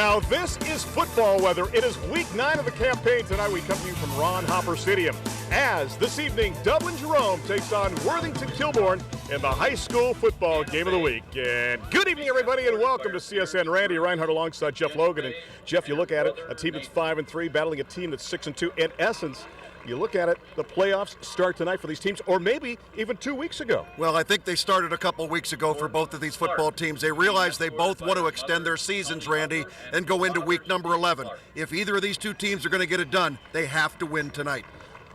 Now this is football weather. It is week 9 of the campaign. Tonight we come to you from Ron Hopper Stadium as this evening Dublin Jerome takes on Worthington Kilbourne in the high school football game of the week. And good evening, everybody, and welcome to CSN. Randy Reinhardt alongside Jeff Logan. And Jeff, you look at it, a team that's 5-3 battling a team that's 6-2. In essence, you look at it, the playoffs start tonight for these teams, or maybe even 2 weeks ago. Well, I think they started a couple weeks ago for both of these football teams. They realized they both want to extend their seasons, Randy, and go into week number 11. If either of these two teams are going to get it done, they have to win tonight.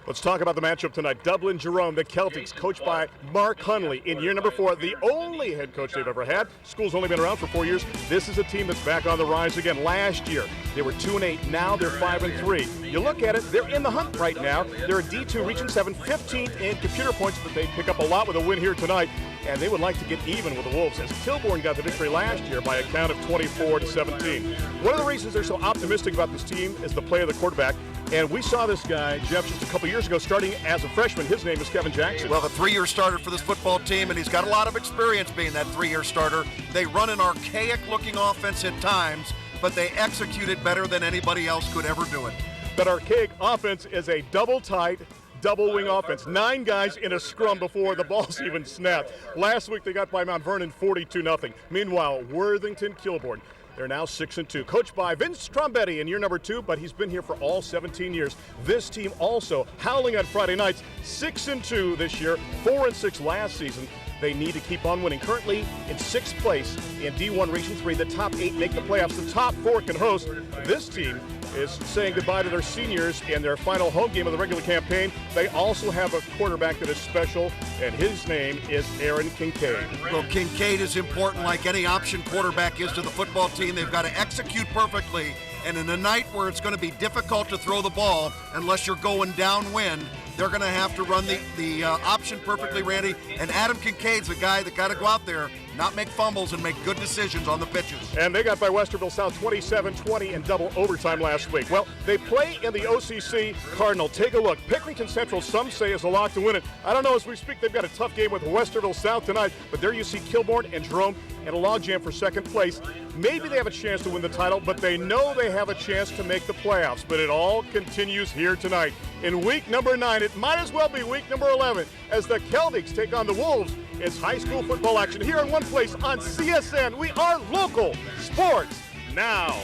Let's talk about the matchup tonight. Dublin Jerome, the Celtics, coached by Mark Hunley in year number 4, the only head coach they've ever had. School's only been around for 4 years. This is a team that's back on the rise again. Last year, they were 2-8. Now they're 5-3. You look at it, they're in the hunt right now. They're a D2 Region 7, 15th in computer points, but they pick up a lot with a win here tonight. And they would like to get even with the Wolves, as Kilbourne got the victory last year by a count of 24-17. One of the reasons they're so optimistic about this team is the play of the quarterback. And we saw this guy, Jeff, just a couple years ago, starting as a freshman. His name is Kevin Jackson. Well, a 3-year starter for this football team, and he's got a lot of experience being that 3-year starter. They run an archaic-looking offense at times, but they execute it better than anybody else could ever do it. That archaic offense is a double-tight, double-wing offense. 9 guys in a scrum before the ball's even snapped. Last week they got by Mount Vernon 42-0. Meanwhile, Worthington Kilbourne, they're now 6-2. Coached by Vince Trombetti in year number 2, but he's been here for all 17 years. This team also howling on Friday nights, 6-2 this year, 4-6 last season. They need to keep on winning. Currently in 6th place in D1 Region 3. The top 8 make the playoffs. The top 4 can host. This team is saying goodbye to their seniors in their final home game of the regular campaign. They also have a quarterback that is special, and his name is Aaron Kincaid. Well, Kincaid is important like any option quarterback is to the football team. They've got to execute perfectly, and in a night where it's going to be difficult to throw the ball unless you're going downwind, they're going to have to run the option perfectly, Randy. And Adam Kincaid's the guy that got to go out there, not make fumbles, and make good decisions on the pitches. And they got by Westerville South 27-20 in double overtime last week. Well, they play in the OCC Cardinal. Take a look. Pickerington Central, some say, is a lock to win it. I don't know, as we speak, they've got a tough game with Westerville South tonight, but there you see Kilbourne and Jerome in a logjam for 2nd place. Maybe they have a chance to win the title, but they know they have a chance to make the playoffs. But it all continues here tonight. In week number 9, it might as well be week number 11, as the Celtics take on the Wolves. It's high school football action here in one place on CSN. We are local sports now.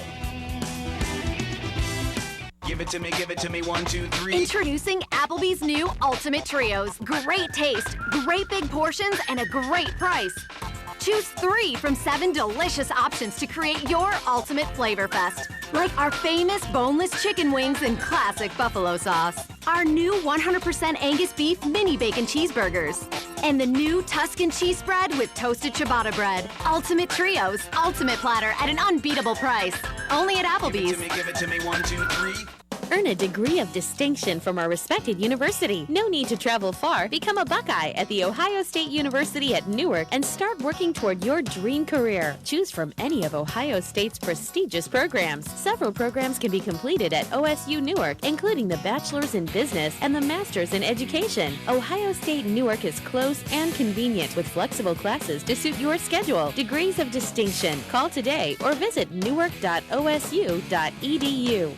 Give it to me, 1, 2, 3. Introducing Applebee's new Ultimate Trios. Great taste, great big portions, and a great price. Choose 3 from 7 delicious options to create your ultimate flavor fest. Like our famous boneless chicken wings and classic buffalo sauce. Our new 100% Angus beef mini bacon cheeseburgers. And the new Tuscan cheese spread with toasted ciabatta bread. Ultimate Trios, ultimate platter at an unbeatable price. Only at Applebee's. Give it to me, 1, 2, 3. Earn a degree of distinction from our respected university. No need to travel far. Become a Buckeye at The Ohio State University at Newark and start working toward your dream career. Choose from any of Ohio State's prestigious programs. Several programs can be completed at OSU Newark, including the Bachelor's in Business and the Master's in Education. Ohio State Newark is close and convenient with flexible classes to suit your schedule. Degrees of distinction. Call today or visit newark.osu.edu.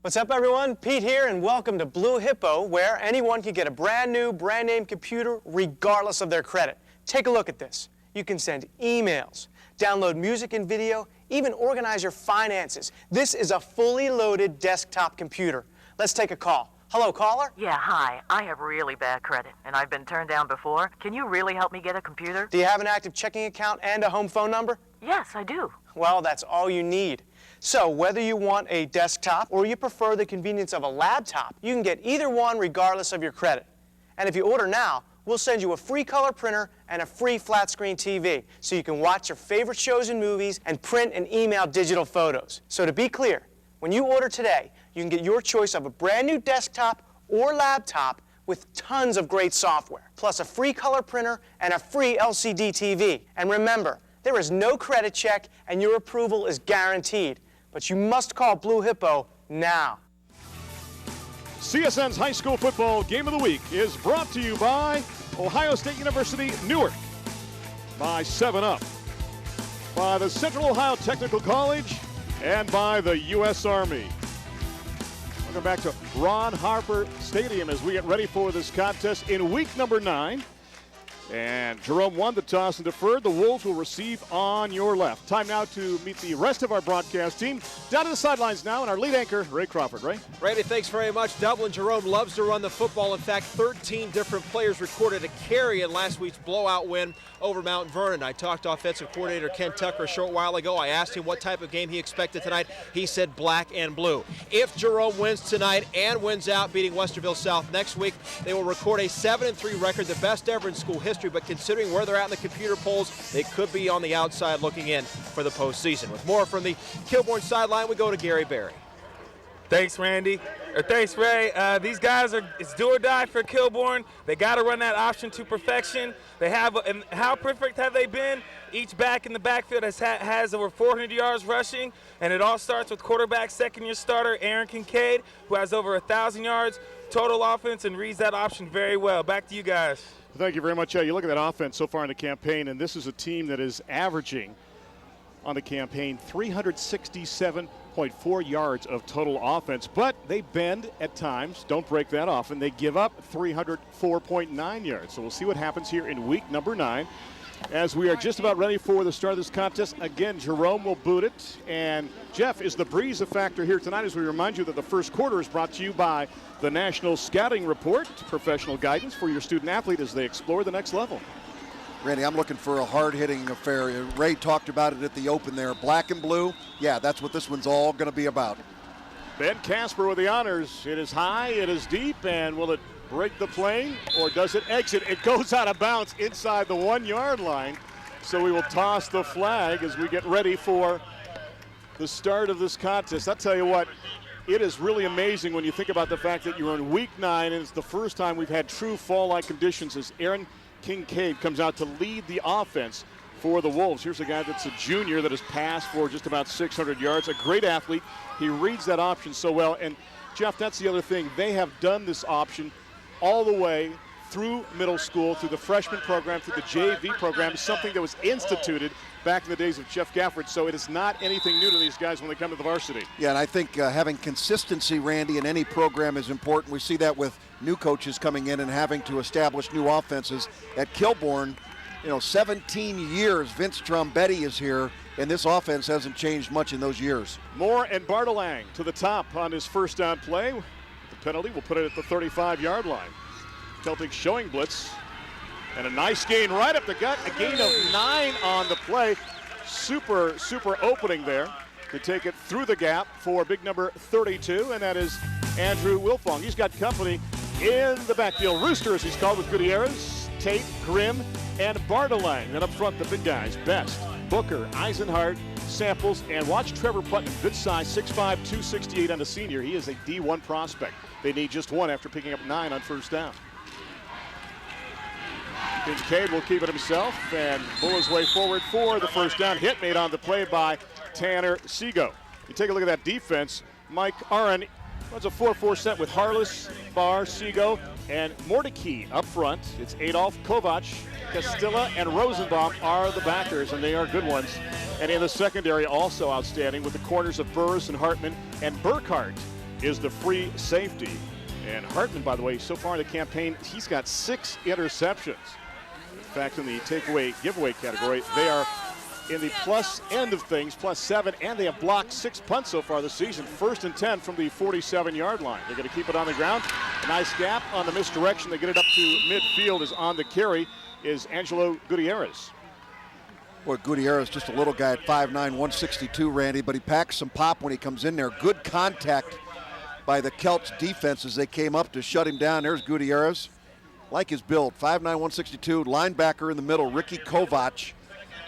What's up, everyone? Pete here, and welcome to Blue Hippo, where anyone can get a brand new, brand name computer regardless of their credit. Take a look at this. You can send emails, download music and video, even organize your finances. This is a fully loaded desktop computer. Let's take a call. Hello, caller? Yeah, hi. I have really bad credit, and I've been turned down before. Can you really help me get a computer? Do you have an active checking account and a home phone number? Yes, I do. Well, that's all you need. So whether you want a desktop or you prefer the convenience of a laptop, you can get either one regardless of your credit. And if you order now, we'll send you a free color printer and a free flat screen TV so you can watch your favorite shows and movies and print and email digital photos. So to be clear, when you order today, you can get your choice of a brand new desktop or laptop with tons of great software, plus a free color printer and a free LCD TV. And remember, there is no credit check and your approval is guaranteed. But you must call Blue Hippo now. CSN's high school football game of the week is brought to you by Ohio State University, Newark, by 7-Up, by the Central Ohio Technical College, and by the U.S. Army. Welcome back to Ron Harper Stadium as we get ready for this contest in week number 9. And Jerome won the toss and deferred. The Wolves will receive on your left. Time now to meet the rest of our broadcast team. Down to the sidelines now, and our lead anchor, Ray Crawford. Ray? Randy, thanks very much. Dublin Jerome loves to run the football. In fact, 13 different players recorded a carry in last week's blowout win over Mount Vernon. I talked to offensive coordinator Ken Tucker a short while ago. I asked him what type of game he expected tonight. He said black and blue. If Jerome wins tonight and wins out, beating Westerville South next week, they will record a 7-3 record, the best ever in school history. But considering where they're at in the computer polls, they could be on the outside looking in for the postseason. With more from the Kilbourne sideline, we go to Gary Berry. Thanks, Randy. Thanks, Ray. These guys it's do or die for Kilbourne. They got to run that option to perfection. They have, and how perfect have they been? Each back in the backfield has over 400 yards rushing, and it all starts with quarterback, second-year starter Aaron Kincaid, who has over 1,000 yards total offense and reads that option very well. Back to you guys. Thank you very much. You look at that offense so far in the campaign, and this is a team that is averaging on the campaign 367.4 yards of total offense, but they bend at times, don't break that often. They give up 304.9 yards. So we'll see what happens here in week number 9 as we are just about ready for the start of this contest. Again, Jerome will boot it. And Jeff, is the breeze a factor here tonight as we remind you that the first quarter is brought to you by the National Scouting Report, professional guidance for your student athlete as they explore the next level. Randy, I'm looking for a hard-hitting affair. Ray talked about it at the open there. Black and blue, yeah, that's what this one's all going to be about. Ben Casper with the honors. It is high, it is deep, and will it break the plane or does it exit? It goes out of bounds inside the 1-yard line. So we will toss the flag as we get ready for the start of this contest. I'll tell you what, it is really amazing when you think about the fact that you're in week 9 and it's the first time we've had true fall-like conditions as Aaron Kincaid comes out to lead the offense for the Wolves. Here's a guy that's a junior that has passed for just about 600 yards. A great athlete. He reads that option so well. And, Jeff, that's the other thing. They have done this option all the way through middle school, through the freshman program, through the JV program, something that was instituted back in the days of Jeff Gafford. So it is not anything new to these guys when they come to the varsity. Yeah, and I think having consistency, Randy, in any program is important. We see that with new coaches coming in and having to establish new offenses. At Kilbourne, 17 years Vince Trombetti is here, and this offense hasn't changed much in those years. Moore and Bartelang to the top on his first down play. The penalty will put it at the 35-yard line. Celtics showing blitz. And a nice gain right up the gut. A gain of 9 on the play. Super opening there to take it through the gap for big number 32, and that is Andrew Wilfong. He's got company in the backfield. Rooster, as he's called, with Gutierrez, Tate, Grimm, and Bartelang. Then up front, the big guys, Best, Booker, Eisenhart, Samples, and watch Trevor Putnam. Good size, 6'5", 268 on the senior. He is a D1 prospect. They need just 1 after picking up 9 on first down. Kincaid will keep it himself and pull his way forward for the first down. Hit made on the play by Tanner Sego. You take a look at that defense. Mike Aron runs a 4-4 set with Harless, Barr, Sego, and Mordecai up front. It's Adolph, Kovac, Castilla, and Rosenbaum are the backers, and they are good ones. And in the secondary, also outstanding with the corners of Burris and Hartman, and Burkhart is the free safety. And Hartman, by the way, so far in the campaign, he's got 6 interceptions. In fact, in the takeaway giveaway category, they are in the plus end of things, +7, and they have blocked 6 punts so far this season. 1st and 10 from the 47-yard line. They're going to keep it on the ground. A nice gap on the misdirection. They get it up to midfield. Is on the carry is Angelo Gutierrez. Boy, Gutierrez, just a little guy at 5'9", 162, Randy, but he packs some pop when he comes in there. Good contact by the Celts defense as they came up to shut him down. There's Gutierrez. Like his build, 5'9", 162, linebacker in the middle, Ricky Kovac.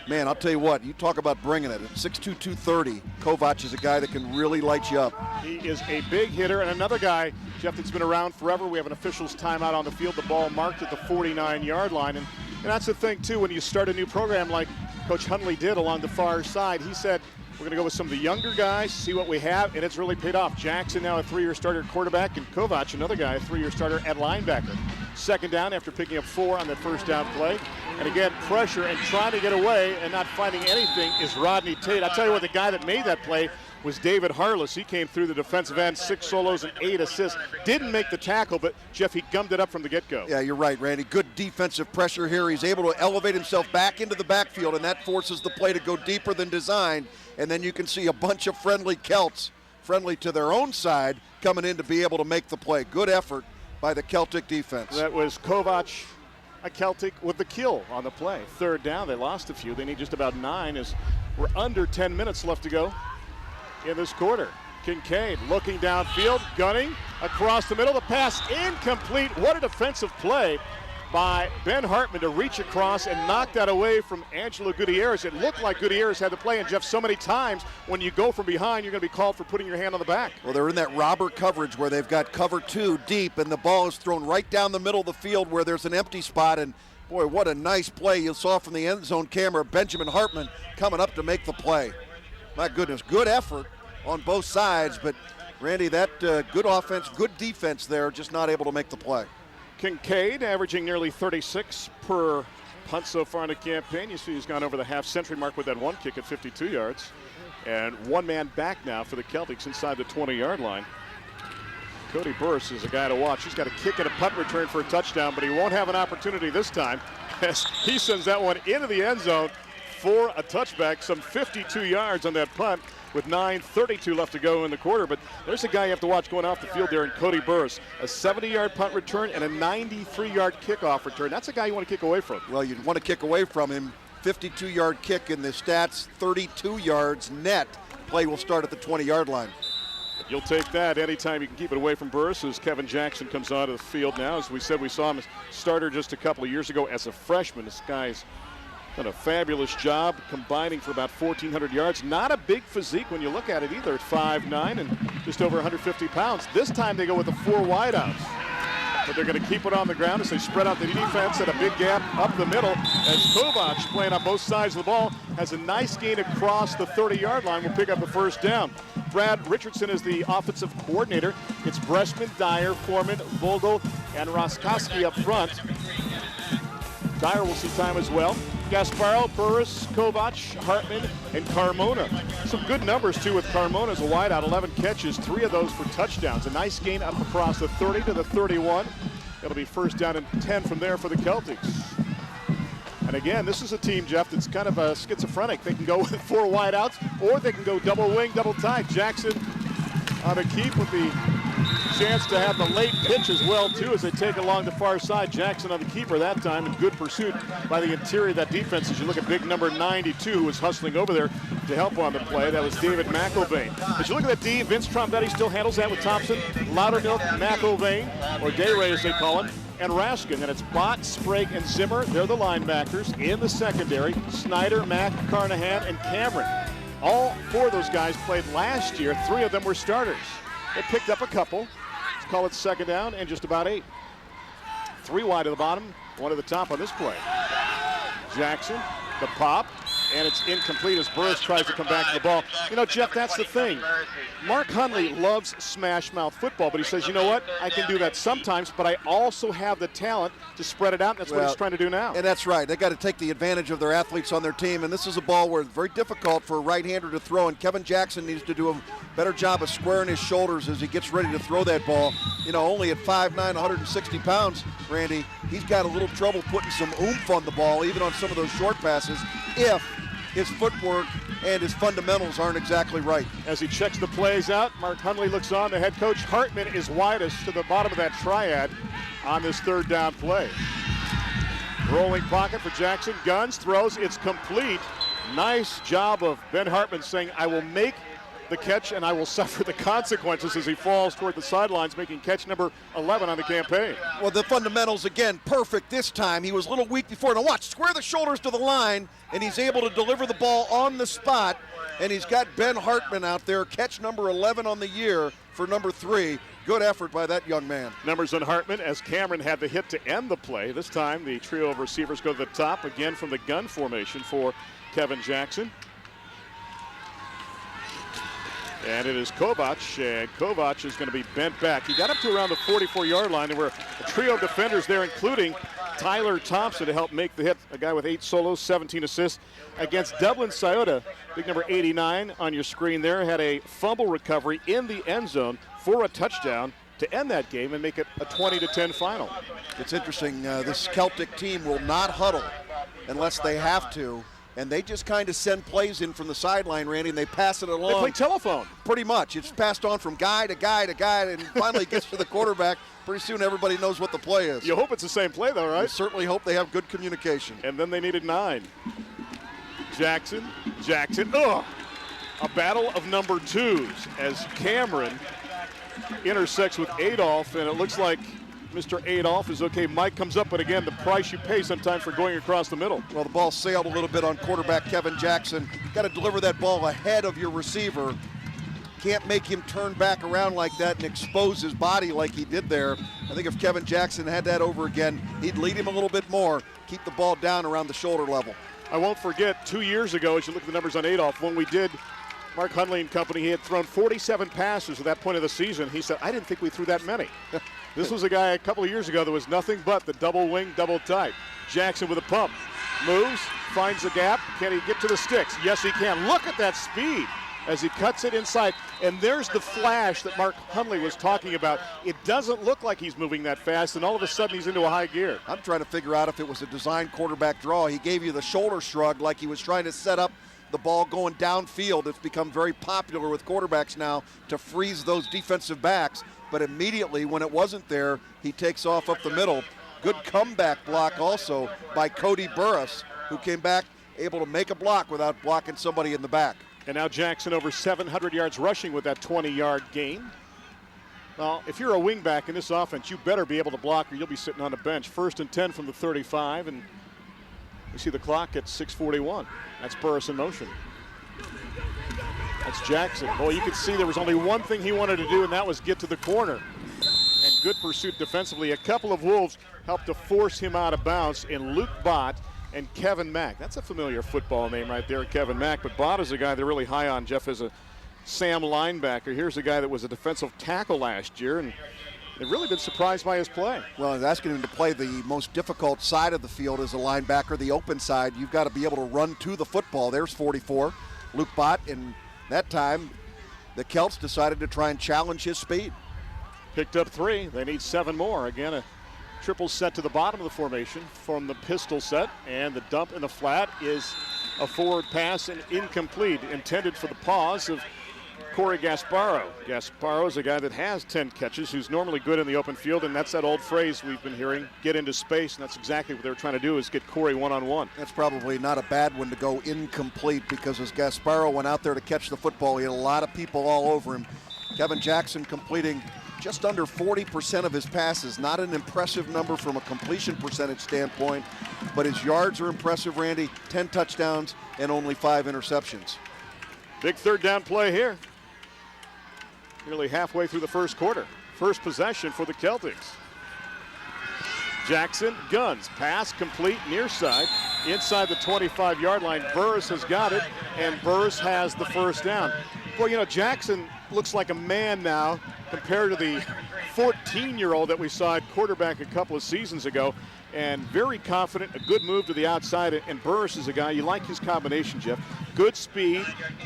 Man, I'll tell you what, you talk about bringing it. At 6'2", 230, Kovac is a guy that can really light you up. He is a big hitter, and another guy, Jeff, that's been around forever. We have an official's timeout on the field. The ball marked at the 49-yard line. And that's the thing, too, when you start a new program like Coach Hundley did along the far side. He said, we're going to go with some of the younger guys, see what we have, and it's really paid off. Jackson now a 3-year starter at quarterback, and Kovac, another guy, a 3-year starter at linebacker. Second down after picking up 4 on that first down play. And again, pressure and trying to get away and not finding anything is Rodney Tate. I'll tell you what, the guy that made that play was David Harless. He came through the defensive end, 6 solos and 8 assists. Didn't make the tackle, but Jeff, he gummed it up from the get-go. Yeah, you're right, Randy. Good defensive pressure here. He's able to elevate himself back into the backfield, and that forces the play to go deeper than designed. And then you can see a bunch of friendly Celts, friendly to their own side, coming in to be able to make the play. Good effort by the Celtic defense. That was Kovac, a Celtic, with the kill on the play. Third down, they lost a few. They need just about 9 as we're under 10 minutes left to go in this quarter. Kincaid looking downfield, gunning across the middle. The pass incomplete. What a defensive play by Ben Hartman to reach across and knock that away from Angelo Gutierrez. It looked like Gutierrez had the play, and Jeff, so many times when you go from behind, you're going to be called for putting your hand on the back. Well, they're in that robber coverage where they've got cover 2 deep, and the ball is thrown right down the middle of the field where there's an empty spot. And boy, what a nice play you saw from the end zone camera. Benjamin Hartman coming up to make the play. My goodness, good effort on both sides, but Randy, that good offense, good defense there, just not able to make the play. Kincaid averaging nearly 36 per punt so far in the campaign. You see he's gone over the half-century mark with that one kick at 52 yards. And one man back now for the Celtics inside the 20-yard line. Cody Burris is a guy to watch. He's got a kick and a punt return for a touchdown, but he won't have an opportunity this time as he sends that one into the end zone for a touchback, some 52 yards on that punt with 9:32 left to go in the quarter. But there's a guy you have to watch going off the field there in Cody Burris. A 70-yard punt return and a 93-yard kickoff return. That's a guy you want to kick away from. Well, you'd want to kick away from him. 52-yard kick in the stats, 32 yards net. Play will start at the 20-yard line. You'll take that anytime you can keep it away from Burris as Kevin Jackson comes onto the field now. As we said, we saw him as starter just a couple of years ago as a freshman. This guy's done a fabulous job combining for about 1,400 yards. Not a big physique when you look at it either at 5'9" and just over 150 pounds. This time they go with the 4 wideouts. But they're going to keep it on the ground as they spread out the defense at a big gap up the middle as Kovac, playing on both sides of the ball, has a nice gain across the 30-yard line. Will pick up a first down. Brad Richardson is the offensive coordinator. It's Bressman, Dyer, Foreman, Vogel, and Roskoski up front. Dyer will see time as well. Gasparo, Burris, Kovac, Hartman, and Carmona. Some good numbers, too, with Carmona as a wideout. 11 catches, 3 of those for touchdowns. A nice gain up across the 30 to the 31. It'll be first down and 10 from there for the Celtics. And again, this is a team, Jeff, that's kind of a schizophrenic. They can go with 4 wideouts, or they can go double wing, double tight. Jackson on a keep with the chance to have the late pitch as well, too, as they take along the far side. Jackson on the keeper that time, and good pursuit by the interior of that defense as you look at big number 92, who was hustling over there to help on the play. That was David McIlvain. As you look at that D, Vince Trombetti still handles that with Thompson, Loudermilk, McIlvain, or Day-Ray as they call him, and Raskin. And it's Bott, Sprague, and Zimmer. They're the linebackers. In the secondary, Snyder, Mack, Carnahan, and Cameron. All 4 of those guys played last year. 3 of them were starters. They picked up a couple. Let's call it second down and just about 8. 3 wide at the bottom, 1 at the top on this play. Jackson, the pop, and it's incomplete as Burris tries to come back to the ball. You know, Jeff, that's the thing. Mark Hundley loves smash mouth football, but he says, you know what, I can do that sometimes, but I also have the talent to spread it out, and that's what he's trying to do now. And that's right. They got to take the advantage of their athletes on their team, and this is a ball where it's very difficult for a right-hander to throw, and Kevin Jackson needs to do a better job of squaring his shoulders as he gets ready to throw that ball. You know, only at 5'9", 160 pounds, Randy, he's got a little trouble putting some oomph on the ball, even on some of those short passes, if his footwork and his fundamentals aren't exactly right. As he checks the plays out, Mark Hundley looks on. The head coach, Hartman, is widest to the bottom of that triad on this third down play. Rolling pocket for Jackson, guns, throws, it's complete. Nice job of Ben Hartman saying, I will make the catch and I will suffer the consequences as he falls toward the sidelines, making catch number 11 on the campaign. Well, the fundamentals, again, perfect this time. He was a little weak before. Now watch, square the shoulders to the line, and he's able to deliver the ball on the spot, and he's got Ben Hartman out there, catch number 11 on the year for number 3. Good effort by that young man. Numbers on Hartman as Cameron had the hit to end the play. This time the trio of receivers go to the top, again from the gun formation for Kevin Jackson. And it is Kovac, and Kovac is going to be bent back. He got up to around the 44-yard line. There were a trio of defenders there, including Tyler Thompson to help make the hit, a guy with 8 solos, 17 assists. Against Dublin Scioto, big number 89 on your screen there, had a fumble recovery in the end zone for a touchdown to end that game and make it a 20-10 final. It's interesting, this Celtic team will not huddle unless they have to. And they just kind of send plays in from the sideline, Randy, and they pass it along. They play telephone. Pretty much. It's passed on from guy to guy to guy, and finally it gets to the quarterback. Pretty soon everybody knows what the play is. You hope it's the same play, though, right? You certainly hope they have good communication. And then they needed 9. Jackson. Ugh! A battle of number 2s as Cameron intersects with Adolph, and it looks like Mr. Adolph is okay. Mike comes up, but again, the price you pay sometimes for going across the middle. Well, the ball sailed a little bit on quarterback Kevin Jackson. Got to deliver that ball ahead of your receiver. Can't make him turn back around like that and expose his body like he did there. I think if Kevin Jackson had that over again, he'd lead him a little bit more, keep the ball down around the shoulder level. I won't forget 2 years ago, as you look at the numbers on Adolph, when we did Mark Hundley and company, he had thrown 47 passes at that point of the season. He said, I didn't think we threw that many. This was a guy a couple of years ago that was nothing but the double wing, double tight. Jackson with a pump. Moves, finds the gap. Can he get to the sticks? Yes, he can. Look at that speed as he cuts it inside. And there's the flash that Mark Hundley was talking about. It doesn't look like he's moving that fast, and all of a sudden he's into a high gear. I'm trying to figure out if it was a design quarterback draw. He gave you the shoulder shrug like he was trying to set up the ball going downfield. It's become very popular with quarterbacks now to freeze those defensive backs. But immediately when it wasn't there, he takes off up the middle. Good comeback block also by Cody Burris, who came back able to make a block without blocking somebody in the back. And now Jackson over 700 yards rushing with that 20-yard gain. Well, if you're a wingback in this offense, you better be able to block or you'll be sitting on the bench. 1st and 10 from the 35, and we see the clock at 6:41. That's Burris in motion. That's Jackson. Boy, you could see there was only one thing he wanted to do, and that was get to the corner. And good pursuit defensively. A couple of Wolves helped to force him out of bounds in Luke Bott and Kevin Mack. That's a familiar football name right there, Kevin Mack. But Bott is a guy they're really high on, Jeff, as a Sam linebacker. Here's a guy that was a defensive tackle last year, and they've really been surprised by his play. Well, he's asking him to play the most difficult side of the field as a linebacker, the open side. You've got to be able to run to the football. There's 44. Luke Bott, and that time the Celts decided to try and challenge his speed. Picked up 3. They need 7 more. Again, a triple set to the bottom of the formation from the pistol set, and the dump in the flat is a forward pass and incomplete, intended for the paws of Corey Gasparo. Gasparo is a guy that has 10 catches, who's normally good in the open field, and that's that old phrase we've been hearing, get into space, and that's exactly what they were trying to do, is get Corey one-on-one. That's probably not a bad one to go incomplete, because as Gasparo went out there to catch the football, he had a lot of people all over him. Kevin Jackson completing just under 40% of his passes. Not an impressive number from a completion percentage standpoint, but his yards are impressive, Randy. 10 touchdowns and only 5 interceptions. Big 3rd down play here. Nearly halfway through the first quarter. First possession for the Celtics. Jackson guns. Pass complete near side. Inside the 25-yard line. Burris has got it, and Burris has the first down. Boy, you know, Jackson looks like a man now compared to the 14-year-old that we saw at quarterback a couple of seasons ago. And very confident, a good move to the outside. And Burris is a guy, you like his combination, Jeff. Good speed,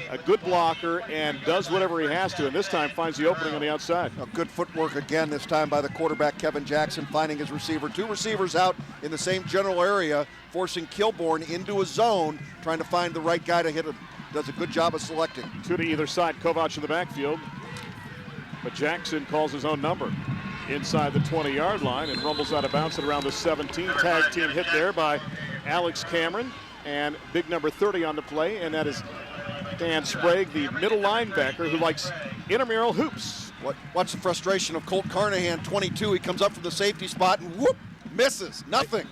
a good blocker, and does whatever he has to. And this time finds the opening on the outside. A good footwork again, this time by the quarterback, Kevin Jackson, finding his receiver. 2 receivers out in the same general area, forcing Kilbourne into a zone, trying to find the right guy to hit him. Does a good job of selecting. 2 to either side, Kovac in the backfield. But Jackson calls his own number inside the 20-yard line and rumbles out of bounds at around the 17. Tag team hit there by Alex Cameron, and big number 30 on the play, and that is Dan Sprague, the middle linebacker who likes intramural hoops. Watch the frustration of Colt Carnahan, 22. He comes up from the safety spot and whoop, misses. Nothing.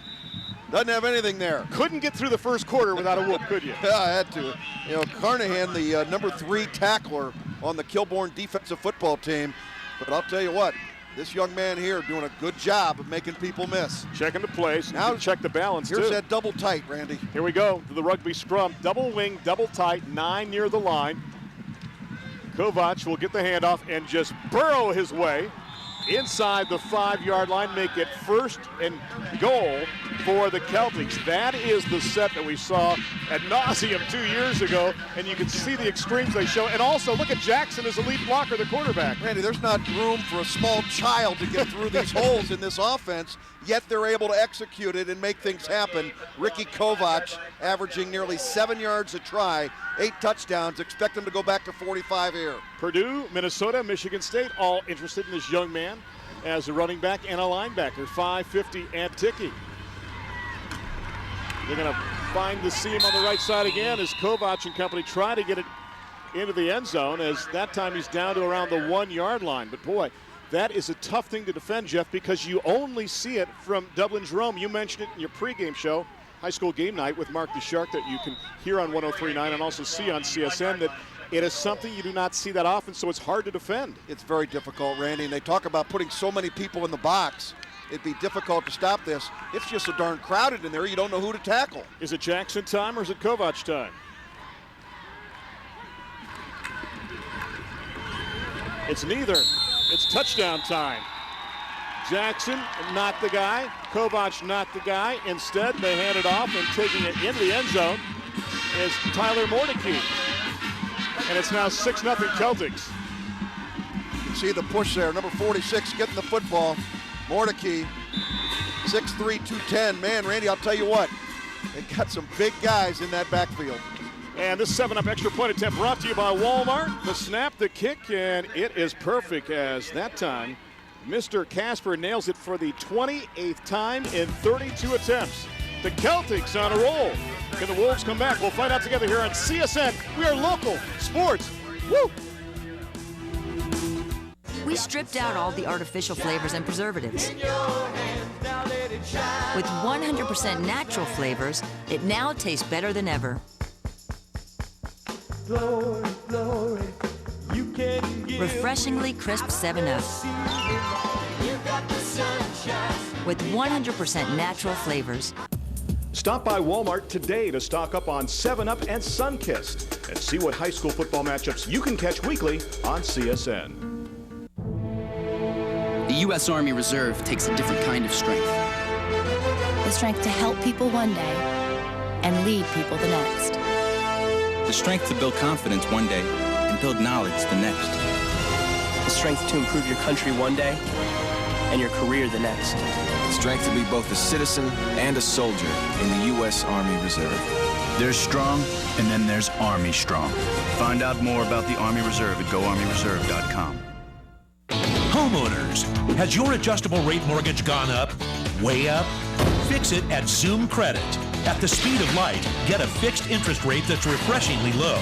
Doesn't have anything there. Couldn't get through the first quarter without a whoop, could you? Yeah, I had to. You know, Carnahan, the number 3 tackler on the Kilbourne defensive football team. But I'll tell you what, this young man here doing a good job of making people miss. Checking the plays. Now check the balance, here's too. That double tight, Randy. Here we go to the rugby scrum. Double wing, double tight, 9 near the line. Kovac will get the handoff and just burrow his way inside the 5-yard line, make it 1st and goal for the Celtics. That is the set that we saw ad nauseum 2 years ago, and you can see the extremes they show. And also, look at Jackson as a lead blocker, the quarterback. Randy, there's not room for a small child to get through these holes in this offense, yet they're able to execute it and make things happen. Ricky Kovac averaging nearly 7 yards a try, 8 touchdowns. Expect him to go back to 45 here. Purdue, Minnesota, Michigan State, all interested in this young man as a running back and a linebacker. 550 and ticking. They're going to find the seam on the right side again as Kovac and company try to get it into the end zone, as that time he's down to around the 1-yard line. But boy, that is a tough thing to defend, Jeff, because you only see it from Dublin Jerome. You mentioned it in your pregame show, High School Game Night with Mark the Shark, that you can hear on 103.9 and also see on CSN, that it is something you do not see that often, so it's hard to defend. It's very difficult, Randy, and they talk about putting so many people in the box. It'd be difficult to stop this. It's just so darn crowded in there, you don't know who to tackle. Is it Jackson time or is it Kovac time? It's neither. It's touchdown time. Jackson, not the guy. Kovac, not the guy. Instead, they hand it off, and taking it into the end zone is Tyler Mordecai. And it's now 6-0 Celtics. You can see the push there. Number 46 getting the football. Mordecai, 6'3", 210. Man, Randy, I'll tell you what, they got some big guys in that backfield. And this 7-up extra point attempt brought to you by Walmart. The snap, the kick, and it is perfect, as that time Mr. Casper nails it for the 28th time in 32 attempts. The Celtics on a roll. Can the Wolves come back? We'll find out together here on CSN. We are local sports. Woo! We stripped out all the artificial flavors and preservatives. With 100% natural flavors, it now tastes better than ever. Glory, glory, you can give refreshingly crisp 7-Up. With 100% natural flavors. Stop by Walmart today to stock up on 7-Up and Sunkist and see what high school football matchups you can catch weekly on CSN. The U.S. Army Reserve takes a different kind of strength. The strength to help people one day and lead people the next. The strength to build confidence one day and build knowledge the next. The strength to improve your country one day and your career the next. The strength to be both a citizen and a soldier in the U.S. Army Reserve. There's strong, and then there's Army Strong. Find out more about the Army Reserve at GoArmyReserve.com. Homeowners, has your adjustable rate mortgage gone up? Way up? Fix it at Zoom Credit. At the speed of light, get a fixed interest rate that's refreshingly low.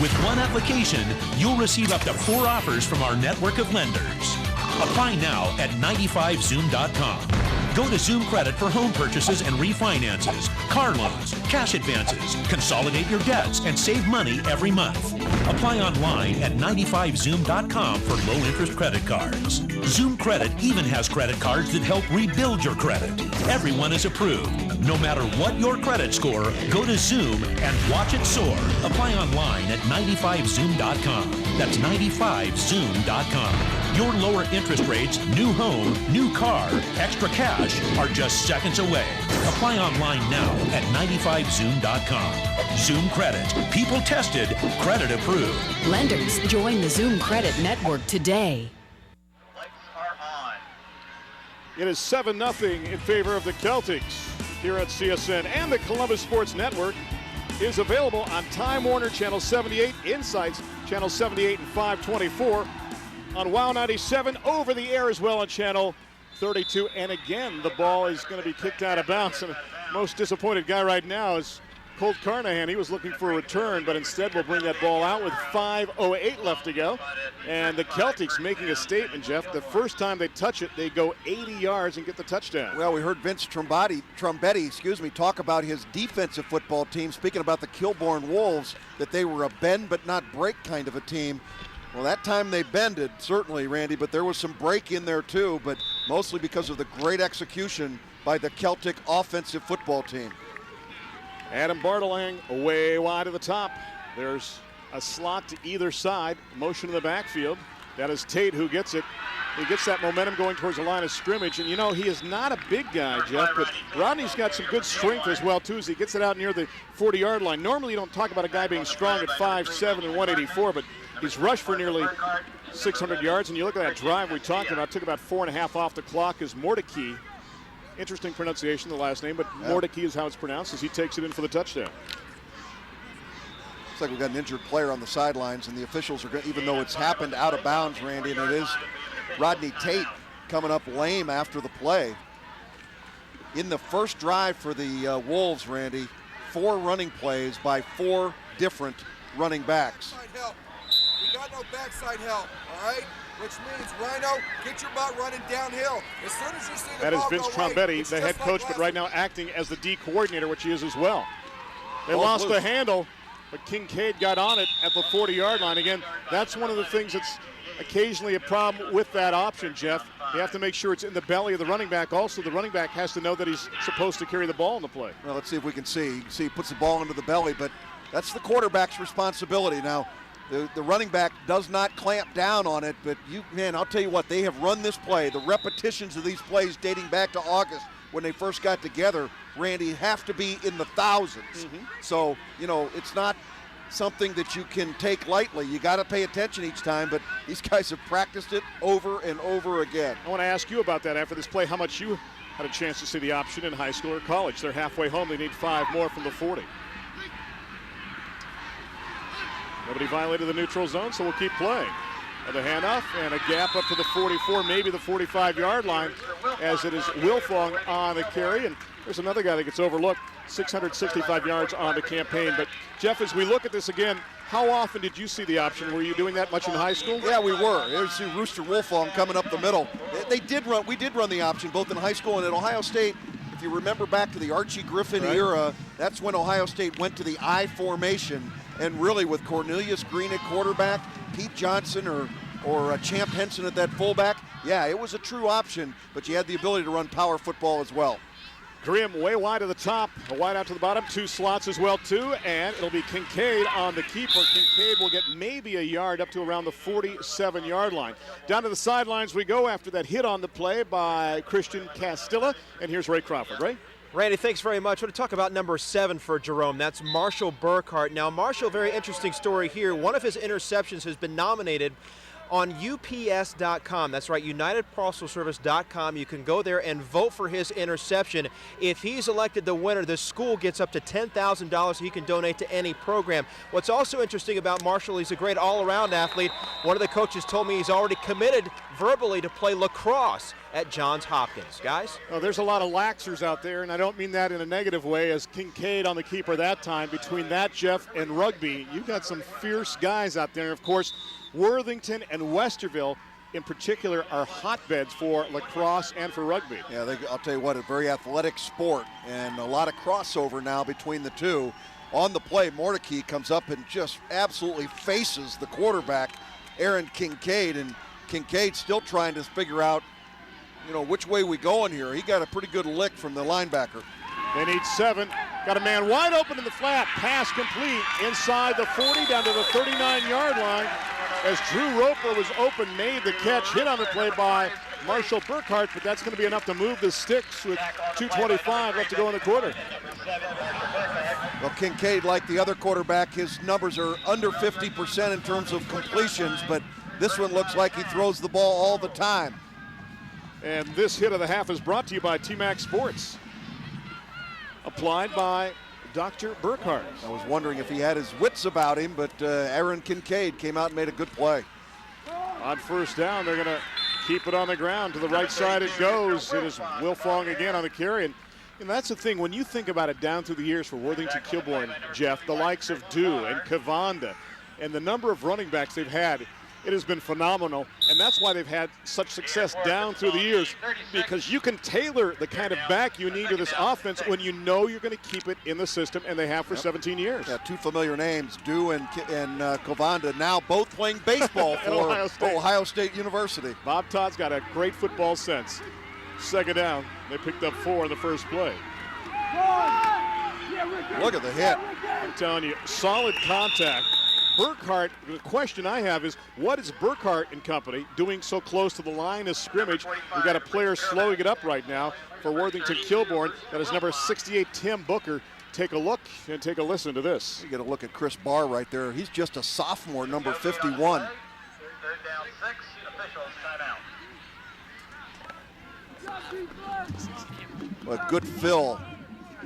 With one application, you'll receive up to 4 offers from our network of lenders. Apply now at 95zoom.com. Go to Zoom Credit for home purchases and refinances, car loans, cash advances, consolidate your debts, and save money every month. Apply online at 95zoom.com for low-interest credit cards. Zoom Credit even has credit cards that help rebuild your credit. Everyone is approved. No matter what your credit score, go to Zoom and watch it soar. Apply online at 95zoom.com. That's 95zoom.com. Your lower interest rates, new home, new car, extra cash are just seconds away. Apply online now at 95zoom.com. Zoom Credit. People tested, credit approved. Lenders, join the Zoom Credit Network today. It is 7-0 in favor of the Celtics here at CSN, and the Columbus Sports Network is available on Time Warner Channel 78, Insights Channel 78 and 524, on WOW 97, over the air as well on Channel 32. And again, the ball is going to be kicked out of bounds. And the most disappointed guy right now is Colt Carnahan. He was looking for a return, but instead will bring that ball out with 5:08 left to go. And the Celtics making a statement, Jeff. The first time they touch it, they go 80 yards and get the touchdown. Well, we heard Vince Trombetti, talk about his defensive football team, speaking about the Kilbourne Wolves, that they were a bend but not break kind of a team. Well, that time they bended, certainly, Randy, but there was some break in there too, but mostly because of the great execution by the Celtic offensive football team. Adam Bartlelang away wide of the top. There's a slot to either side, motion in the backfield. That is Tate who gets it. He gets that momentum going towards the line of scrimmage. And, you know, he is not a big guy, Jeff, but Rodney's got some good strength as well, too, as he gets it out near the 40-yard line. Normally you don't talk about a guy being strong at 5'7" and 184, but he's rushed for nearly 600 yards. And you look at that drive we talked about, took about 4.5 off the clock as Mordecai. Interesting pronunciation, the last name, but Mordecai is how it's pronounced as he takes it in for the touchdown. Looks like we've got an injured player on the sidelines, and the officials are going, even though it's happened out of bounds, Randy, and it is Rodney Tate coming up lame after the play. In the first drive for the Wolves, Randy, 4 running plays by 4 different running backs. Help. We got no backside help, all right? Which means, Rhino, get your butt running downhill. As soon as you see the that is ball Vince go away, Trombetti, the head coach, but right now acting as the D coordinator, which he is as well. They lost the handle, but Kincaid got on it at the 40-yard line. Again, that's one of the things that's occasionally a problem with that option, Jeff. You have to make sure it's in the belly of the running back. Also, the running back has to know that he's supposed to carry the ball in the play. Well, let's see if we can see. You can see he puts the ball into the belly, but that's the quarterback's responsibility. Now, the running back does not clamp down on it, but man, I'll tell you what, they have run this play. The repetitions of these plays dating back to August when they first got together, Randy, have to be in the thousands. So, you know, it's not something that you can take lightly. You got to pay attention each time, but these guys have practiced it over and over again. I want to ask you about that after this play, how much you had a chance to see the option in high school or college. They're halfway home. They need 5 more from the 40. Nobody violated the neutral zone, so we'll keep playing. The handoff and a gap up to the 44, maybe the 45-yard line, as it is Wilfong on the carry. And there's another guy that gets overlooked, 665 yards on the campaign. But, Jeff, as we look at this again, how often did you see the option? Were you doing that much in high school? Yeah, we were. There's Rooster Wilfong coming up the middle. We did run the option both in high school and at Ohio State. If you remember back to the Archie Griffin era, that's when Ohio State went to the I formation. And really with Cornelius Green at quarterback, Pete Johnson or Champ Henson at that fullback, yeah, it was a true option, but you had the ability to run power football as well. Grimm way wide to the top, a wide out to the bottom, 2 slots as well too, and it'll be Kincaid on the keeper. Kincaid will get maybe a yard up to around the 47-yard line. Down to the sidelines we go after that hit on the play by Christian Castilla, and here's Ray Crawford. Ray? Randy, thanks very much. I want to talk about number 7 for Jerome. That's Marshall Burkhart. Now, Marshall, very interesting story here. One of his interceptions has been nominated on UPS.com. That's right, UnitedParcelService.com. You can go there and vote for his interception. If he's elected the winner, the school gets up to $10,000 he can donate to any program. What's also interesting about Marshall, he's a great all-around athlete. One of the coaches told me he's already committed verbally to play lacrosse at Johns Hopkins. Guys? Well, there's a lot of laxers out there, and I don't mean that in a negative way, as Kincaid on the keeper that time. Between that, Jeff, and rugby, you've got some fierce guys out there. And of course, Worthington and Westerville in particular are hotbeds for lacrosse and for rugby. Yeah, I'll tell you what, a very athletic sport and a lot of crossover now between the two. On the play, Mordecai comes up and just absolutely faces the quarterback, Aaron Kincaid, and Kincaid still trying to figure out, you know, which way we going here. He got a pretty good lick from the linebacker. They need 7. Got a man wide open in the flat. Pass complete inside the 40 down to the 39-yard line. As Drew Roper was open, made the catch, hit on the play by Marshall Burkhart, but that's going to be enough to move the sticks with 2:25 left to go in the quarter. Well, Kincaid, like the other quarterback, his numbers are under 50% in terms of completions, but this one looks like he throws the ball all the time. And this hit of the half is brought to you by T-Max Sports. Applied by Dr. Burkhart. I was wondering if he had his wits about him, but Aaron Kincaid came out and made a good play. On first down, they're going to keep it on the ground. To the right side it goes. It is Wilfong again on the carry. And that's the thing, when you think about it down through the years for Worthington Kilbourne, Jeff, the likes of Dew and Kavanda, and the number of running backs they've had, it has been phenomenal, and that's why they've had such success down through the years, because you can tailor the kind of back you need to this offense when you know you're going to keep it in the system, and they have for 17 years. Yeah, 2 familiar names, Dew and Kovanda, now both playing baseball for Ohio State University. Bob Todd's got a great football sense. Second down, they picked up 4 in the first play. Look at the hit. I'm telling you, solid contact. Burkhart, the question I have is, what is Burkhart and company doing so close to the line of scrimmage? We've got a player slowing it up right now for Worthington Kilbourne. That is number 68, Tim Booker. Take a look and take a listen to this. You got to look at Chris Barr right there. He's just a sophomore, number 51. Third down 6, officials timeout. A good fill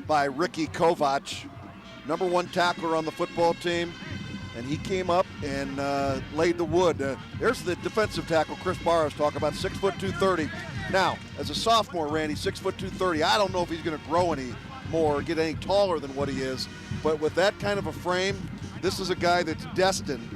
by Ricky Kovac, number 1 tackler on the football team. And he came up and laid the wood. There's the defensive tackle Chris Barr was talking about, 6 foot 230. Now, as a sophomore, Randy, 6 foot 230. I don't know if he's going to grow any more, get any taller than what he is. But with that kind of a frame, this is a guy that's destined.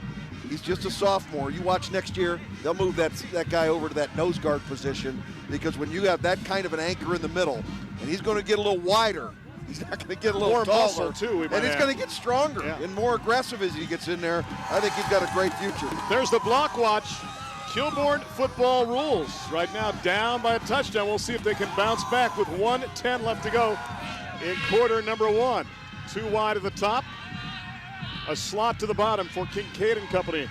He's just a sophomore. You watch next year, they'll move that guy over to that nose guard position, because when you have that kind of an anchor in the middle, and he's going to get a little wider, he's not going to get a little more taller, muscle too, and he's going to get stronger and more aggressive as he gets in there. I think he's got a great future. There's the block watch. Kilbourne football rules. Right now down by a touchdown. We'll see if they can bounce back with 1:10 left to go in quarter number 1. 2 wide at the top. A slot to the bottom for Kincaid and company.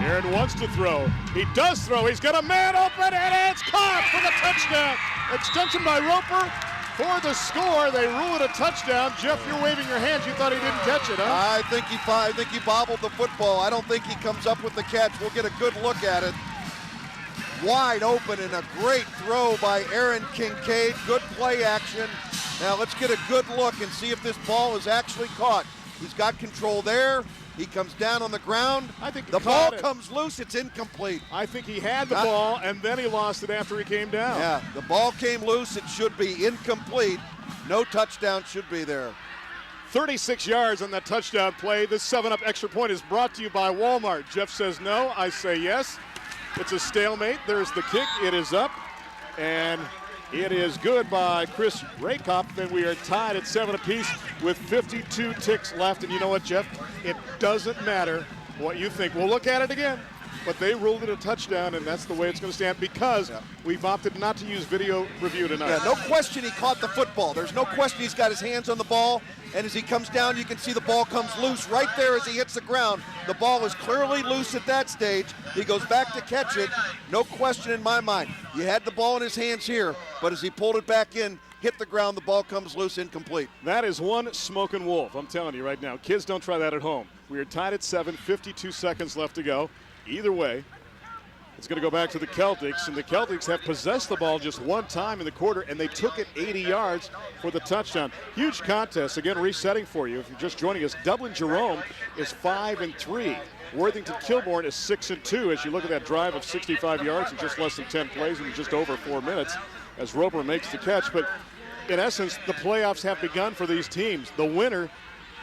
Aaron wants to throw. He does throw. He's got a man open, and it's caught for the touchdown. Extension by Roper for the score. They rule it a touchdown. Jeff, you're waving your hands. You thought he didn't catch it, huh? I think he bobbled the football. I don't think he comes up with the catch. We'll get a good look at it. Wide open, and a great throw by Aaron Kincaid. Good play action. Now let's get a good look and see if this ball is actually caught. He's got control there. He comes down on the ground. I think the ball comes loose. It's incomplete. I think he had the ball, and then he lost it after he came down. Yeah, the ball came loose. It should be incomplete. No touchdown should be there. 36 yards on that touchdown play. This 7-up extra point is brought to you by Walmart. Jeff says no. I say yes. It's a stalemate. There's the kick. It is up. And it is good by Chris Raykop, and we are tied at 7 apiece with 52 ticks left. And you know what, Jeff? It doesn't matter what you think. We'll look at it again. But they ruled it a touchdown, and that's the way it's going to stand because we've opted not to use video review tonight. Yeah, no question he caught the football. There's no question he's got his hands on the ball, and as he comes down, you can see the ball comes loose right there as he hits the ground. The ball is clearly loose at that stage. He goes back to catch it. No question in my mind. He had the ball in his hands here, but as he pulled it back in, hit the ground, the ball comes loose, incomplete. That is one smoking wolf, I'm telling you right now. Kids, don't try that at home. We are tied at 7, 52 seconds left to go. Either way, it's going to go back to the Celtics, and the Celtics have possessed the ball just one time in the quarter, and they took it 80 yards for the touchdown. Huge contest. Again, resetting for you. If you're just joining us, Dublin Jerome is 5-3. Worthington Kilbourne is 6-2 as you look at that drive of 65 yards in just less than 10 plays in just over 4 minutes as Roper makes the catch. But in essence, the playoffs have begun for these teams. The winner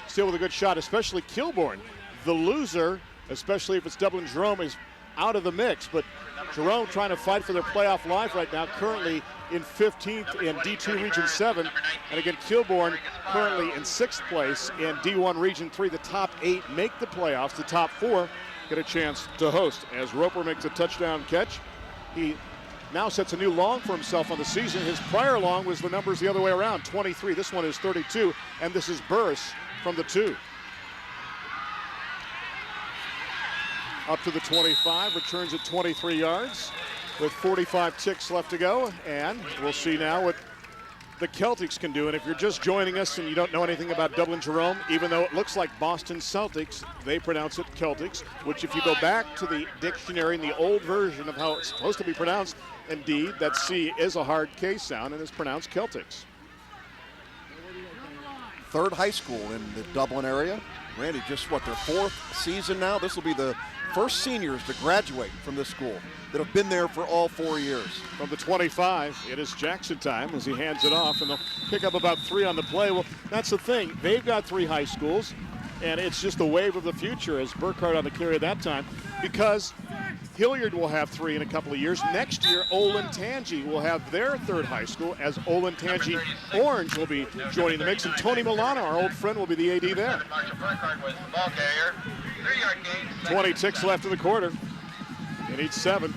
still with a good shot, especially Kilbourne. The loser, especially if it's Dublin Jerome, is out of the mix. But Jerome trying to fight for their playoff life right now, currently in 15th in D2 Region 7. And again, Kilbourne currently in 6th place in D1 Region 3. The top 8 make the playoffs. The top 4 get a chance to host. As Roper makes a touchdown catch, he now sets a new long for himself on the season. His prior long was the numbers the other way around, 23. This one is 32, and this is Burris from the 2. Up to the 25, returns at 23 yards with 45 ticks left to go. And we'll see now what the Celtics can do. And if you're just joining us and you don't know anything about Dublin Jerome, even though it looks like Boston Celtics, they pronounce it Celtics, which if you go back to the dictionary in the old version of how it's supposed to be pronounced, indeed, that C is a hard K sound and is pronounced Celtics. Third high school in the Dublin area. Randy, just what, their 4th season now? This will be the first seniors to graduate from this school that have been there for all 4 years. From the 25, it is Jackson time as he hands it off, and they'll pick up about 3 on the play. Well, that's the thing. They've got 3 high schools, and it's just the wave of the future as Burkhart on the carry at that time, because Hilliard will have 3 in a couple of years. Next year, Olentangy will have their 3rd high school as Olentangy Orange will be joining the mix. And Tony Milano, our old friend, will be the AD there. 20 ticks left in the quarter. It needs 7.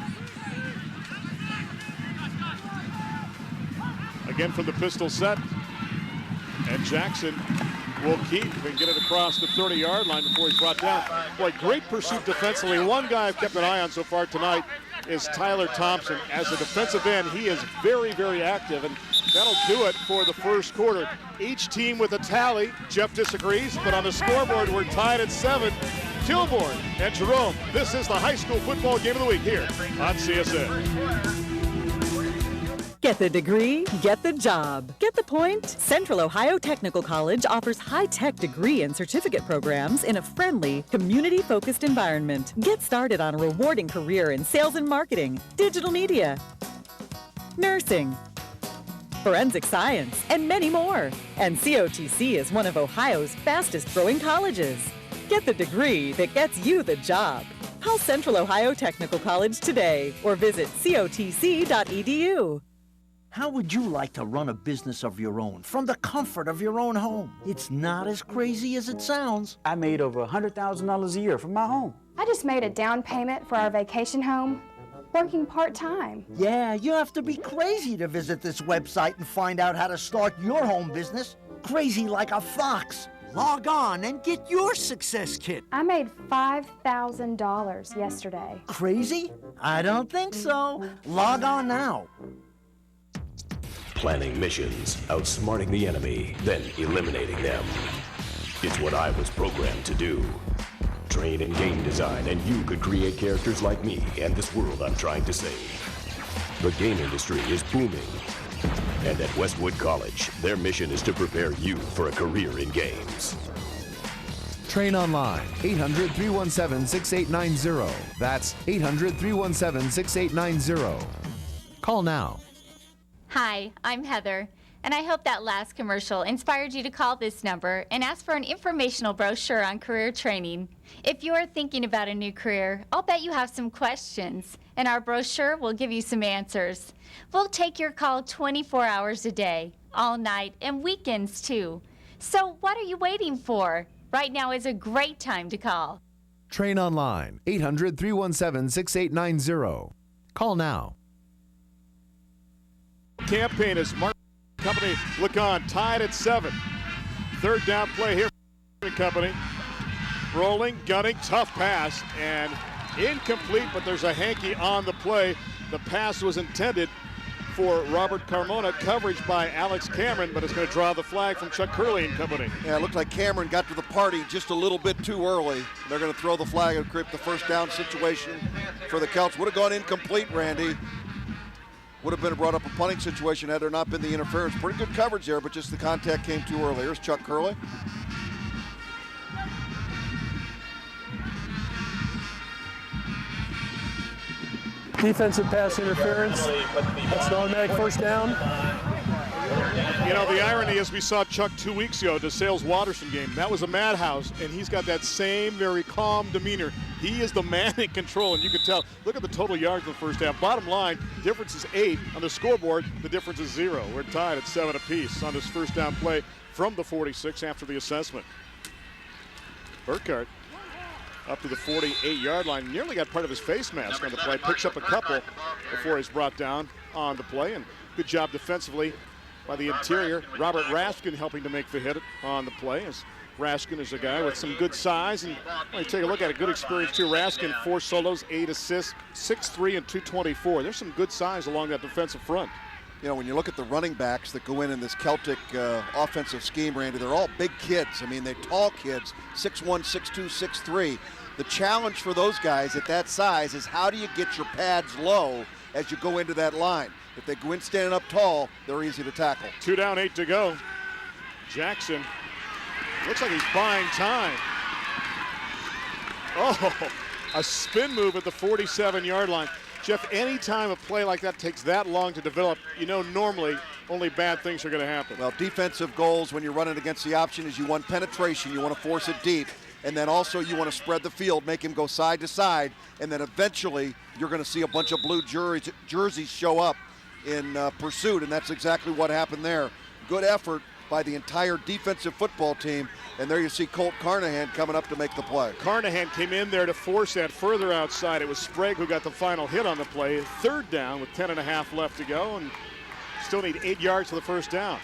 Again from the pistol set. And Jackson will keep and get it across the 30-yard line before he's brought down. Boy, great pursuit defensively. One guy I've kept an eye on so far tonight is Tyler Thompson. As a defensive end, he is very, very active, and that'll do it for the first quarter. Each team with a tally. Jeff disagrees, but on the scoreboard, we're tied at 7. Kilbourne and Jerome. This is the high school football game of the week here on CSN. Get the degree, get the job. Get the point? Central Ohio Technical College offers high-tech degree and certificate programs in a friendly, community-focused environment. Get started on a rewarding career in sales and marketing, digital media, nursing, forensic science, and many more. And COTC is one of Ohio's fastest-growing colleges. Get the degree that gets you the job. Call Central Ohio Technical College today or visit cotc.edu. How would you like to run a business of your own from the comfort of your own home? It's not as crazy as it sounds. I made over $100,000 a year from my home. I just made a down payment for our vacation home, working part-time. Yeah, you have to be crazy to visit this website and find out how to start your home business. Crazy like a fox. Log on and get your success kit. I made $5,000 yesterday. Crazy? I don't think so. Log on now. Planning missions, outsmarting the enemy, then eliminating them. It's what I was programmed to do. Train in game design, and you could create characters like me and this world I'm trying to save. The game industry is booming. And at Westwood College, their mission is to prepare you for a career in games. Train online, 800-317-6890. That's 800-317-6890. Call now. Hi, I'm Heather, and I hope that last commercial inspired you to call this number and ask for an informational brochure on career training. If you're thinking about a new career, I'll bet you have some questions, and our brochure will give you some answers. We'll take your call 24 hours a day, all night, and weekends too. So what are you waiting for? Right now is a great time to call. Train online, 800-317-6890. Call now. Campaign is Martin Company. Look on, tied at 7. Third down play here for Company. Rolling, gunning, tough pass, and incomplete, but there's a hanky on the play. The pass was intended for Robert Carmona, coverage by Alex Cameron, but it's going to draw the flag from Chuck Curley and Company. Yeah, it looked like Cameron got to the party just a little bit too early. They're going to throw the flag and create the first down situation for the Celts. Would have gone incomplete, Randy. Would have been brought up a punting situation had there not been the interference. Pretty good coverage there, but just the contact came too early. Here's Chuck Curley. Defensive pass interference. That's an automatic first down. You know, the irony is we saw Chuck 2 weeks ago at the Sales-Waterson game. That was a madhouse, and he's got that same very calm demeanor. He is the man in control, and you can tell. Look at the total yards in the first half. Bottom line, difference is 8. On the scoreboard, the difference is 0. We're tied at 7 apiece on this first down play from the 46 after the assessment. Burkhardt up to the 48-yard line. Nearly got part of his face mask on the play. Picks up a couple before he's brought down on the play. And good job defensively by the interior. Robert Raskin helping to make the hit on the play. As Raskin is a guy with some good size. And when you take a look at it, good experience too. Raskin, 4 solos, 8 assists, 6'3" and 224. There's some good size along that defensive front. You know, when you look at the running backs that go in this Celtic offensive scheme, Randy, they're all big kids. I mean, they're tall kids, 6'1", 6'2", 6'3". The challenge for those guys at that size is how do you get your pads low as you go into that line? If they go in standing up tall, they're easy to tackle. 2 down, 8 to go. Jackson looks like he's buying time. Oh, a spin move at the 47-yard line. Jeff, any time a play like that takes that long to develop, you know normally only bad things are going to happen. Well, defensive goals when you're running against the option is you want penetration, you want to force it deep, and then also you want to spread the field, make him go side to side, and then eventually you're going to see a bunch of blue jerseys show up in pursuit, and that's exactly what happened there. Good effort by the entire defensive football team, and there you see Colt Carnahan coming up to make the play. Carnahan came in there to force that further outside. It was Sprague who got the final hit on the play. 3rd down with 10.5 left to go, and still need 8 yards for the first down.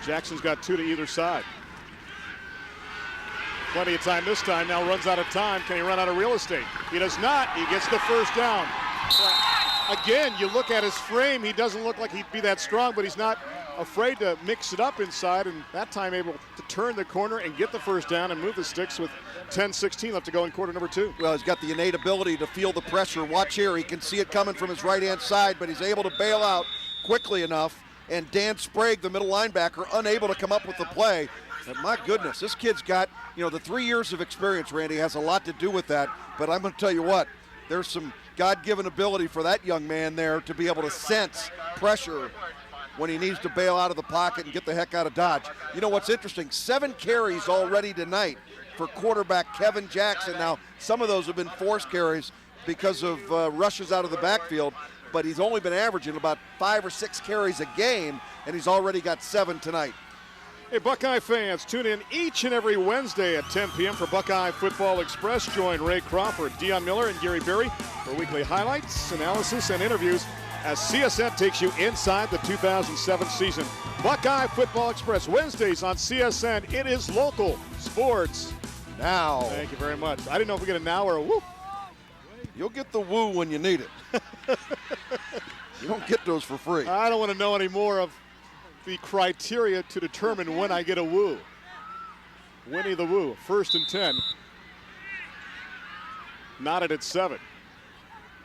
Jackson's got 2 to either side. Plenty of time this time. Now runs out of time. Can he run out of real estate? He does not. He gets the first down. Again, you look at his frame. He doesn't look like he'd be that strong, but he's not afraid to mix it up inside, and that time able to turn the corner and get the first down and move the sticks with 10-16 left to go in quarter number 2. Well, he's got the innate ability to feel the pressure. Watch here. He can see it coming from his right-hand side, but he's able to bail out quickly enough. And Dan Sprague, the middle linebacker, unable to come up with the play. And my goodness, this kid's got, the 3 years of experience, Randy, has a lot to do with that. But I'm going to tell you what, there's some God-given ability for that young man there to be able to sense pressure when he needs to bail out of the pocket and get the heck out of Dodge. You know what's interesting? 7 carries already tonight for quarterback Kevin Jackson. Now, some of those have been forced carries because of rushes out of the backfield, but he's only been averaging about 5 or 6 carries a game, and he's already got 7 tonight. Hey, Buckeye fans, tune in each and every Wednesday at 10 p.m. for Buckeye Football Express. Join Ray Crawford, Deion Miller, and Gary Berry for weekly highlights, analysis, and interviews as CSN takes you inside the 2007 season. Buckeye Football Express, Wednesdays on CSN. It is local sports. Now. Thank you very much. I didn't know if we get a now or a whoop. You'll get the woo when you need it. You don't get those for free. I don't want to know any more of the criteria to determine when I get a woo. Winnie the Woo, 1st and 10. Knotted at 7.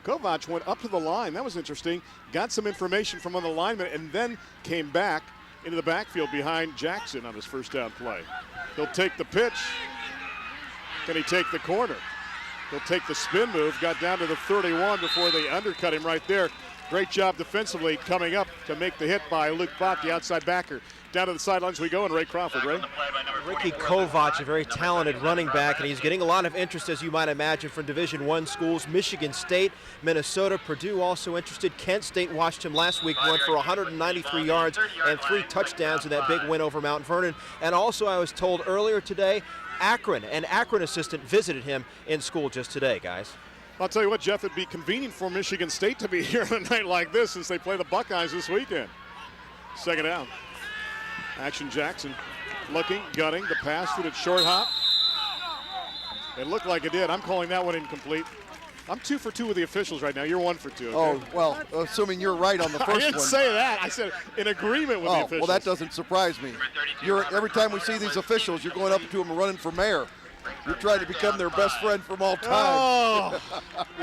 Kovac went up to the line. That was interesting. Got some information from one of the linemen and then came back into the backfield behind Jackson on his first down play. He'll take the pitch. Can he take the corner? He'll take the spin move. Got down to the 31 before they undercut him right there. Great job defensively coming up to make the hit by Luke Bott, the outside backer. Down to the sidelines we go, and Ray Crawford, Ray. Ricky Kovac, a very talented running back, and he's getting a lot of interest, as you might imagine, from Division I schools. Michigan State, Minnesota, Purdue also interested. Kent State watched him last week, went for 193 yards and 3 touchdowns in that big win over Mount Vernon. And also, I was told earlier today, Akron, an Akron assistant, visited him in school just today, guys. I'll tell you what, Jeff, it'd be convenient for Michigan State to be here on a night like this since they play the Buckeyes this weekend. 2nd down. Action Jackson looking, gunning, the pass through the short hop. It looked like it did. I'm calling that one incomplete. I'm 2 for 2 with the officials right now. You're 1 for 2. Okay? Oh, well, assuming you're right on the first one. I didn't say that. I said in agreement with the officials. Well, that doesn't surprise me. Every time we see these officials, you're going up to them and running for mayor. You're trying to become their best friend from all time.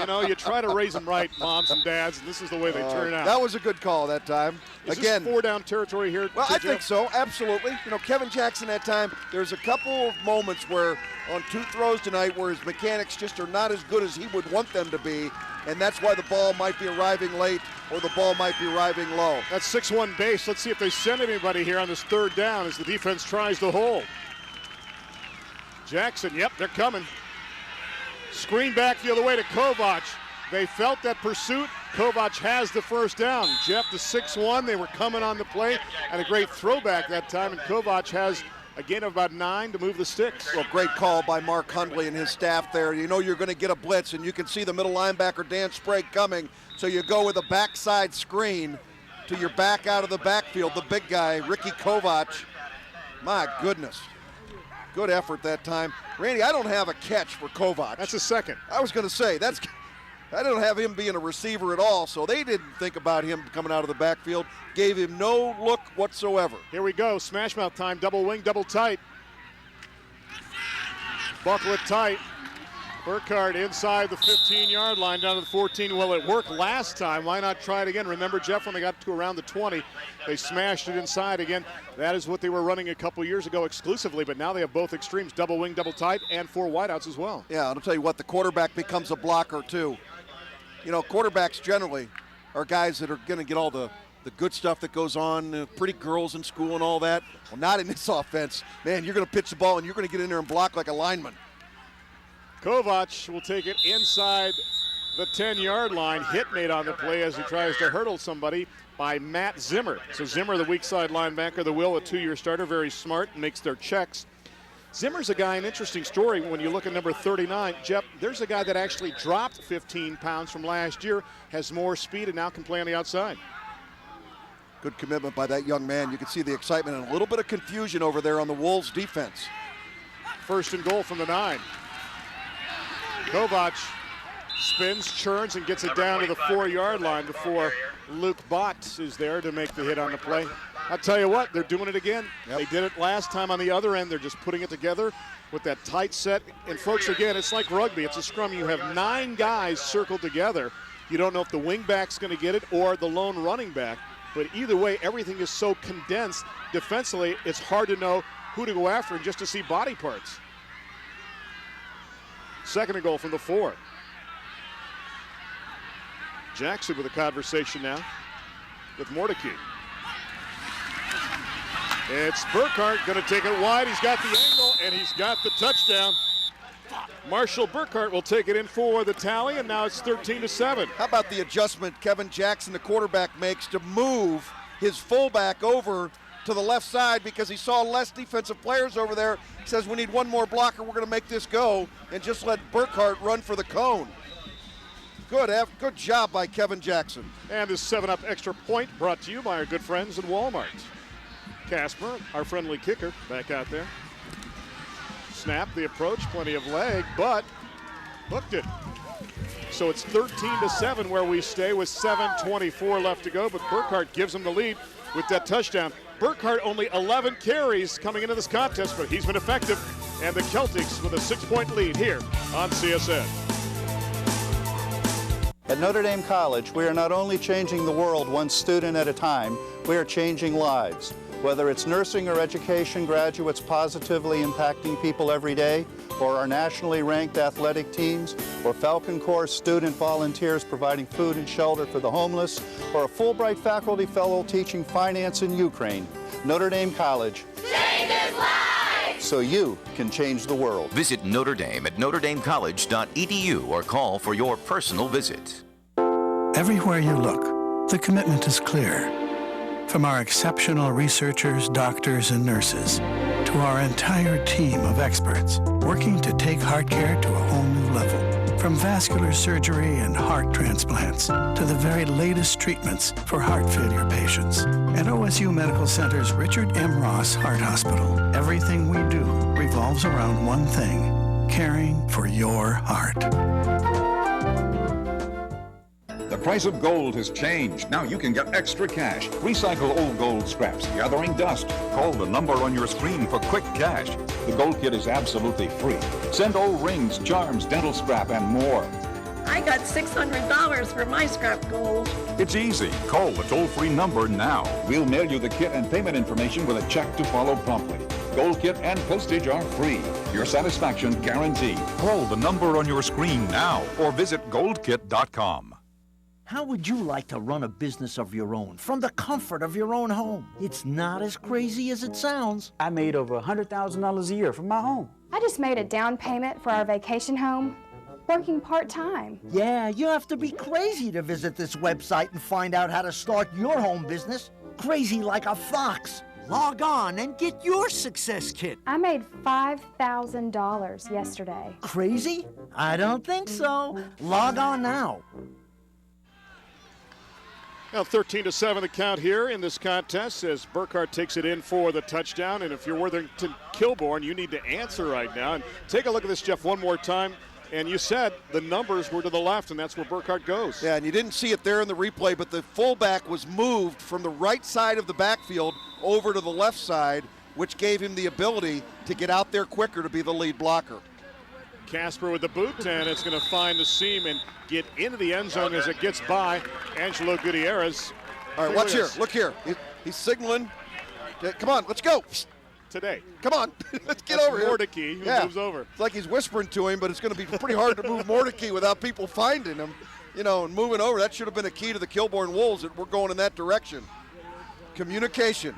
Oh, you try to raise them right, moms and dads, and this is the way they turn out. That was a good call that time. Is Again, this 4-down territory here? Well, I think so, absolutely. Kevin Jackson that time, there's a couple of moments where on 2 throws tonight where his mechanics just are not as good as he would want them to be, and that's why the ball might be arriving late or the ball might be arriving low. That's 6-1 base. Let's see if they send anybody here on this 3rd down as the defense tries to hold. Jackson, yep, they're coming. Screen back the other way to Kovac. They felt that pursuit. Kovac has the first down. Jeff, the 6-1, they were coming on the play, and a great throwback that time, and Kovac has a gain of about 9 to move the sticks. Well, great call by Mark Hundley and his staff there. You know you're going to get a blitz, and you can see the middle linebacker, Dan Sprague, coming, so you go with a backside screen to your back out of the backfield, the big guy, Ricky Kovac. My goodness. Good effort that time. Randy, I don't have a catch for Kovac. That's a second. I was going to say, I don't have him being a receiver at all, so they didn't think about him coming out of the backfield. Gave him no look whatsoever. Here we go, smash mouth time, double wing, double tight. Buckle it tight. Burkhardt inside the 15-yard line down to the 14. Well, it worked last time. Why not try it again? Remember, Jeff, when they got to around the 20, they smashed it inside again. That is what they were running a couple years ago exclusively, but now they have both extremes, double wing, double tight, and 4 wideouts as well. Yeah, I'll tell you what, the quarterback becomes a blocker too. Quarterbacks generally are guys that are going to get all the good stuff that goes on, pretty girls in school and all that. Well, not in this offense. Man, you're going to pitch the ball and you're going to get in there and block like a lineman. Kovac will take it inside the 10-yard line. Hit made on the play as he tries to hurdle somebody by Matt Zimmer. So Zimmer, the weak side linebacker, the Will, a 2-year starter, very smart, makes their checks. Zimmer's a guy, an interesting story when you look at number 39. Jeff, there's a guy that actually dropped 15 pounds from last year, has more speed, and now can play on the outside. Good commitment by that young man. You can see the excitement and a little bit of confusion over there on the Wolves defense. First and goal from the 9. Kovac spins, churns, and gets it down to the 4-yard line before Luke Bott is there to make the hit on the play. I'll tell you what, they're doing it again. Yep. They did it last time on the other end. They're just putting it together with that tight set. And folks, again, it's like rugby. It's a scrum. You have 9 guys circled together. You don't know if the wing back's going to get it or the lone running back. But either way, everything is so condensed. Defensively, it's hard to know who to go after and just to see body parts. Second and goal from the 4. Jackson with a conversation now with Mordecai. It's Burkhart going to take it wide. He's got the angle, and he's got the touchdown. Marshall Burkhart will take it in for the tally, and now it's 13-7. How about the adjustment Kevin Jackson, the quarterback, makes to move his fullback over to the left side because he saw less defensive players over there. He says, we need one more blocker. We're going to make this go, and just let Burkhart run for the cone. Good job by Kevin Jackson. And this 7-up extra point brought to you by our good friends at Walmart. Casper, our friendly kicker, back out there. Snap, the approach, plenty of leg, but hooked it. So it's 13-7 where we stay with 7:24 left to go, but Burkhart gives him the lead with that touchdown. Burkhart only 11 carries coming into this contest, but he's been effective. And the Celtics with a 6-point lead here on CSN. At Notre Dame College, we are not only changing the world one student at a time, we are changing lives. Whether it's nursing or education graduates positively impacting people every day, or our nationally ranked athletic teams, or Falcon Corps student volunteers providing food and shelter for the homeless, or a Fulbright faculty fellow teaching finance in Ukraine, Notre Dame College changes lives! So you can change the world. Visit Notre Dame at NotreDameCollege.edu or call for your personal visit. Everywhere you look, the commitment is clear. From our exceptional researchers, doctors, and nurses, to our entire team of experts working to take heart care to a whole new level. From vascular surgery and heart transplants to the very latest treatments for heart failure patients. At OSU Medical Center's Richard M. Ross Heart Hospital, everything we do revolves around one thing: caring for your heart. The price of gold has changed. Now you can get extra cash. Recycle old gold scraps, gathering dust. Call the number on your screen for quick cash. The Gold Kit is absolutely free. Send old rings, charms, dental scrap, and more. I got $600 for my scrap gold. It's easy. Call the toll-free number now. We'll mail you the kit and payment information with a check to follow promptly. Gold Kit and postage are free. Your satisfaction guaranteed. Call the number on your screen now or visit goldkit.com. How would you like to run a business of your own from the comfort of your own home? It's not as crazy as it sounds. I made over $100,000 a year from my home. I just made a down payment for our vacation home, working part-time. Yeah, you have to be crazy to visit this website and find out how to start your home business. Crazy like a fox. Log on and get your success kit. I made $5,000 yesterday. Crazy? I don't think so. Log on now. Now 13-7 the count here in this contest as Burkhart takes it in for the touchdown. And if you're Worthington Kilbourne, you need to answer right now. And take a look at this, Jeff, one more time. And you said the numbers were to the left, and that's where Burkhart goes. Yeah, and you didn't see it there in the replay, but the fullback was moved from the right side of the backfield over to the left side, which gave him the ability to get out there quicker to be the lead blocker. Casper with the boot, and it's going to find the seam and get into the end zone as it gets by Angelo Gutierrez. All right, watch here. Look here. He's signaling. Come on, let's go. Today. Come on. Let's get over here. Mordecai who moves over. It's like he's whispering to him, but it's going to be pretty hard to move Mordecai without people finding him. You know, and moving over. That should have been a key to the Kilbourne Wolves that we're going in that direction. Communication.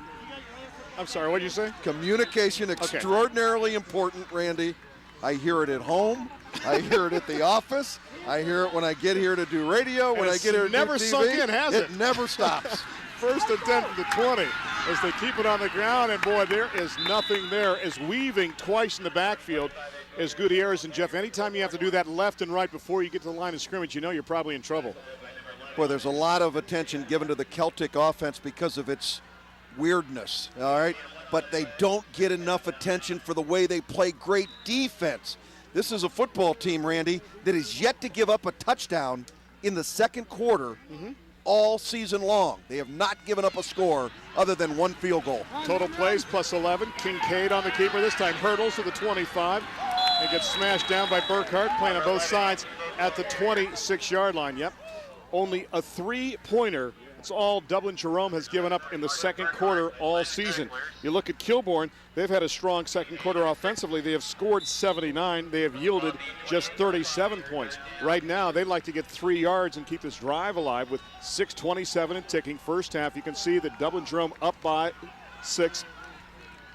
I'm sorry, what did you say? Communication, extraordinarily important, Randy. I hear it at home. I hear it at the office. I hear it when I get here to do radio. When I get here to do TV. Never sunk in, has it? It never stops. First and 10 from the 20 as they keep it on the ground. And, boy, there is nothing there as weaving twice in the backfield as Gutierrez. And, Jeff, anytime you have to do that left and right before you get to the line of scrimmage, you know you're probably in trouble. Boy, there's a lot of attention given to the Celtic offense because of its weirdness, all right? But they don't get enough attention for the way they play great defense. This is a football team, Randy, that is yet to give up a touchdown in the second quarter all season long. They have not given up a score other than one field goal. Total plays plus 11. Kincaid on the keeper. This time hurdles to the 25. He gets smashed down by Burkhart, playing on both sides at the 26-yard line. Yep. Only a three-pointer. It's all Dublin Jerome has given up in the second quarter all season. You look at Kilbourne, they've had a strong second quarter offensively. They have scored 79. They have yielded just 37 points. Right now, they'd like to get 3 yards and keep this drive alive with 6:27 and ticking. First half, you can see that Dublin Jerome up by 6.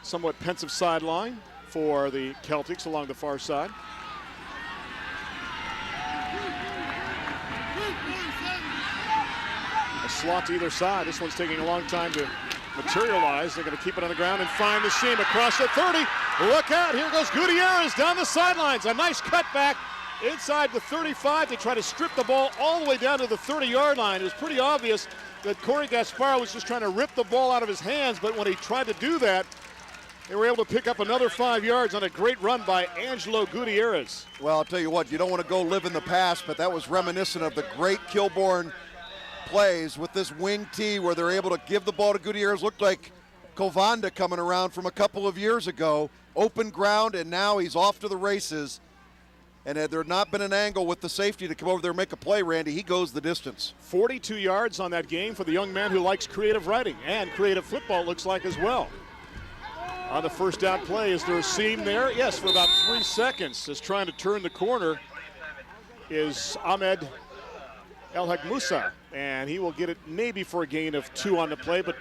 Somewhat pensive sideline for the Celtics along the far side. A slot to either side. This one's taking a long time to materialize. They're going to keep it on the ground and find the seam across the 30. Look out. Here goes Gutierrez down the sidelines. A nice cutback inside the 35. They try to strip the ball all the way down to the 30-yard line. It was pretty obvious that Corey Gasparo was just trying to rip the ball out of his hands, but when he tried to do that, they were able to pick up another 5 yards on a great run by Angelo Gutierrez. Well, I'll tell you what, you don't want to go live in the past, but that was reminiscent of the great Kilbourne plays with this wing tee where they're able to give the ball to Gutierrez. Looked like Kovanda coming around from a couple of years ago. Open ground, and now he's off to the races. And had there not been an angle with the safety to come over there and make a play, Randy, he goes the distance. 42 yards on that game for the young man who likes creative writing and creative football, it looks like, as well. On the first down play, is there a seam there? Yes, for about 3 seconds. Just trying to turn the corner is Ahmed El-Haq Musa, and he will get it maybe for a gain of 2 on the play, but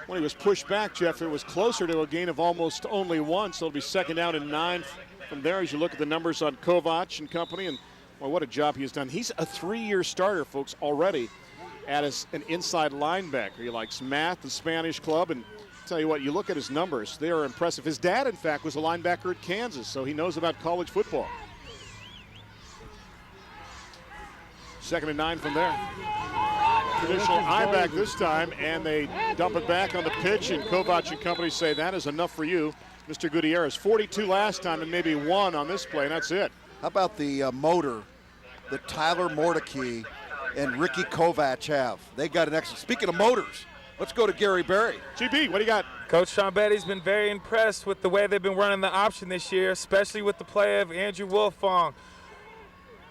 when he was pushed back, Jeff, it was closer to a gain of almost only 1, so it'll be second down and 9 from there as you look at the numbers on Kovac and company, and well, what a job he has done. He's a 3-year starter, folks, already as an inside linebacker. He likes math, the Spanish club, and tell you what, you look at his numbers, they are impressive. His dad, in fact, was a linebacker at Kansas, so he knows about college football. Second and 9 from there. Traditional eye back this time, and they dump it back on the pitch, and Kovac and company say that is enough for you, Mr. Gutierrez. 42 last time and maybe 1 on this play, and that's it. How about the motor that Tyler Mordecai and Ricky Kovac have? They got an excellent. Speaking of motors, let's go to Gary Berry. GB, what do you got? Coach Sean Betty's been very impressed with the way they've been running the option this year, especially with the play of Andrew Wilfong,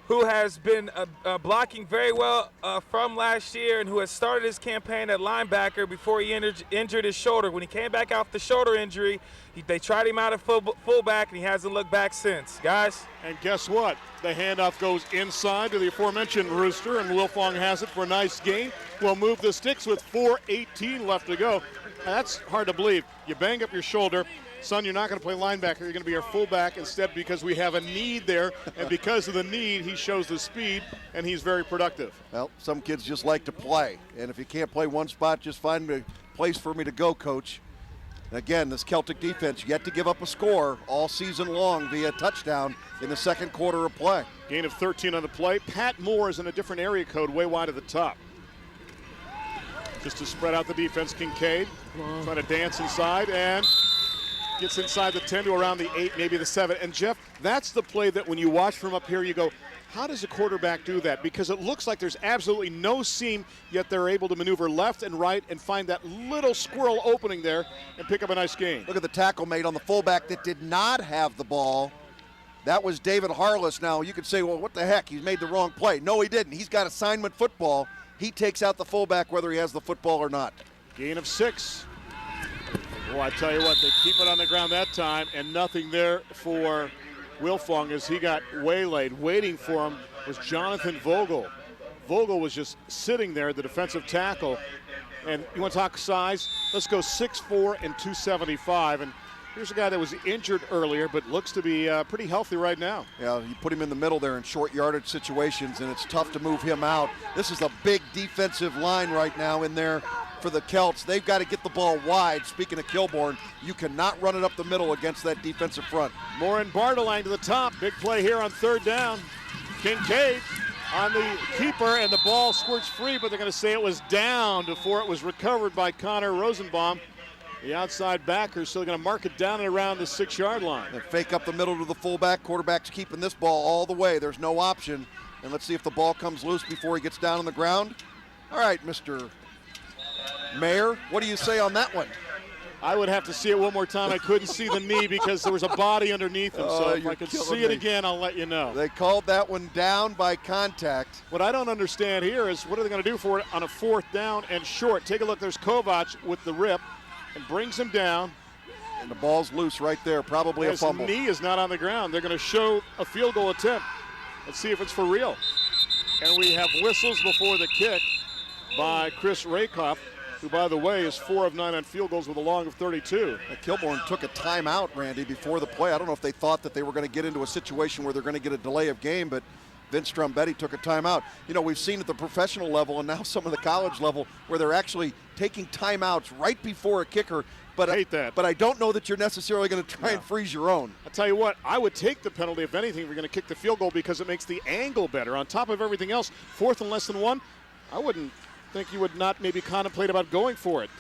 who has been blocking very well from last year and who has started his campaign at linebacker before he injured his shoulder. When he came back off the shoulder injury, they tried him out at fullback, and he hasn't looked back since. Guys? And guess what? The handoff goes inside to the aforementioned Rooster, and Wilfong has it for a nice gain. Will move the sticks with 4:18 left to go. That's hard to believe. You bang up your shoulder. Son, you're not going to play linebacker. You're going to be our fullback instead because we have a need there. And because of the need, he shows the speed, and he's very productive. Well, some kids just like to play. And if you can't play one spot, just find a place for me to go, Coach. And again, this Celtic defense yet to give up a score all season long via touchdown in the second quarter of play. Gain of 13 on the play. Pat Moore is in a different area code way wide at the top. Just to spread out the defense, Kincaid trying to dance inside and gets inside the 10 to around the 8, maybe the 7. And, Jeff, that's the play that when you watch from up here, you go, how does a quarterback do that? Because it looks like there's absolutely no seam, yet they're able to maneuver left and right and find that little squirrel opening there and pick up a nice gain. Look at the tackle made on the fullback that did not have the ball. That was David Harless. Now, you could say, well, what the heck? He's made the wrong play. No, he didn't. He's got assignment football. He takes out the fullback whether he has the football or not. Gain of 6. Well, I tell you what, they keep it on the ground that time, and nothing there for Wilfong as he got waylaid. Waiting for him was Jonathan Vogel. Vogel was just sitting there, the defensive tackle. And you want to talk size? Let's go 6'4" and 275. And here's a guy that was injured earlier, but looks to be pretty healthy right now. Yeah, you put him in the middle there in short yardage situations, and it's tough to move him out. This is a big defensive line right now in there for the Celts. They've got to get the ball wide. Speaking of Kilbourne, you cannot run it up the middle against that defensive front. Moore and Bartelang to the top. Big play here on third down. Kincaid on the keeper, and the ball squirts free, but they're going to say it was down before it was recovered by Connor Rosenbaum. The outside backer, so they're going to mark it down and around the 6-yard line. They fake up the middle to the fullback. Quarterback's keeping this ball all the way. There's no option. And let's see if the ball comes loose before he gets down on the ground. All right, Mr. Mayor, what do you say on that one? I would have to see it one more time. I couldn't see the knee because there was a body underneath him. So if I could see it again, I'll let you know. They called that one down by contact. What I don't understand here is what are they going to do for it on a 4th down and short? Take a look. There's Kovac with the rip and brings him down. And the ball's loose right there, probably a fumble. His knee is not on the ground. They're going to show a field goal attempt. Let's see if it's for real. And we have whistles before the kick by Chris Rakoff, who, by the way, is 4 of 9 on field goals with a long of 32. Kilbourne took a timeout, Randy, before the play. I don't know if they thought that they were going to get into a situation where they're going to get a delay of game, but Vince Strombetti took a timeout. You know, we've seen at the professional level and now some of the college level where they're actually taking timeouts right before a kicker. But I hate that. But I don't know that you're necessarily going to try and freeze your own. I'll tell you what, I would take the penalty, if anything, if you're going to kick the field goal because it makes the angle better. On top of everything else, 4th and less than 1, I wouldn't think you would not maybe contemplate about going for it.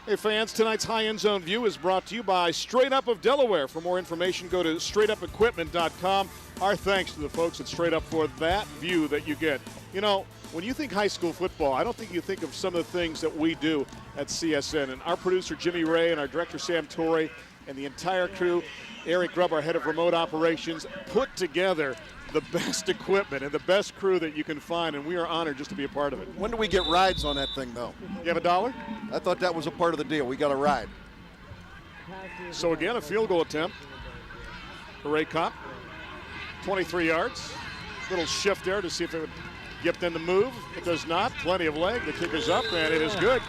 Hey fans, tonight's High End Zone View is brought to you by Straight Up of Delaware. For more information, go to straightupequipment.com. Our thanks to the folks at Straight Up for that view that you get. You know, when you think high school football, I don't think you think of some of the things that we do at CSN. And our producer, Jimmy Ray, and our director, Sam Torrey, and the entire crew, Eric Grubb, our head of remote operations, put together the best equipment and the best crew that you can find, and we are honored just to be a part of it. When do we get rides on that thing, though? You have $1? I thought that was a part of the deal. We got a ride. So again, a field goal attempt for Ray Kopp. 23 yards. Little shift there to see if it would get them to move. It does not. Plenty of leg. The kick is up, and it is good.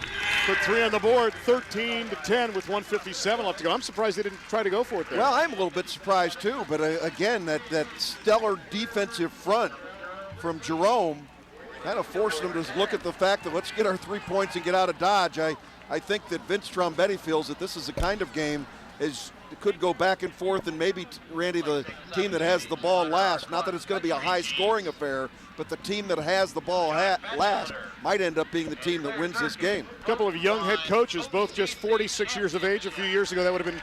Put 3 on the board, 13-10 with 1:57 left to go. I'm surprised they didn't try to go for it there. Well, I'm a little bit surprised too, but again, that stellar defensive front from Jerome kind of forced them to look at the fact that let's get our 3 points and get out of Dodge. I think that Vince Strombetti feels that this is the kind of game it could go back and forth, and maybe, Randy, the team that has the ball last, not that it's going to be a high-scoring affair, but the team that has the ball last might end up being the team that wins this game. A couple of young head coaches, both just 46 years of age. A few years ago, that would have been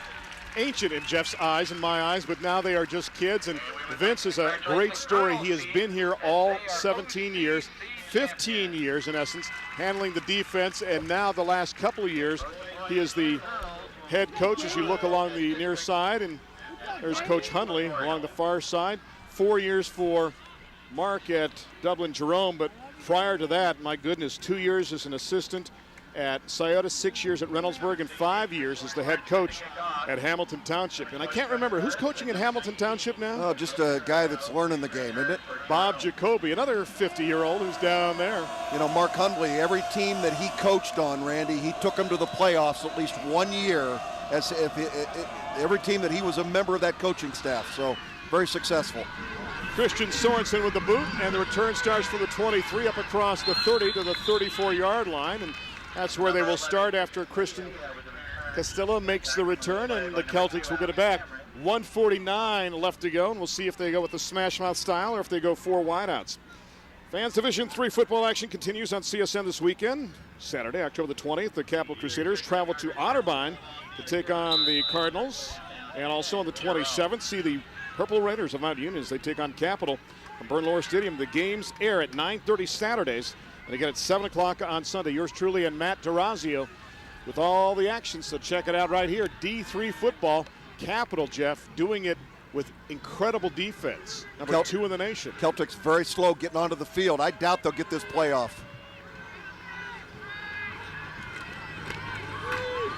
ancient in Jeff's eyes and my eyes, but now they are just kids. And Vince is a great story. He has been here all 17 years, 15 years in essence, handling the defense, and now the last couple of years, he is the head coach as you look along the near side, and there's Coach Hundley along the far side. 4 years for Mark at Dublin Jerome, but prior to that, my goodness, 2 years as an assistant at Scioto, 6 years at Reynoldsburg, and 5 years as the head coach at Hamilton Township. And I can't remember, who's coaching at Hamilton Township now? Oh, just a guy that's learning the game, isn't it? Bob Jacoby, another 50-year-old who's down there. You know, Mark Hundley, every team that he coached on, Randy, he took them to the playoffs at least 1 year, as every team that he was a member of that coaching staff. So very successful. Christian Sorensen with the boot, and the return starts for the 23 up across the 30 to the 34-yard line, and that's where they will start after Christian Castillo makes the return, and the Celtics will get it back. 1:49 left to go, and we'll see if they go with the smash mouth style or if they go 4 wideouts. Fans Division III football action continues on CSN this weekend. Saturday, October the 20th, the Capital Crusaders travel to Otterbein to take on the Cardinals. And also on the 27th, see the Purple Raiders of Mount Union as they take on Capital from Byrne-Lohr Stadium. The games air at 9:30 Saturdays, and again at 7 o'clock on Sunday. Yours truly and Matt DeRazio with all the action, so check it out right here. D3 football, Capital, Jeff, doing it with incredible defense. Number 2 in the nation. Celtics very slow getting onto the field. I doubt they'll get this playoff.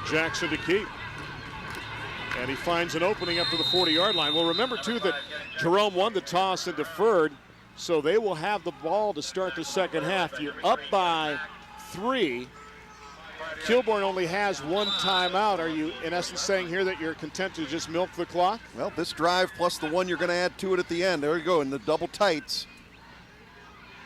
Jackson to keep. And he finds an opening up to the 40-yard line. Well, remember, too, that Jerome won the toss and deferred, so they will have the ball to start the second half. You're up by 3. Kilbourne only has 1 timeout. Are you, in essence, saying here that you're content to just milk the clock? Well, this drive plus the one you're going to add to it at the end. There you go, in the double tights.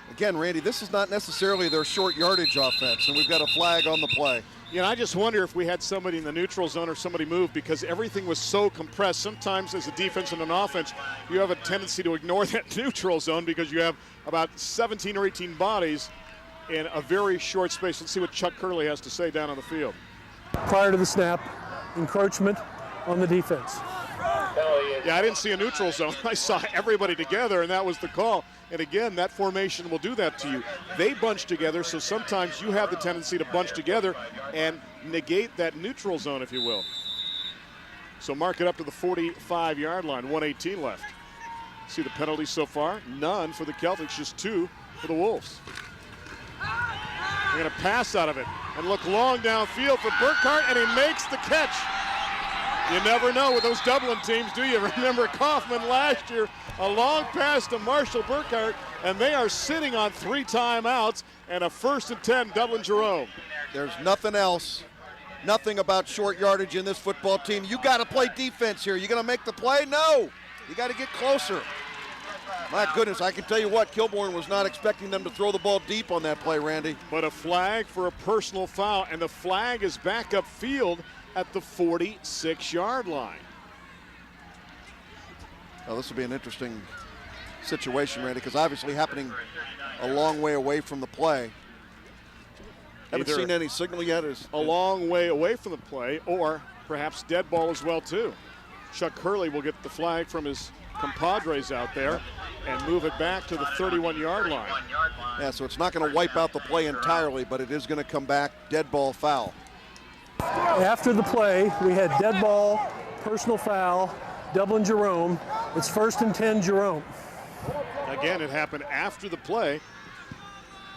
Again, Randy, this is not necessarily their short yardage offense, and we've got a flag on the play. You know, I just wonder if we had somebody in the neutral zone or somebody move, because everything was so compressed. Sometimes as a defense and an offense, you have a tendency to ignore that neutral zone because you have about 17 or 18 bodies in a very short space. Let's see what Chuck Curley has to say down on the field. Prior to the snap, encroachment on the defense. Yeah, I didn't see a neutral zone. I saw everybody together, and that was the call. And again, that formation will do that to you. They bunch together, so sometimes you have the tendency to bunch together and negate that neutral zone, if you will. So mark it up to the 45-yard line, 1:18 left. See the penalties so far? None for the Celtics, just 2 for the Wolves. They're going to pass out of it and look long downfield for Burkhart, and he makes the catch. You never know with those Dublin teams, do you? Remember Kaufman last year, a long pass to Marshall Burkhart, and they are sitting on 3 timeouts and a 1st and 10, Dublin Jerome. There's nothing else, nothing about short yardage in this football team. You got to play defense here. You going to make the play? No. You got to get closer. My goodness, I can tell you what, Kilbourne was not expecting them to throw the ball deep on that play, Randy. But a flag for a personal foul, and the flag is back upfield at the 46-yard line. Well, this will be an interesting situation, Randy, because obviously happening a long way away from the play. Haven't seen any signal yet. A long way away from the play, or perhaps dead ball as well, too. Chuck Curley will get the flag from his compadres out there and move it back to the 31-yard line. Yeah, so it's not going to wipe out the play entirely, but it is going to come back dead ball foul. After the play, we had dead ball, personal foul, Dublin Jerome. It's 1st and 10 Jerome. Again, it happened after the play,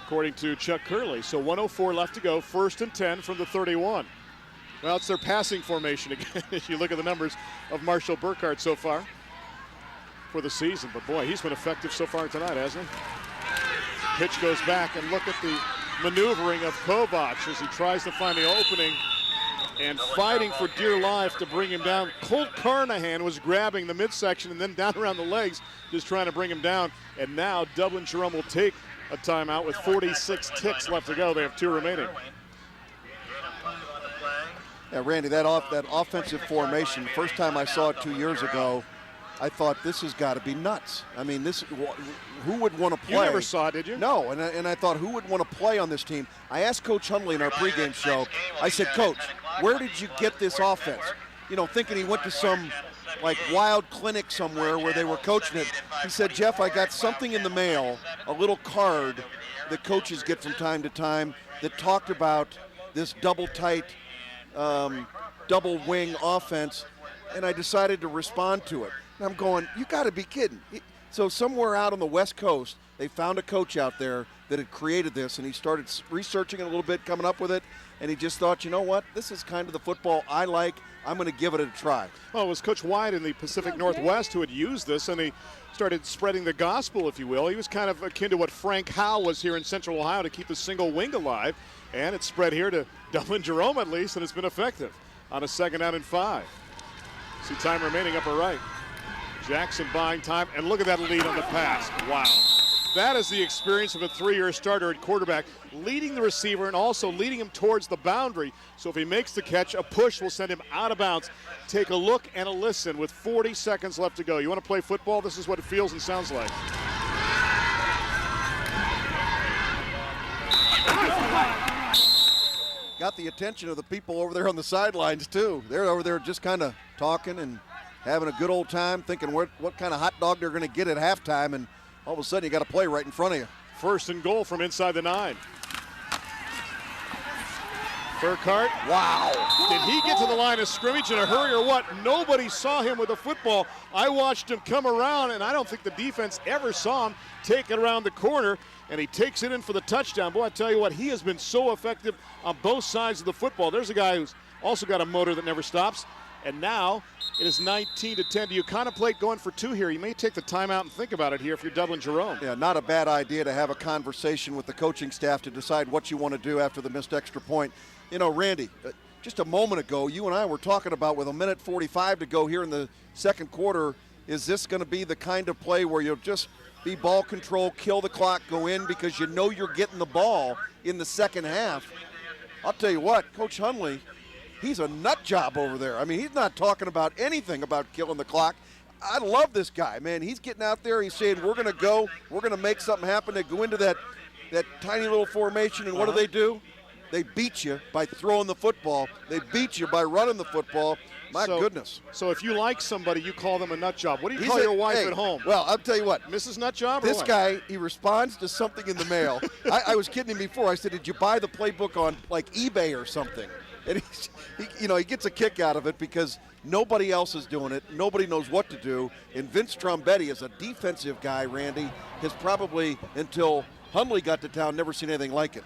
according to Chuck Curley. So 1:04 left to go, 1st and 10 from the 31. Well, it's their passing formation again, if you look at the numbers of Marshall Burkhart so far for the season. But boy, he's been effective so far tonight, hasn't he? Pitch goes back, and look at the maneuvering of Kovac as he tries to find the opening and fighting for dear life to bring him down. Colt Carnahan was grabbing the midsection and then down around the legs, just trying to bring him down. And now Dublin Jerome will take a timeout with 46 ticks left to go. They have 2 remaining. Yeah, Randy, that offensive formation, first time I saw it 2 years ago, I thought this has got to be nuts. I mean, who would want to play? You never saw it, did you? No, and I thought, who would want to play on this team? I asked Coach Hundley in our pregame show, I said, Coach, where did you get this offense? You know, thinking he went to some like wild clinic somewhere where they were coaching it. He said, Jeff, I got something in the mail, a little card that coaches get from time to time that talked about this double tight, double wing offense, and I decided to respond to it. And I'm going, you got to be kidding. So somewhere out on the West Coast, they found a coach out there that had created this, and he started researching it a little bit, coming up with it, and he just thought, you know what, this is kind of the football I like. I'm going to give it a try. Well, it was Coach White in the Pacific Northwest who had used this, and he started spreading the gospel, if you will. He was kind of akin to what Frank Howe was here in Central Ohio to keep the single wing alive, and it's spread here to Dublin Jerome at least, and it's been effective on a 2nd down and 5. See time remaining upper right. Jackson buying time, and look at that lead on the pass. Wow. That is the experience of a 3-year starter at quarterback, leading the receiver and also leading him towards the boundary. So if he makes the catch, a push will send him out of bounds. Take a look and a listen with 40 seconds left to go. You want to play football? This is what it feels and sounds like. Got the attention of the people over there on the sidelines, too. They're over there just kind of talking and having a good old time, thinking what kind of hot dog they're going to get at halftime, and all of a sudden you got a play right in front of you. 1st and goal from inside the 9. Burkhart. Wow. Did he get to the line of scrimmage in a hurry or what? Nobody saw him with the football. I watched him come around, and I don't think the defense ever saw him take it around the corner, and he takes it in for the touchdown. Boy, I tell you what, he has been so effective on both sides of the football. There's a guy who's also got a motor that never stops. And now it is 19-10. Do you contemplate going for 2 here? You may take the timeout and think about it here if you're Dublin Jerome. Yeah, not a bad idea to have a conversation with the coaching staff to decide what you want to do after the missed extra point. You know, Randy, just a moment ago, you and I were talking about with 1:45 to go here in the 2nd quarter, is this going to be the kind of play where you'll just be ball control, kill the clock, go in because you know you're getting the ball in the second half? I'll tell you what, Coach Hundley, he's a nut job over there. I mean, he's not talking about anything about killing the clock. I love this guy, man. He's getting out there. He's saying, we're going to go. We're going to make something happen. They go into that tiny little formation, and what do? They beat you by throwing the football. They beat you by running the football. My goodness. So if you like somebody, you call them a nut job. What do you call your wife at home? Well, I'll tell you what. Mrs. Nut Job or This what? guy, he responds to something in the mail. I was kidding him before. I said, did you buy the playbook on, like, eBay or something? And he gets a kick out of it because nobody else is doing it. Nobody knows what to do. And Vince Trombetti is a defensive guy, Randy, has probably, until Hundley got to town, never seen anything like it.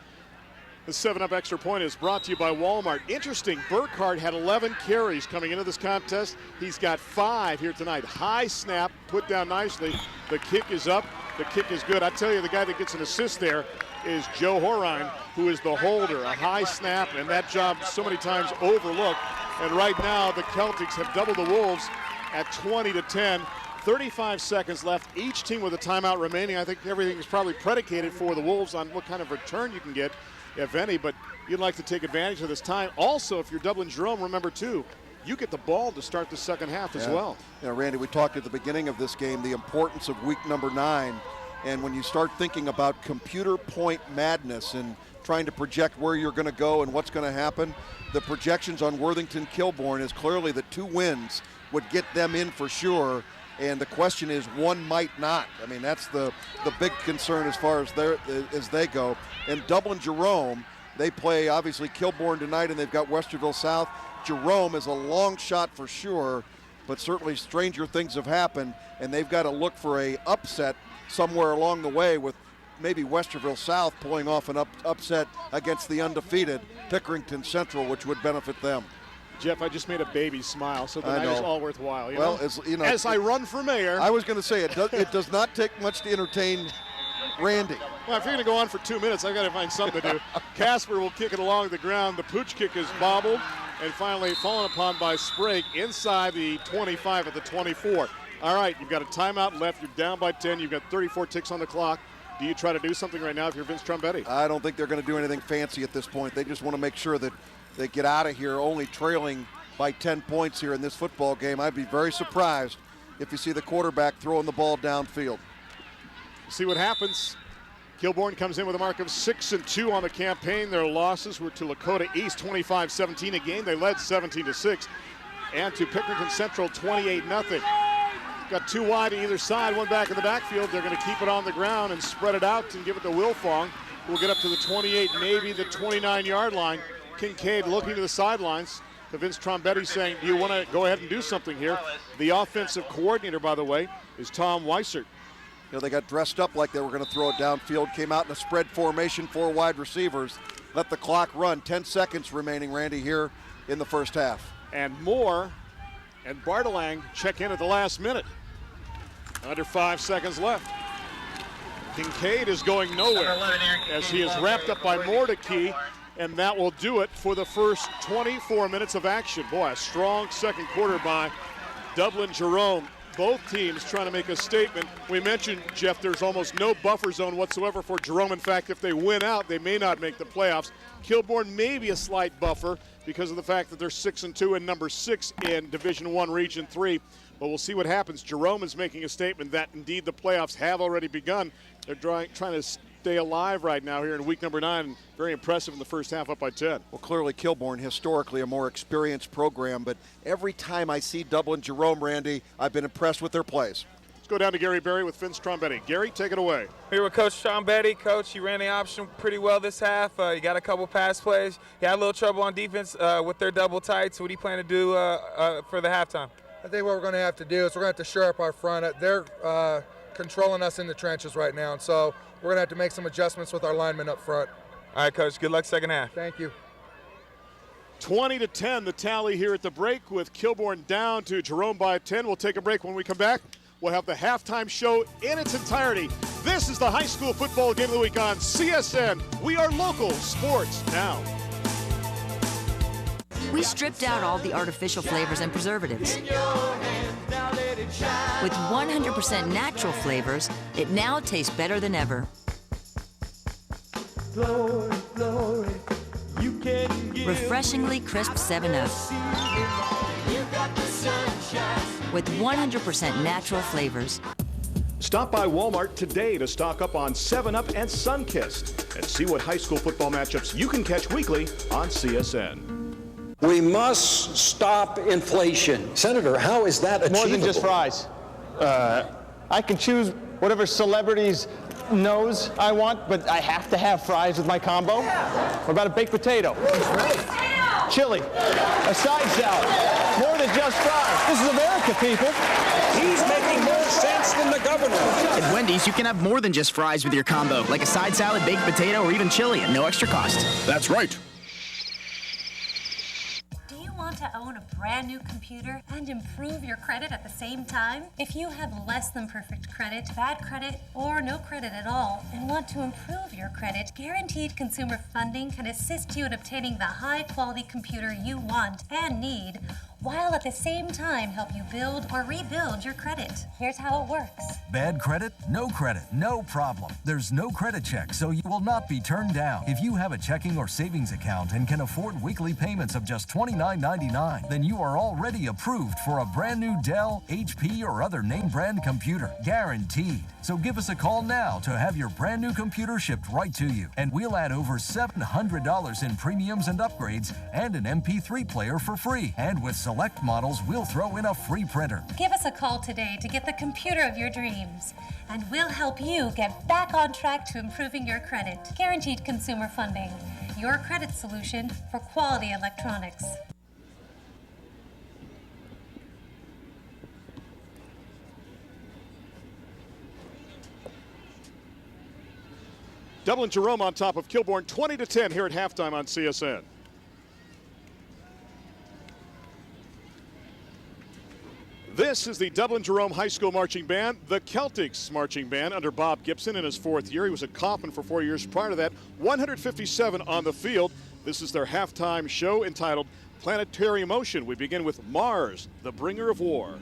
The 7-Up Extra Point is brought to you by Walmart. Interesting, Burkhardt had 11 carries coming into this contest. He's got 5 here tonight. High snap, put down nicely. The kick is up. The kick is good. I tell you, the guy that gets an assist there is Joe Horine, who is the holder. A high snap, and that job so many times overlooked. And right now, the Celtics have doubled the Wolves at 20-10. 35 seconds left. Each team with a timeout remaining. I think everything is probably predicated for the Wolves on what kind of return you can get, if any, but you'd like to take advantage of this time. Also, if you're Dublin Jerome, remember too, you get the ball to start the second half as well. You know, Randy, we talked at the beginning of this game the importance of week number 9, and when you start thinking about computer point madness and trying to project where you're going to go and what's going to happen, the projections on Worthington Kilbourne is clearly the 2 wins would get them in for sure. And the question is, one might not. I mean, that's the big concern as far as they go. And Dublin Jerome, they play obviously Kilbourne tonight, and they've got Westerville South. Jerome is a long shot for sure, but certainly stranger things have happened, and they've got to look for a upset somewhere along the way, with maybe Westerville South pulling off an upset against the undefeated Pickerington Central, which would benefit them. Jeff, I just made a baby smile, so the night is all worthwhile. As I run for mayor. I was going to say, it does not take much to entertain Randy. Well, if you're going to go on for 2 minutes, I've got to find something to do. Casper will kick it along the ground. The pooch kick is bobbled and finally fallen upon by Sprague inside the 25 at the 24. All right, you've got a timeout left. You're down by 10. You've got 34 ticks on the clock. Do you try to do something right now if you're Vince Trombetti? I don't think they're going to do anything fancy at this point. They just want to make sure that they get out of here only trailing by 10 points here in this football game. I'd be very surprised if you see the quarterback throwing the ball downfield. See what happens. Kilbourne comes in with a mark of 6-2 on the campaign. Their losses were to Lakota East 25-17 a game. They led 17-6. And to Pickerington Central 28-0. Got 2 wide on either side, 1 back in the backfield. They're going to keep it on the ground and spread it out and give it to Wilfong, who will get up to the 28, maybe the 29-yard line. Kincaid looking to the sidelines. Vince Trombetti saying, do you want to go ahead and do something here? The offensive coordinator, by the way, is Tom Weissert. You know, they got dressed up like they were going to throw it downfield, came out in a spread formation, 4 wide receivers, let the clock run. 10 seconds remaining, Randy, here in the first half. And Moore and Bartelang check in at the last minute. Under 5 seconds left. Kincaid is going nowhere as he is wrapped up by Mordecai, and that will do it for the first 24 minutes of action. Boy, a strong second quarter by Dublin Jerome. Both teams trying to make a statement. We mentioned, Jeff, there's almost no buffer zone whatsoever for Jerome. In fact, if they win out, they may not make the playoffs. Kilbourne may be a slight buffer because of the fact that they're 6-2 and number 6 in Division I, Region 3. But we'll see what happens. Jerome is making a statement that indeed the playoffs have already begun. They're trying to stay alive right now here in week number 9. Very impressive in the first half, up by 10. Well, clearly Kilbourne, historically a more experienced program, but every time I see Dublin Jerome, Randy, I've been impressed with their plays. Let's go down to Gary Berry with Vince Trombetti. Gary, take it away. Here with Coach Trombetti. Coach, you ran the option pretty well this half. You got a couple pass plays. You had a little trouble on defense with their double tights. What do you plan to do for the halftime? I think what we're going to have to do is we're going to have to shore up our front. They're controlling us in the trenches right now, and so we're going to have to make some adjustments with our linemen up front. All right, Coach. Good luck second half. Thank you. 20-10, the tally here at the break with Kilbourne down to Jerome by 10. We'll take a break. When we come back, we'll have the halftime show in its entirety. This is the high school football game of the week on CSN. We are local sports now. We stripped out all the artificial flavors and preservatives. With 100% natural flavors, it now tastes better than ever. Glory, glory, you can Refreshingly crisp 7-Up. With 100% natural flavors. Stop by Walmart today to stock up on 7-Up and Sunkist and see what high school football matchups you can catch weekly on CSN. We must stop inflation. Senator, how is that achievable? More than just fries. I can choose whatever celebrity's nose I want, but I have to have fries with my combo. What about a baked potato? Chili, a side salad, more than just fries. This is America, people. He's making more sense than the governor. At Wendy's, you can have more than just fries with your combo, like a side salad, baked potato, or even chili at no extra cost. That's right. To own a brand new computer and improve your credit at the same time? If you have less than perfect credit, bad credit, or no credit at all, and want to improve your credit, Guaranteed Consumer Funding can assist you in obtaining the high-quality computer you want and need, while at the same time help you build or rebuild your credit. Here's how it works. Bad credit, no problem. There's no credit check, so you will not be turned down. If you have a checking or savings account and can afford weekly payments of just $29.99, then you are already approved for a brand new Dell, HP, or other name brand computer. Guaranteed. So give us a call now to have your brand new computer shipped right to you, and we'll add over $700 in premiums and upgrades and an MP3 player for free. And with select models, we'll throw in a free printer. Give us a call today to get the computer of your dreams, and we'll help you get back on track to improving your credit. Guaranteed Consumer Funding, your credit solution for quality electronics. Dublin Jerome on top of Kilbourne, 20-10 here at halftime on CSN. This is the Dublin Jerome High School Marching Band, the Celtics Marching Band under Bob Gibson in his 4th year. He was at Coffin for 4 years. Prior to that, 157 on the field. This is their halftime show entitled Planetary Motion. We begin with Mars, the Bringer of War.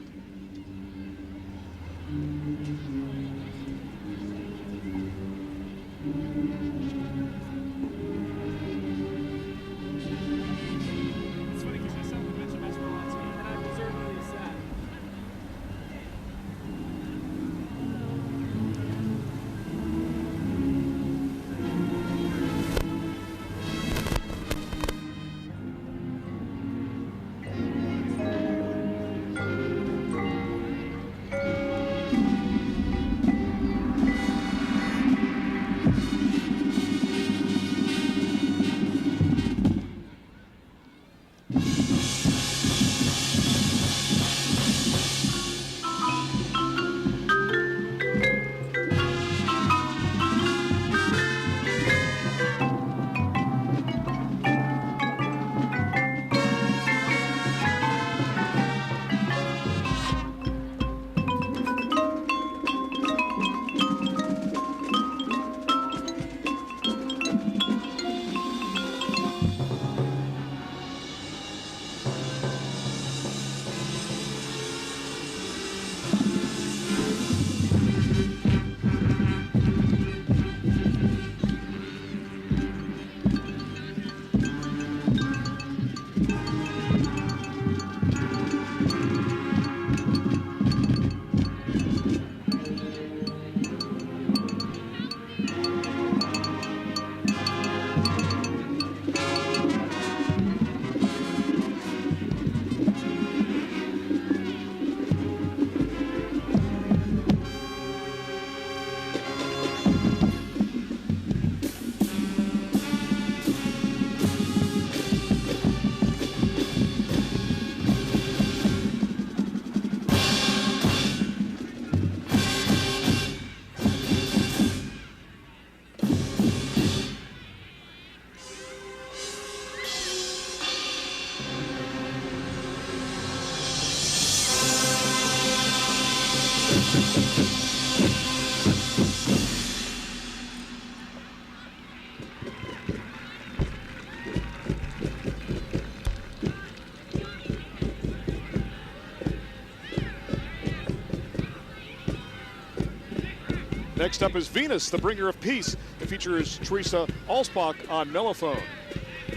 Next up is Venus, the Bringer of Peace. It features Teresa Alsbach on mellophone.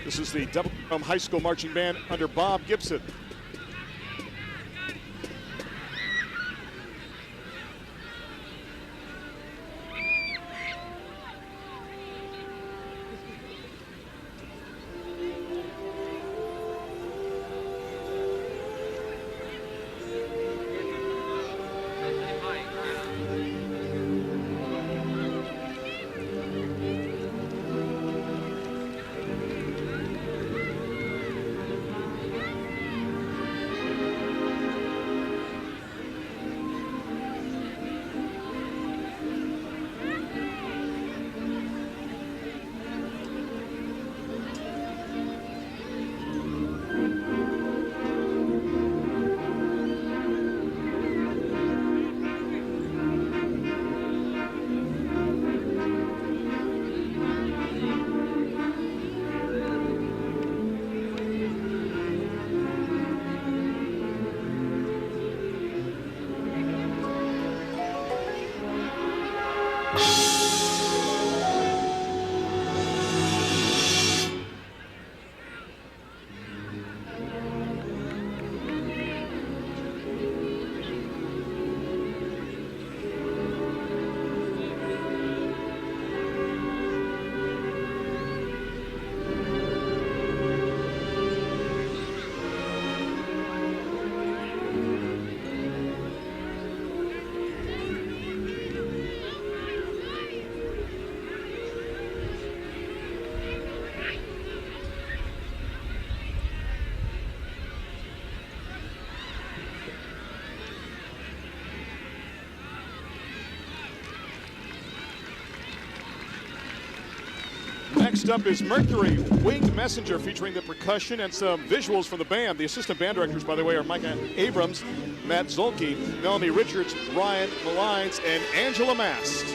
This is the Double Jerome High School Marching Band under Bob Gibson. Next up is Mercury, Winged Messenger, featuring the percussion and some visuals from the band. The assistant band directors, by the way, are Micah Abrams, Matt Zolke, Melanie Richards, Ryan Malines, and Angela Mast.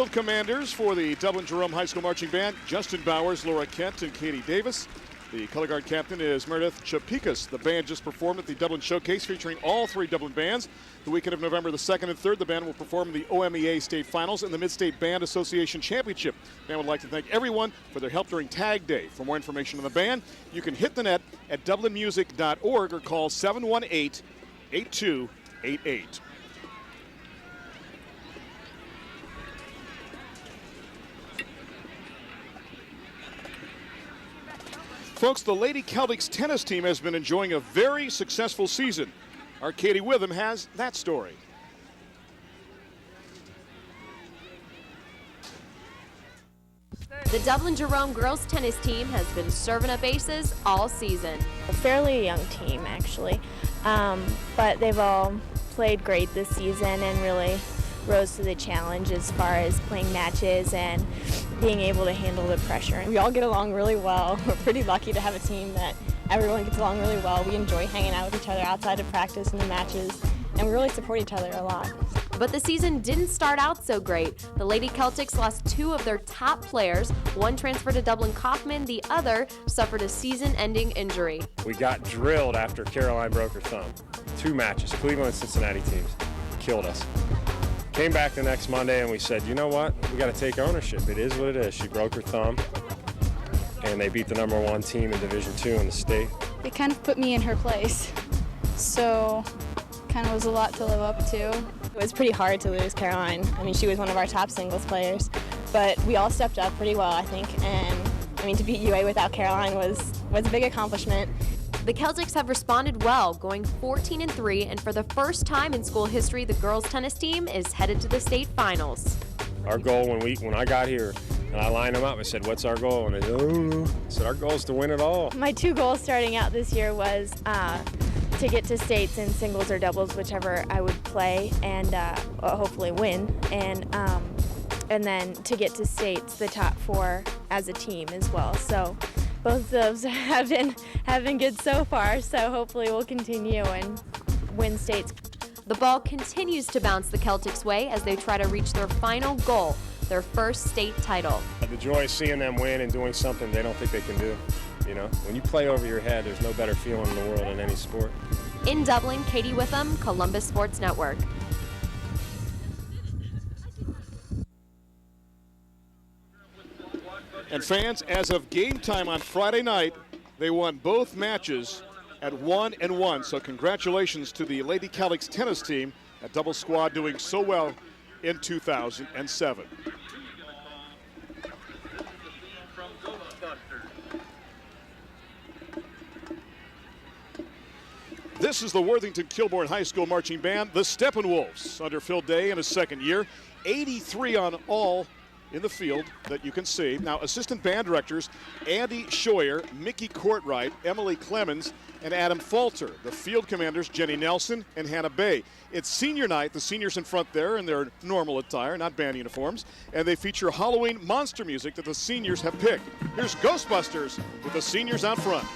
field commanders for the Dublin Jerome High School Marching Band, Justin Bowers, Laura Kent, and Katie Davis. The color guard captain is Meredith Chapikas. The band just performed at the Dublin Showcase featuring all 3 Dublin bands. The weekend of November the 2nd and 3rd, the band will perform in the OMEA State Finals and the Mid-State Band Association Championship. The band would like to thank everyone for their help during Tag Day. For more information on the band, you can hit the net at dublinmusic.org or call 718-8288. Folks, the Lady Celtics tennis team has been enjoying a very successful season. Our Katie Witham has that story. The Dublin Jerome girls tennis team has been serving up aces all season. A fairly young team, actually, but they've all played great this season and really rose to the challenge as far as playing matches and being able to handle the pressure. We all get along really well. We're pretty lucky to have a team that everyone gets along really well. We enjoy hanging out with each other outside of practice and the matches, and we really support each other a lot. But the season didn't start out so great. The Lady Celtics lost 2 of their top players. One transferred to Dublin Kaufman, the other suffered a season-ending injury. We got drilled after Caroline broke her thumb. 2 matches, Cleveland and Cincinnati teams, killed us. Came back the next Monday and we said, you know what, we got to take ownership. It is what it is. She broke her thumb and they beat the #1 team in Division II in the state. They kind of put me in her place, so kind of was a lot to live up to. It was pretty hard to lose Caroline. I mean, she was one of our top singles players, but we all stepped up pretty well, I think, and I mean, to beat UA without Caroline was a big accomplishment. The Celtics have responded well, going 14-3, and for the first time in school history, the girls tennis team is headed to the state finals. Our goal when I got here, and I lined them up, I said, what's our goal? And they said, I said, our goal is to win it all. My 2 goals starting out this year was to get to states in singles or doubles, whichever I would play, and hopefully win, and then to get to states, the top 4 as a team as well. So both of those have been good so far, so hopefully we'll continue and win states. The ball continues to bounce the Celtics' way as they try to reach their final goal, their first state title. The joy of seeing them win and doing something they don't think they can do. You know, when you play over your head, there's no better feeling in the world in any sport. In Dublin, Katie Witham, Columbus Sports Network. And fans, as of game time on Friday night, they won both matches at 1-1. So congratulations to the Lady Celtics tennis team, a double squad doing so well in 2007. This is the Worthington Kilbourne High School Marching Band, the Steppenwolves, under Phil Day in his second year. 83 on all in the field that you can see. Now, assistant band directors Andy Scheuer, Mickey Courtwright, Emily Clemens, and Adam Falter. The field commanders Jenny Nelson and Hannah Bay. It's senior night. The seniors in front there in their normal attire, not band uniforms, and they feature Halloween monster music that the seniors have picked. Here's Ghostbusters with the seniors out front.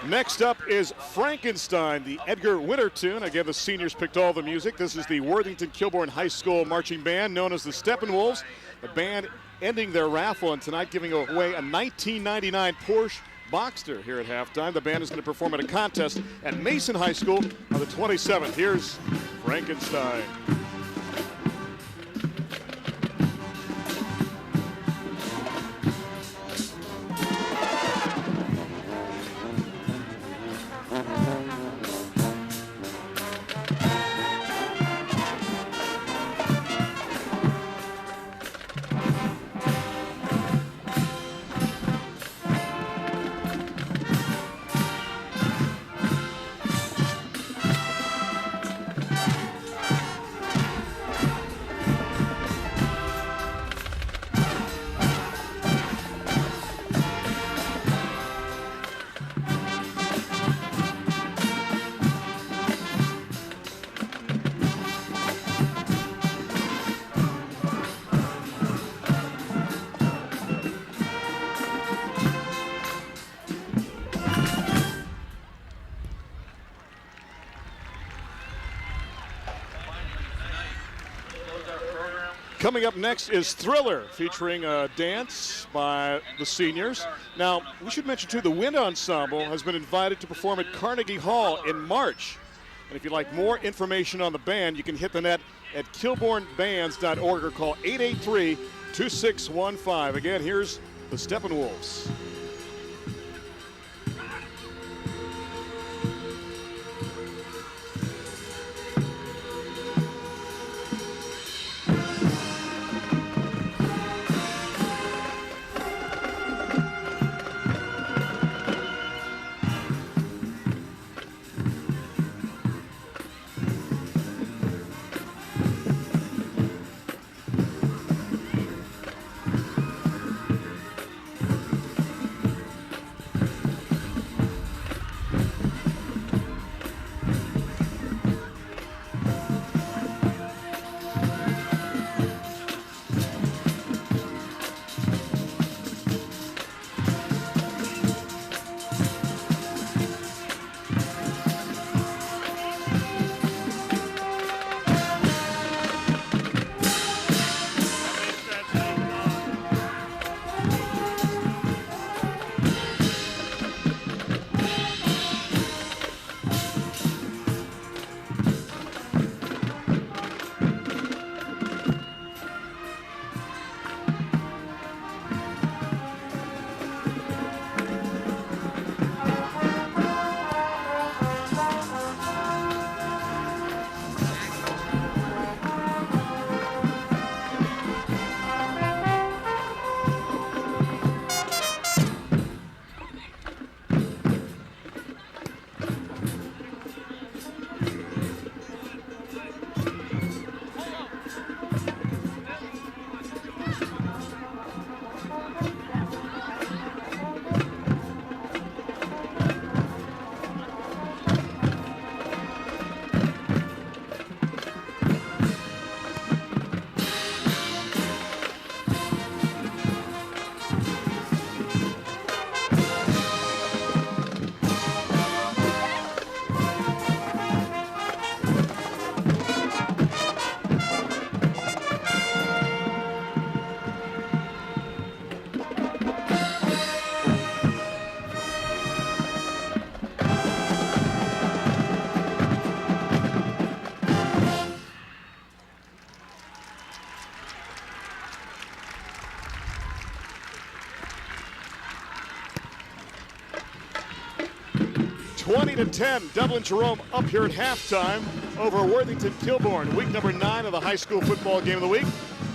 Next up is Frankenstein, the Edgar Winter tune. Again, the seniors picked all the music. This is the Worthington-Kilbourne High School marching band known as the Steppenwolves. The band ending their raffle and tonight giving away a 1999 Porsche Boxster here at halftime. The band is going to perform at a contest at Mason High School on the 27th. Here's Frankenstein. Coming up next is Thriller, featuring a dance by the seniors. Now, we should mention, too, the Wind Ensemble has been invited to perform at Carnegie Hall in March. And if you'd like more information on the band, you can hit the net at kilbournebands.org or call 883-2615. Again, here's the Steppenwolves. (20-10), Dublin Jerome up here at halftime over Worthington-Kilbourne. Week number 9 of the high school football game of the week.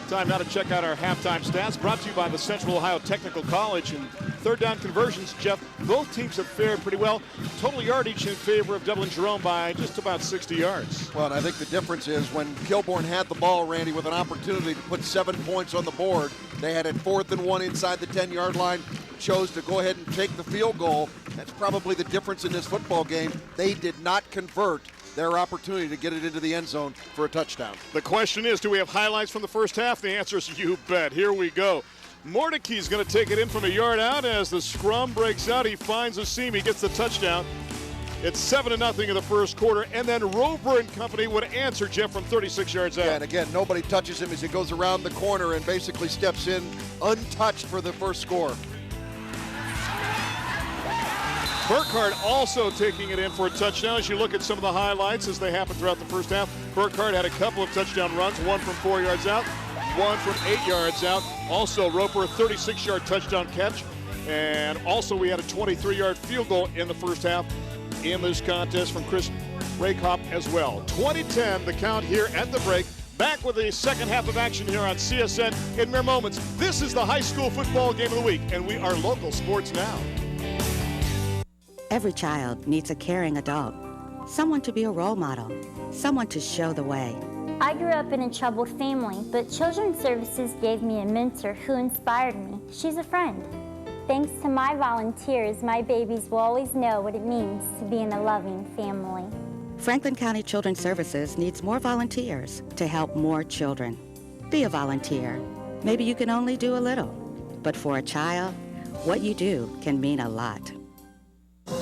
Time now to check out our halftime stats, brought to you by the Central Ohio Technical College. And third down conversions, Jeff, both teams have fared pretty well. Total yardage in favor of Dublin Jerome by just about 60 yards. Well, and I think the difference is when Kilbourne had the ball, Randy, with an opportunity to put 7 points on the board, they had it 4th and 1 inside the 10-yard line, chose to go ahead and take the field goal. That's probably the difference in this football game. They did not convert their opportunity to get it into the end zone for a touchdown. The question is, do we have highlights from the first half? The answer is you bet. Here we go. Mordecai's going to take it in from a yard out as the scrum breaks out. He finds a seam. He gets the touchdown. It's 7-0 in the first quarter, and then Rover and company would answer, Jeff, from 36 yards out. Yeah, and again, nobody touches him as he goes around the corner and basically steps in untouched for the first score. Burkhardt also taking it in for a touchdown. As you look at some of the highlights as they happen throughout the first half, Burkhardt had a couple of touchdown runs, one from 4 yards out, one from 8 yards out. Also, Roper, a 36-yard touchdown catch. And also, we had a 23-yard field goal in the first half in this contest from Chris Raykop as well. 20-10, the count here at the break. Back with the second half of action here on CSN in mere moments. This is the high school football game of the week, and we are local sports now. Every child needs a caring adult, someone to be a role model, someone to show the way. I grew up in a troubled family, but Children's Services gave me a mentor who inspired me. She's a friend. Thanks to my volunteers, my babies will always know what it means to be in a loving family. Franklin County Children's Services needs more volunteers to help more children. Be a volunteer. Maybe you can only do a little, but for a child, what you do can mean a lot.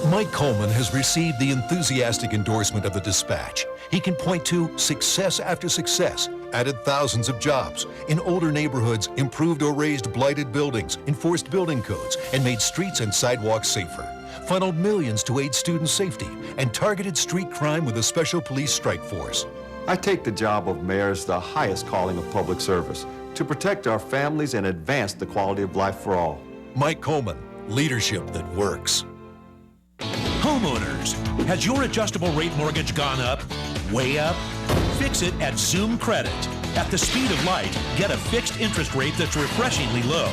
Mike Coleman has received the enthusiastic endorsement of the Dispatch. He can point to success after success, added thousands of jobs, in older neighborhoods, improved or raised blighted buildings, enforced building codes, and made streets and sidewalks safer, funneled millions to aid student safety, and targeted street crime with a special police strike force. I take the job of mayor as the highest calling of public service, to protect our families and advance the quality of life for all. Mike Coleman, leadership that works. Homeowners, has your adjustable rate mortgage gone up? Way up? Fix it at Zoom Credit. At the speed of light, get a fixed interest rate that's refreshingly low.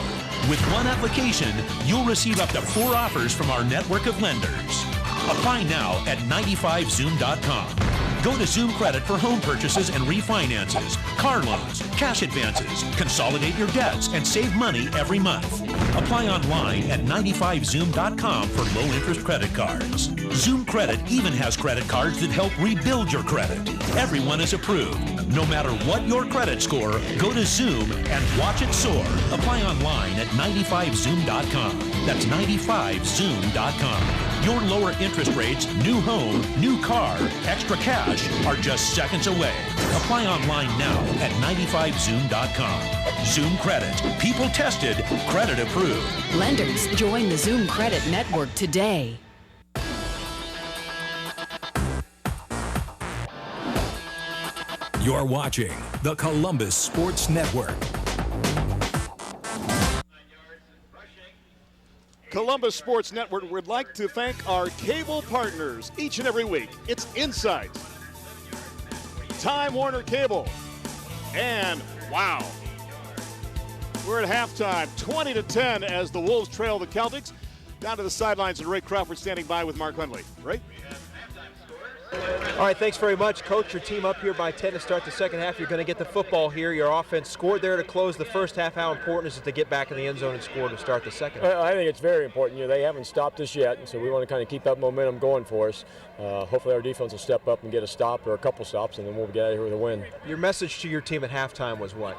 With one application, you'll receive up to 4 offers from our network of lenders. Apply now at 95zoom.com. Go to Zoom Credit for home purchases and refinances, car loans, cash advances, consolidate your debts, and save money every month. Apply online at 95zoom.com for low-interest credit cards. Zoom Credit even has credit cards that help rebuild your credit. Everyone is approved. No matter what your credit score, go to Zoom and watch it soar. Apply online at 95zoom.com. That's 95zoom.com. Your lower interest rates, new home, new car, extra cash are just seconds away. Apply online now at 95zoom.com. Zoom Credit. People tested, credit approved. Lenders, join the Zoom Credit Network today. You're watching the Columbus Sports Network. Columbus Sports Network would like to thank our cable partners each and every week. It's Insight, Time Warner Cable, and wow. We're at halftime, 20-10 as the Wolves trail the Celtics. Down to the sidelines and Ray Crawford standing by with Mark Hundley. Ray? All right, thanks very much, Coach. Your team up here by 10 to start the second half. You're going to get the football here. Your offense scored there to close the first half. How important is it to get back in the end zone and score to start the second half? I think it's very important. You know, they haven't stopped us yet, and so we want to kind of keep that momentum going for us. Hopefully our defense will step up and get a stop or a couple stops, and then we'll get out of here with a win. Your message to your team at halftime was what?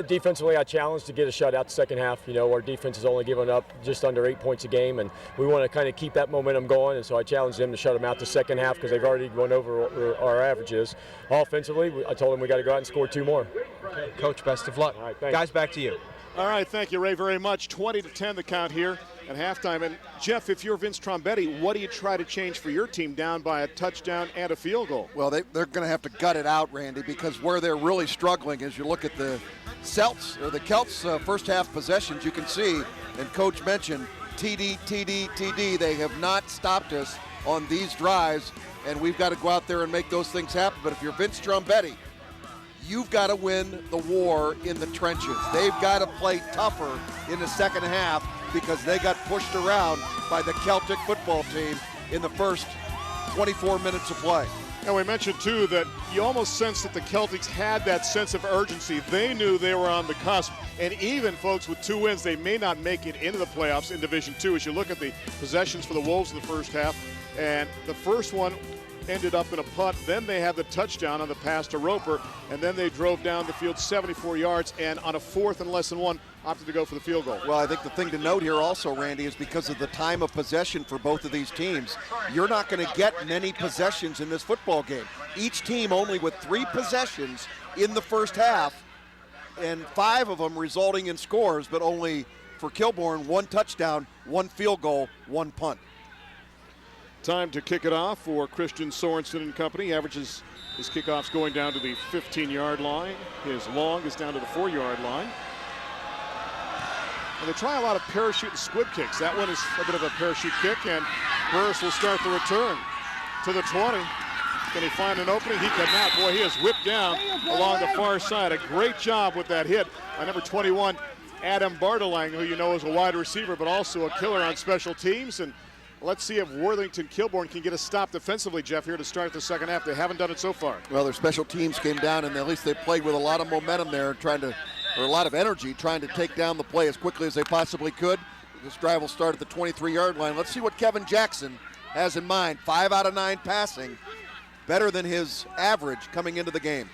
Defensively, I challenged to get a shutout the second half. You know, our defense has only given up just under 8 points a game, and we want to kind of keep that momentum going, and so I challenged them to shut them out the second half because they've already gone over our averages. Offensively, I told them we got to go out and score 2 more. Okay. Coach, best of luck. All right, thanks. Guys, back to you. All right, thank you, Ray, very much. 20-10 the count here at halftime. And, Jeff, if you're Vince Trombetti, what do you try to change for your team down by a touchdown and a field goal? Well, they're going to have to gut it out, Randy, because where they're really struggling is you look at the Celts first half possessions, you can see, and Coach mentioned TD. They have not stopped us on these drives, and we've got to go out there and make those things happen. But if you're Vince Trombetti, you've got to win the war in the trenches. They've got to play tougher in the second half because they got pushed around by the Celtic football team in the first 24 minutes of play. And we mentioned, too, that you almost sensed that the Celtics had that sense of urgency. They knew they were on the cusp. And even, folks, with 2 wins, they may not make it into the playoffs in Division II. As you look at the possessions for the Wolves in the first half, and the first one ended up in a punt. Then they had the touchdown on the pass to Roper, and then they drove down the field 74 yards, and on a 4th and less than 1, opted to go for the field goal. Well, I think the thing to note here also, Randy, is because of the time of possession for both of these teams, you're not going to get many possessions in this football game. Each team only with 3 possessions in the first half, and 5 of them resulting in scores, but only for Kilbourne, 1 touchdown, 1 field goal, 1 punt. Time to kick it off for Christian Sorensen and company. Averages his kickoffs going down to the 15-yard line. His long is down to the 4-yard line. And they try a lot of parachute and squib kicks. That one is a bit of a parachute kick, and Burris will start the return to the 20. Can he find an opening? He cannot. Boy, he is whipped down along the far side. A great job with that hit by number 21, Adam Bartelang, who you know is a wide receiver, but also a killer on special teams. And let's see if Worthington Kilbourne can get a stop defensively, Jeff, here to start the second half. They haven't done it so far. Well, their special teams came down, and at least they played with a lot of momentum there, or a lot of energy, trying to take down the play as quickly as they possibly could. This drive will start at the 23-yard line. Let's see what Kevin Jackson has in mind. 5 out of 9 passing, better than his average coming into the game.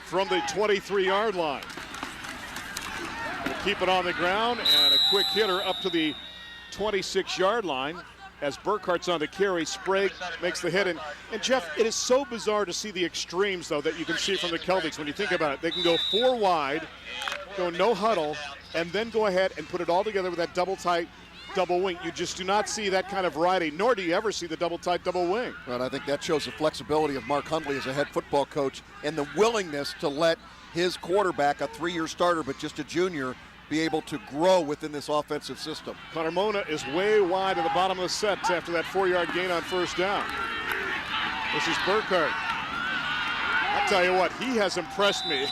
From the 23-yard line. We'll keep it on the ground, and a quick hitter up to the 26-yard line. As Burkhart's on the carry, Sprague makes the hit. And Jeff, it is so bizarre to see the extremes, though, that you can see from the Celtics when you think about it. They can go 4 wide, go no huddle, and then go ahead and put it all together with that double tight, double wing. You just do not see that kind of variety, nor do you ever see the double tight, double wing. Well, I think that shows the flexibility of Mark Hundley as a head football coach and the willingness to let his quarterback, a 3-year starter but just a junior, be able to grow within this offensive system. Connor Mona is way wide at the bottom of the set after that 4-yard gain on first down. This is Burkhart. I'll tell you what, he has impressed me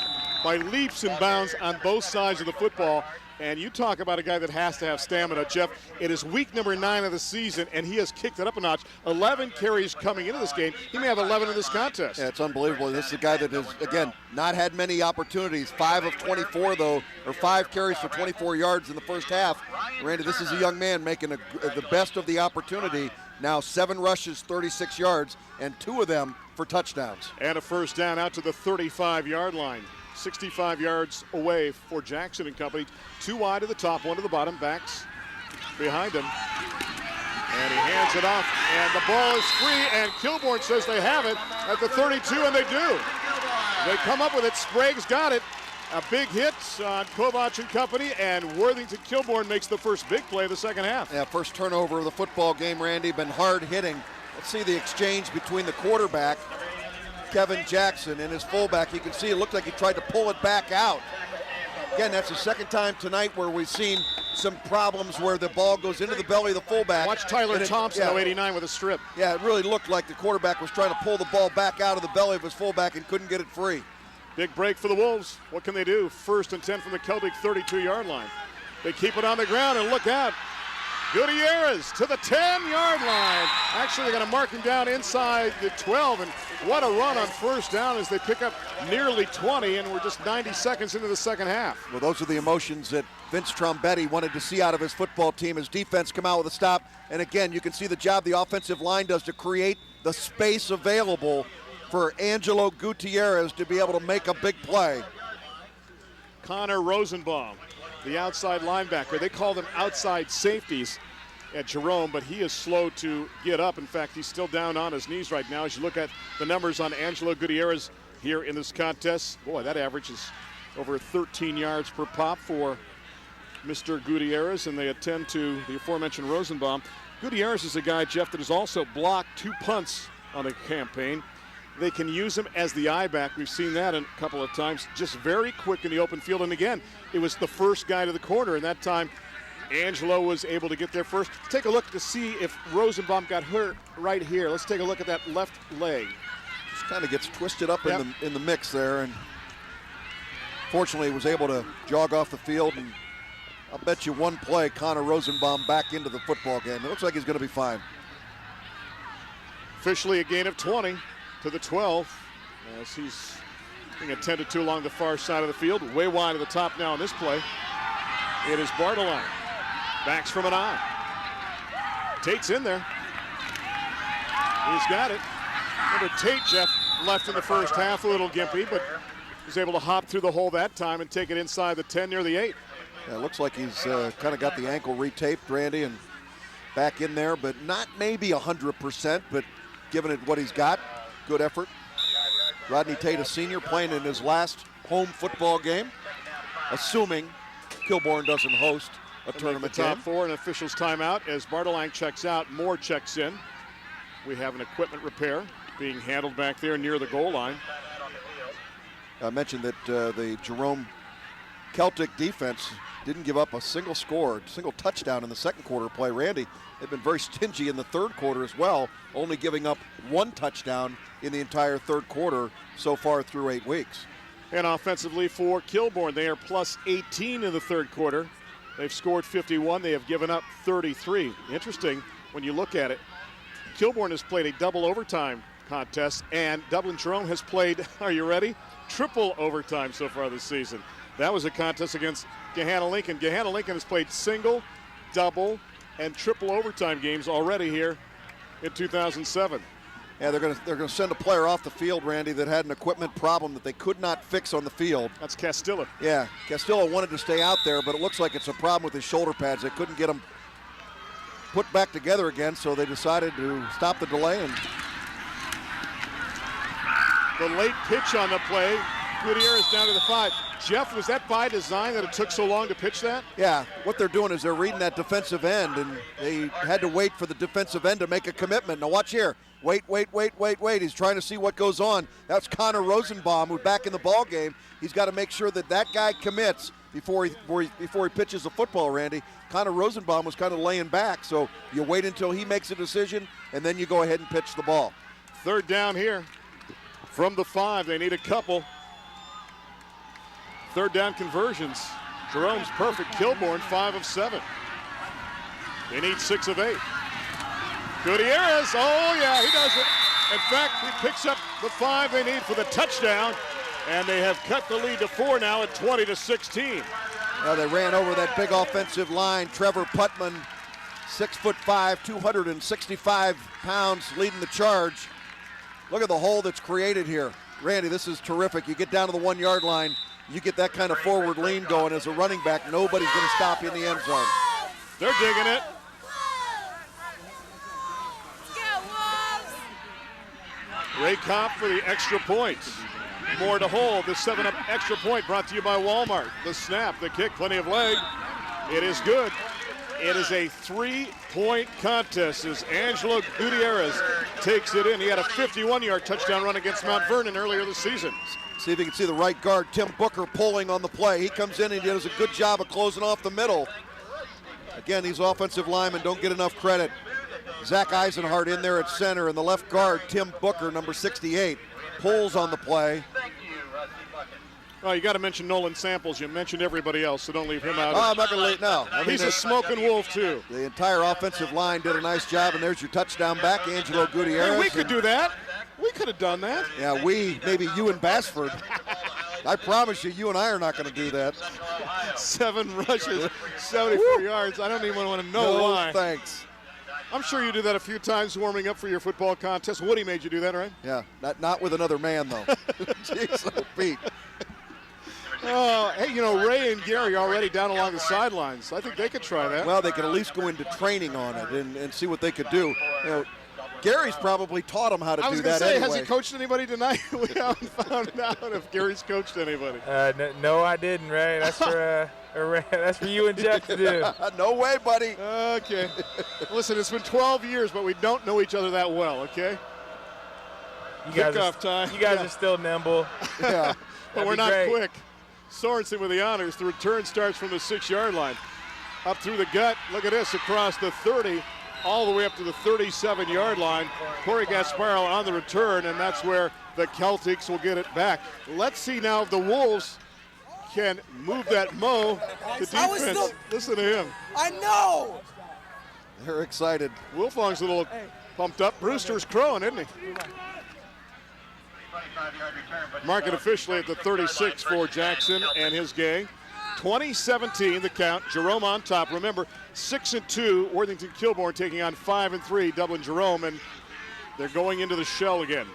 by leaps and bounds on both sides of the football. And you talk about a guy that has to have stamina, Jeff. It is week number 9 of the season, and he has kicked it up a notch. 11 carries coming into this game. He may have 11 in this contest. Yeah, it's unbelievable. This is a guy that has, again, not had many opportunities. 5 of 24, though, or 5 carries for 24 yards in the first half. Randy, this is a young man making the best of the opportunity. Now 7 rushes, 36 yards, and 2 of them for touchdowns. And a first down out to the 35-yard line. 65 yards away for Jackson and company. 2 wide to the top, 1 to the bottom. Backs behind him. And he hands it off, and the ball is free, and Kilbourne says they have it at the 32, and they do. They come up with it. Sprague's got it. A big hit on Kovac and company, and Worthington Kilbourne makes the first big play of the second half. Yeah, first turnover of the football game, Randy. Been hard hitting. Let's see the exchange between the quarterback, Kevin Jackson, and his fullback. You can see it looked like he tried to pull it back out. Again, that's the second time tonight where we've seen some problems where the ball goes into the belly of the fullback. Watch Tyler Thompson, 89 with a strip. Yeah, it really looked like the quarterback was trying to pull the ball back out of the belly of his fullback and couldn't get it free. Big break for the Wolves. What can they do? 1st and 10 from the Celtic 32-yard line. They keep it on the ground, and look out. Gutierrez to the 10-yard line. Actually, they're going to mark him down inside the 12, and what a run on first down as they pick up nearly 20, and we're just 90 seconds into the second half. Well, those are the emotions that Vince Trombetti wanted to see out of his football team. His defense come out with a stop, and again, you can see the job the offensive line does to create the space available for Angelo Gutierrez to be able to make a big play. Connor Rosenbaum, the outside linebacker. They call them outside safeties at Jerome, but he is slow to get up. In fact, he's still down on his knees right now. As you look at the numbers on Angelo Gutierrez here in this contest, boy, that average is over 13 yards per pop for Mr. Gutierrez, and they attend to the aforementioned Rosenbaum. Gutierrez is a guy, Jeff, that has also blocked 2 punts on the campaign. They can use him as the I-back. We've seen that a couple of times. Just very quick in the open field. And again, it was the first guy to the corner. And that time, Angelo was able to get there first. Take a look to see if Rosenbaum got hurt right here. Let's take a look at that left leg. Just kind of gets twisted up in the mix there. And fortunately, was able to jog off the field. And I'll bet you one play, Connor Rosenbaum back into the football game. It looks like he's going to be fine. Officially a gain of 20. To the 12, as he's being attended to along the far side of the field. Way wide at the top now in this play. It is Bartelang. Backs from an eye. Tate's in there. He's got it. Remember, Tate, Jeff, left in the first half, a little gimpy, but was able to hop through the hole that time and take it inside the 10 near the 8. Yeah, it looks like he's kind of got the ankle retaped, Randy, and back in there, but not maybe 100%, but giving it what he's got, good effort. Rodney Tate, a senior, playing in his last home football game, assuming Kilbourne doesn't host a tournament game. Top game. 4, an official's timeout. As Bartelang checks out, Moore checks in. We have an equipment repair being handled back there near the goal line. I mentioned that the Jerome Celtic defense didn't give up a single touchdown in the second quarter play. Randy, they've been very stingy in the third quarter as well, only giving up 1 touchdown in the entire third quarter so far through 8 weeks. And offensively for Kilbourne, they are plus 18 in the third quarter. They've scored 51. They have given up 33. Interesting when you look at it. Kilbourne has played a double overtime contest, and Dublin Jerome has played, are you ready? Triple overtime so far this season. That was a contest against Gahanna Lincoln. Gahanna Lincoln has played single, double, and triple overtime games already here in 2007. Yeah, they're gonna send a player off the field, Randy, that had an equipment problem that they could not fix on the field. That's Castilla. Yeah, Castilla wanted to stay out there, but it looks like it's a problem with his shoulder pads. They couldn't get him put back together again, so they decided to stop the delay. And the late pitch on the play, Gutierrez down to the 5. Jeff, was that by design that it took so long to pitch that? Yeah, what they're doing is they're reading that defensive end, and they had to wait for the defensive end to make a commitment. Now watch here. Wait. He's trying to see what goes on. That's Connor Rosenbaum, who's back in the ball game. He's got to make sure that that guy commits before he pitches the football, Randy. Connor Rosenbaum was kind of laying back, so you wait until he makes a decision, and then you go ahead and pitch the ball. Third down here from the 5. They need a couple. Third down conversions. Jerome's perfect. Kilbourne 5 of 7. They need 6 of 8. Gutierrez, oh yeah, he does it. In fact, he picks up the 5 they need for the touchdown, and they have cut the lead to 4 now at 20-16. Now they ran over that big offensive line. Trevor Putman, 6'5", 265 pounds, leading the charge. Look at the hole that's created here. Randy, this is terrific. You get down to the 1 yard line, you get that kind of forward lean going as a running back, nobody's going to stop you in the end zone. They're digging it. Ray Kopp for the extra points. More to hold. The 7-up extra point brought to you by Walmart. The snap, the kick, plenty of leg. It is good. It is a 3-point contest as Angelo Gutierrez takes it in. He had a 51-yard touchdown run against Mount Vernon earlier this season. See if you can see the right guard, Tim Booker, pulling on the play. He comes in and he does a good job of closing off the middle. Again, these offensive linemen don't get enough credit. Zach Eisenhart in there at center, and the left guard, Tim Booker, number 68, pulls on the play. Well, you got to mention Nolan Samples. You mentioned everybody else, so don't leave him out. Oh, I'm not going to leave, no. He's a smoking wolf, too. The entire offensive line did a nice job, and there's your touchdown back, Angelo Gutierrez. Hey, we could do that. We could have done that. Yeah, maybe you and Bassford. I promise you and I are not going to do that. 7 rushes, 74 yards. I don't even want to know why. Thanks. I'm sure you do that a few times warming up for your football contest. Woody made you do that, right? Yeah, not with another man, though. Jeez, oh, Pete. Oh, hey, Ray and Gary are already down along the sidelines. I think they could try that. Well, they could at least go into training on it and see what they could do. Gary's probably taught them how to do that. I was going to say, anyway. Has he coached anybody tonight? We haven't found out if Gary's coached anybody. No, I didn't, Ray. That's for you and Jeff to do. No way, buddy. Okay. Listen, it's been 12 years, but we don't know each other that well, okay? Kickoff time. You guys are still nimble. Yeah, but we're not great. quick. Sorensen with the honors. The return starts from the 6-yard line. Up through the gut. Look at this, across the 30, all the way up to the 37-yard line. Corey Gasparro on the return, and that's where the Celtics will get it back. Let's see now if the Wolves can move that Mo to defense. Listen to him. I know. They're excited. Wilfong's a little pumped up. Brewster's crowing, isn't he? Mark it officially at the 36 for Jackson and his gang. 20-17 the count. Jerome on top. Remember, 6-2 Worthington Kilbourne taking on 5-3 Dublin Jerome. And They're going into the shell again.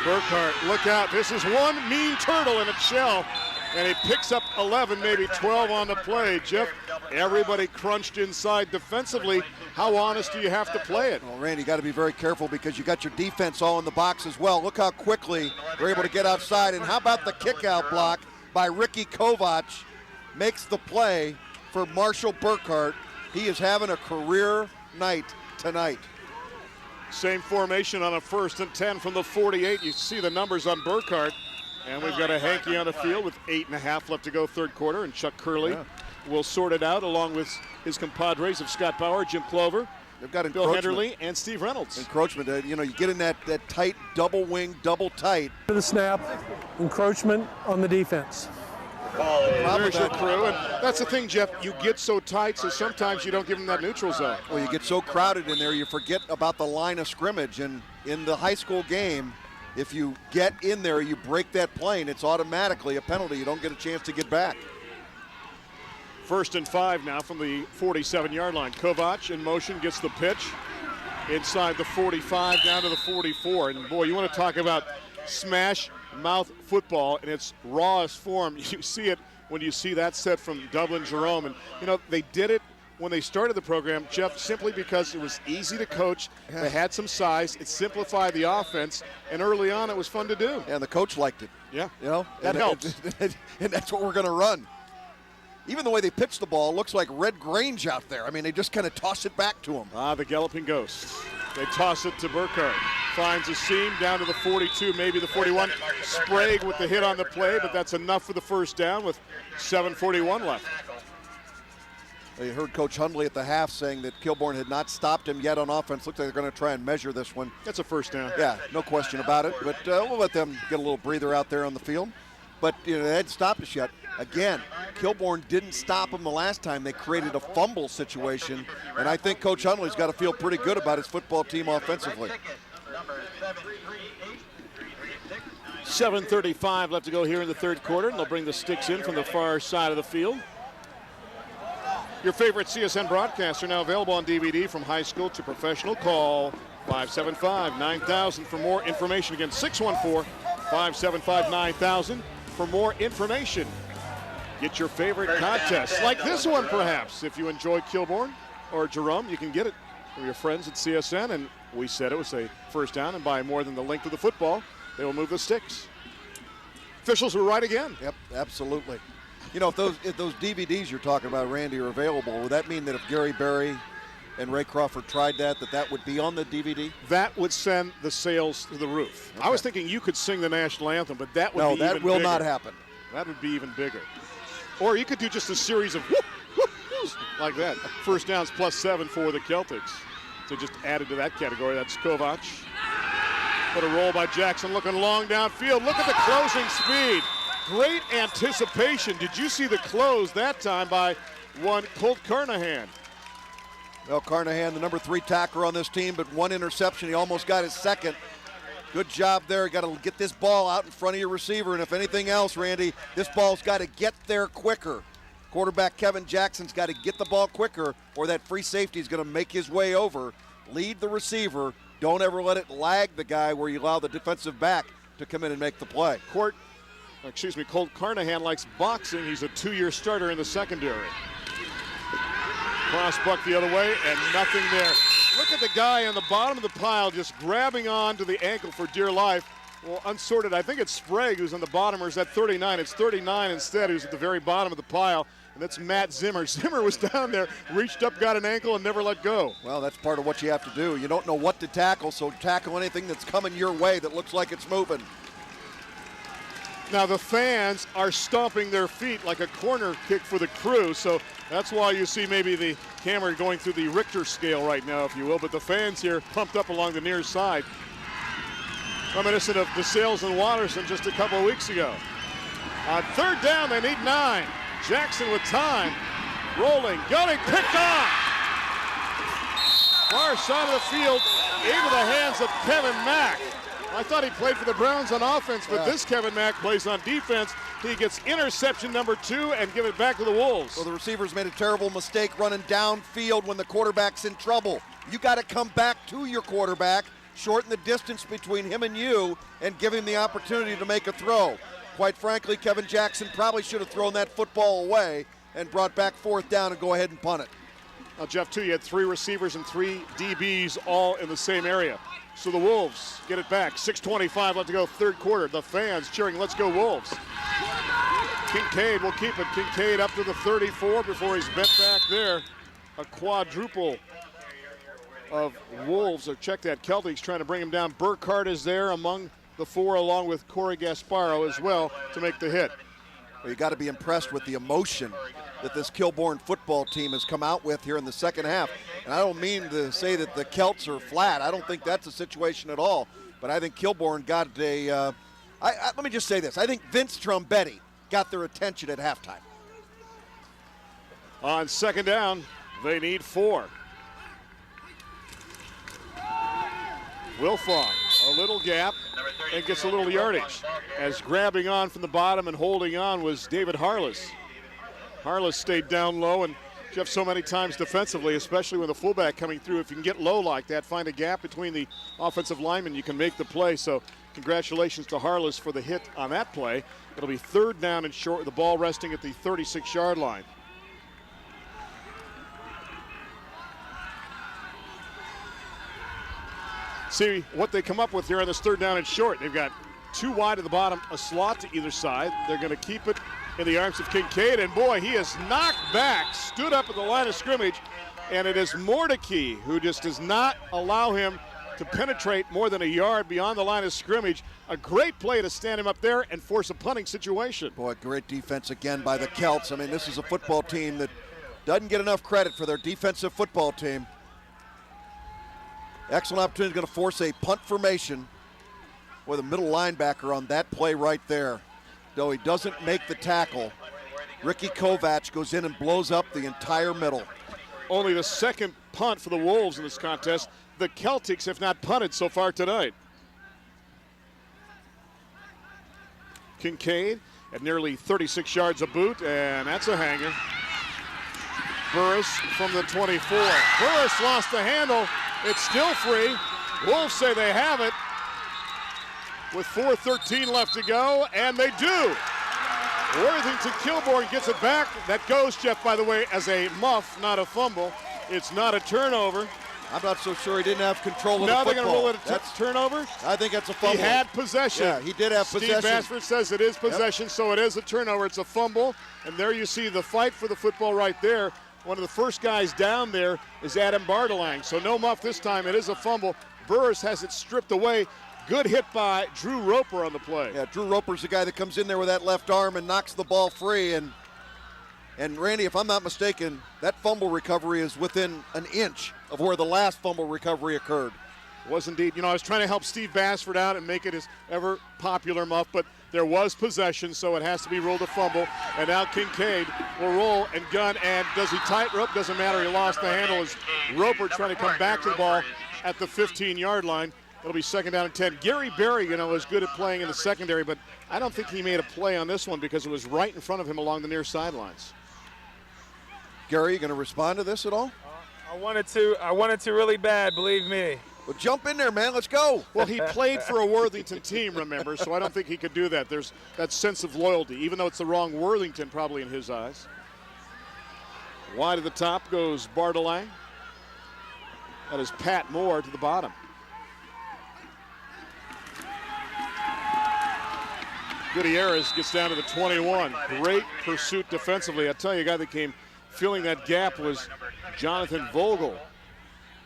Burkhart, look out. This is one mean turtle in a shell, and he picks up 11, maybe 12 on the play. Jeff, everybody crunched inside defensively. How honest do you have to play it? Well, Randy, you got to be very careful because you got your defense all in the box as well. Look how quickly they're able to get outside. And how about the kick-out block by Ricky Kovac? Makes the play for Marshall Burkhart. He is having a career night tonight. Same formation on a 1st and 10 from the 48. You see the numbers on Burkhart. And we've got a hanky on the field with 8.5 left to go third quarter. And Chuck Curley will sort it out along with his compadres of Scott Bauer, Jim Clover, they've got Bill Henderly, and Steve Reynolds. Encroachment, you get in that tight double wing, double tight. To the snap, encroachment on the defense. There's your crew, and that's the thing, Jeff. You get so tight, so sometimes you don't give them that neutral zone. Well, you get so crowded in there, you forget about the line of scrimmage. And in the high school game, if you get in there, you break that plane, it's automatically a penalty. You don't get a chance to get back. 1st and 5 now from the 47-yard line. Kovac in motion, gets the pitch inside the 45 down to the 44. And boy, you want to talk about smash mouth football in its rawest form. You see it when you see that set from Dublin Jerome. And they did it when they started the program, Jeff, simply because it was easy to coach. They had some size. It simplified the offense, and early on it was fun to do. And the coach liked it. Yeah, that helps. And that's what we're going to run. Even the way they pitch the ball looks like Red Grange out there. I mean, they just kind of toss it back to him. The Galloping Ghost. They toss it to Burkhart. Finds a seam down to the 42, maybe the 41. Sprague with the hit on the play, but that's enough for the first down with 7:41 left. You heard Coach Hundley at the half saying that Kilbourne had not stopped him yet on offense. Looks like they're going to try and measure this one. That's a first down. Yeah, no question about it. But we'll let them get a little breather out there on the field. But they hadn't stopped us yet. Again, Kilbourne didn't stop them the last time. They created a fumble situation, and I think Coach Hundley's got to feel pretty good about his football team offensively. 7:35 left to go here in the third quarter, and they'll bring the sticks in from the far side of the field. Your favorite CSN broadcasts are now available on DVD from high school to professional. Call 575-9000 for more information. Again, 614-575-9000 for more information. Get your favorite contests, like this one perhaps. If you enjoy Kilbourne or Jerome, you can get it from your friends at CSN. And we said it was a first down, and by more than the length of the football, they will move the sticks. Officials were right again. Yep, absolutely. If those DVDs you're talking about, Randy, are available, would that mean that if Gary Berry and Ray Crawford tried that would be on the DVD? That would send the sales to the roof. Okay. I was thinking you could sing the national anthem, but that would be even bigger. No, that will not happen. That would be even bigger. Or you could do just a series of whoop, whoop, whoops, like that. First downs +7 for the Celtics. So just added to that category. That's Kovac. But a roll by Jackson, looking long downfield. Look at the closing speed. Great anticipation. Did you see the close that time by one Colt Carnahan? Well, Carnahan, the number 3 tackler on this team, but one interception. He almost got his second. Good job there. Got to get this ball out in front of your receiver. And if anything else, Randy, this ball's got to get there quicker. Quarterback Kevin Jackson's got to get the ball quicker, or that free safety is going to make his way over. Lead the receiver. Don't ever let it lag the guy where you allow the defensive back to come in and make the play. Colt Carnahan likes boxing. He's a 2-year starter in the secondary. Cross buck the other way, and nothing there. Look at the guy on the bottom of the pile just grabbing on to the ankle for dear life. Well, unsorted, I think it's Sprague who's on the bottom, or is that 39? It's 39 instead, who's at the very bottom of the pile, and that's Matt Zimmer. Zimmer was down there, reached up, got an ankle, and never let go. Well, that's part of what you have to do. You don't know what to tackle, so tackle anything that's coming your way that looks like it's moving. Now the fans are stomping their feet like a corner kick for the Crew, so that's why you see maybe the camera going through the Richter scale right now, if you will, but the fans here pumped up along the near side. Reminiscent of DeSales and Watterson just a couple of weeks ago. On third down, they need 9. Jackson with time, rolling, gunning, picked off. Far side of the field, into the hands of Kevin Mack. I thought he played for the Browns on offense, but this Kevin Mack plays on defense. He gets interception number 2 and give it back to the Wolves. So the receivers made a terrible mistake running downfield when the quarterback's in trouble. You got to come back to your quarterback, shorten the distance between him and you, and give him the opportunity to make a throw. Quite frankly, Kevin Jackson probably should have thrown that football away and brought back 4th down and go ahead and punt it. Now, Jeff, too, you had 3 receivers and 3 DBs all in the same area. So the Wolves get it back. 6:25 left to go, 3rd quarter. The fans cheering, let's go Wolves. Kincaid will keep it. Kincaid up to the 34 before he's bent back there. A quadruple of Wolves. So check that. Celtics trying to bring him down. Burkhardt is there among the 4, along with Corey Gasparo as well to make the hit. Well, you got to be impressed with the emotion that this Kilbourne football team has come out with here in the second half. And I don't mean to say that the Celts are flat. I don't think that's a situation at all. But I think Kilbourne got a let me just say this. I think Vince Trombetti got their attention at halftime. On 2nd down, they need 4. Wilfong, a little gap, and gets a little yardage. As grabbing on from the bottom and holding on was David Harless. Harless stayed down low, and Jeff, so many times defensively, especially when the fullback coming through, if you can get low like that, find a gap between the offensive linemen, you can make the play. So congratulations to Harless for the hit on that play. It'll be 3rd down and short, the ball resting at the 36-yard line. See what they come up with here on this 3rd down and short. They've got 2 wide at the bottom, a slot to either side. They're going to keep it in the arms of Kincaid, and boy, he is knocked back, stood up at the line of scrimmage, and it is Mordecai who just does not allow him to penetrate more than a yard beyond the line of scrimmage. A great play to stand him up there and force a punting situation. Boy, great defense again by the Celts. I mean, this is a football team that doesn't get enough credit for their defensive football team. Excellent opportunity, going to force a punt formation with a middle linebacker on that play right there. Though he doesn't make the tackle, Ricky Kovac goes in and blows up the entire middle. Only the 2nd punt for the Wolves in this contest. The Celtics have not punted so far tonight. Kincaid at nearly 36 yards a boot, and that's a hanger. Burris from the 24. Burris lost the handle. It's still free. Wolves say they have it with 4:13 left to go, and they do. Worthington Kilbourne gets it back. That goes, Jeff, by the way, as a muff, not a fumble. It's not a turnover. I'm not so sure he didn't have control of the Now football. they're going to rule it a turnover? I think that's a fumble. He had possession. Yeah, he did have possession. Steve Basford says it is possession, so it is a turnover. It's a fumble, and there you see the fight for the football right there. One of the first guys down there is Adam Bartelang, so no muff this time. It is a fumble. Burris has it stripped away. Good hit by Drew Roper on the play. Yeah, Drew Roper's the guy that comes in there with that left arm and knocks the ball free. And Randy, if I'm not mistaken, that fumble recovery is within an inch of where the last fumble recovery occurred. Was indeed. You know, I was trying to help Steve Basford out and make it his ever popular muff, but there was possession, so it has to be ruled a fumble. And now Kincaid will roll and gun, and does he tightrope? Doesn't matter. He lost the handle as Roper trying to come back to the ball at the 15-yard line. It'll be 2nd down and 10. Gary Berry, you know, is good at playing in the secondary, but I don't think he made a play on this one because it was right in front of him along the near sidelines. Gary, you going to respond to this at all? I wanted to really bad, believe me. Well, jump in there, man. Let's go. Well, he played for a Worthington team, remember, so I don't think he could do that. There's that sense of loyalty, even though it's the wrong Worthington probably in his eyes. Wide at the top goes Bartelang. That is Pat Moore to the bottom. Gutierrez gets down to the 21. Great pursuit defensively. I tell you, a guy that came filling that gap was Jonathan Vogel.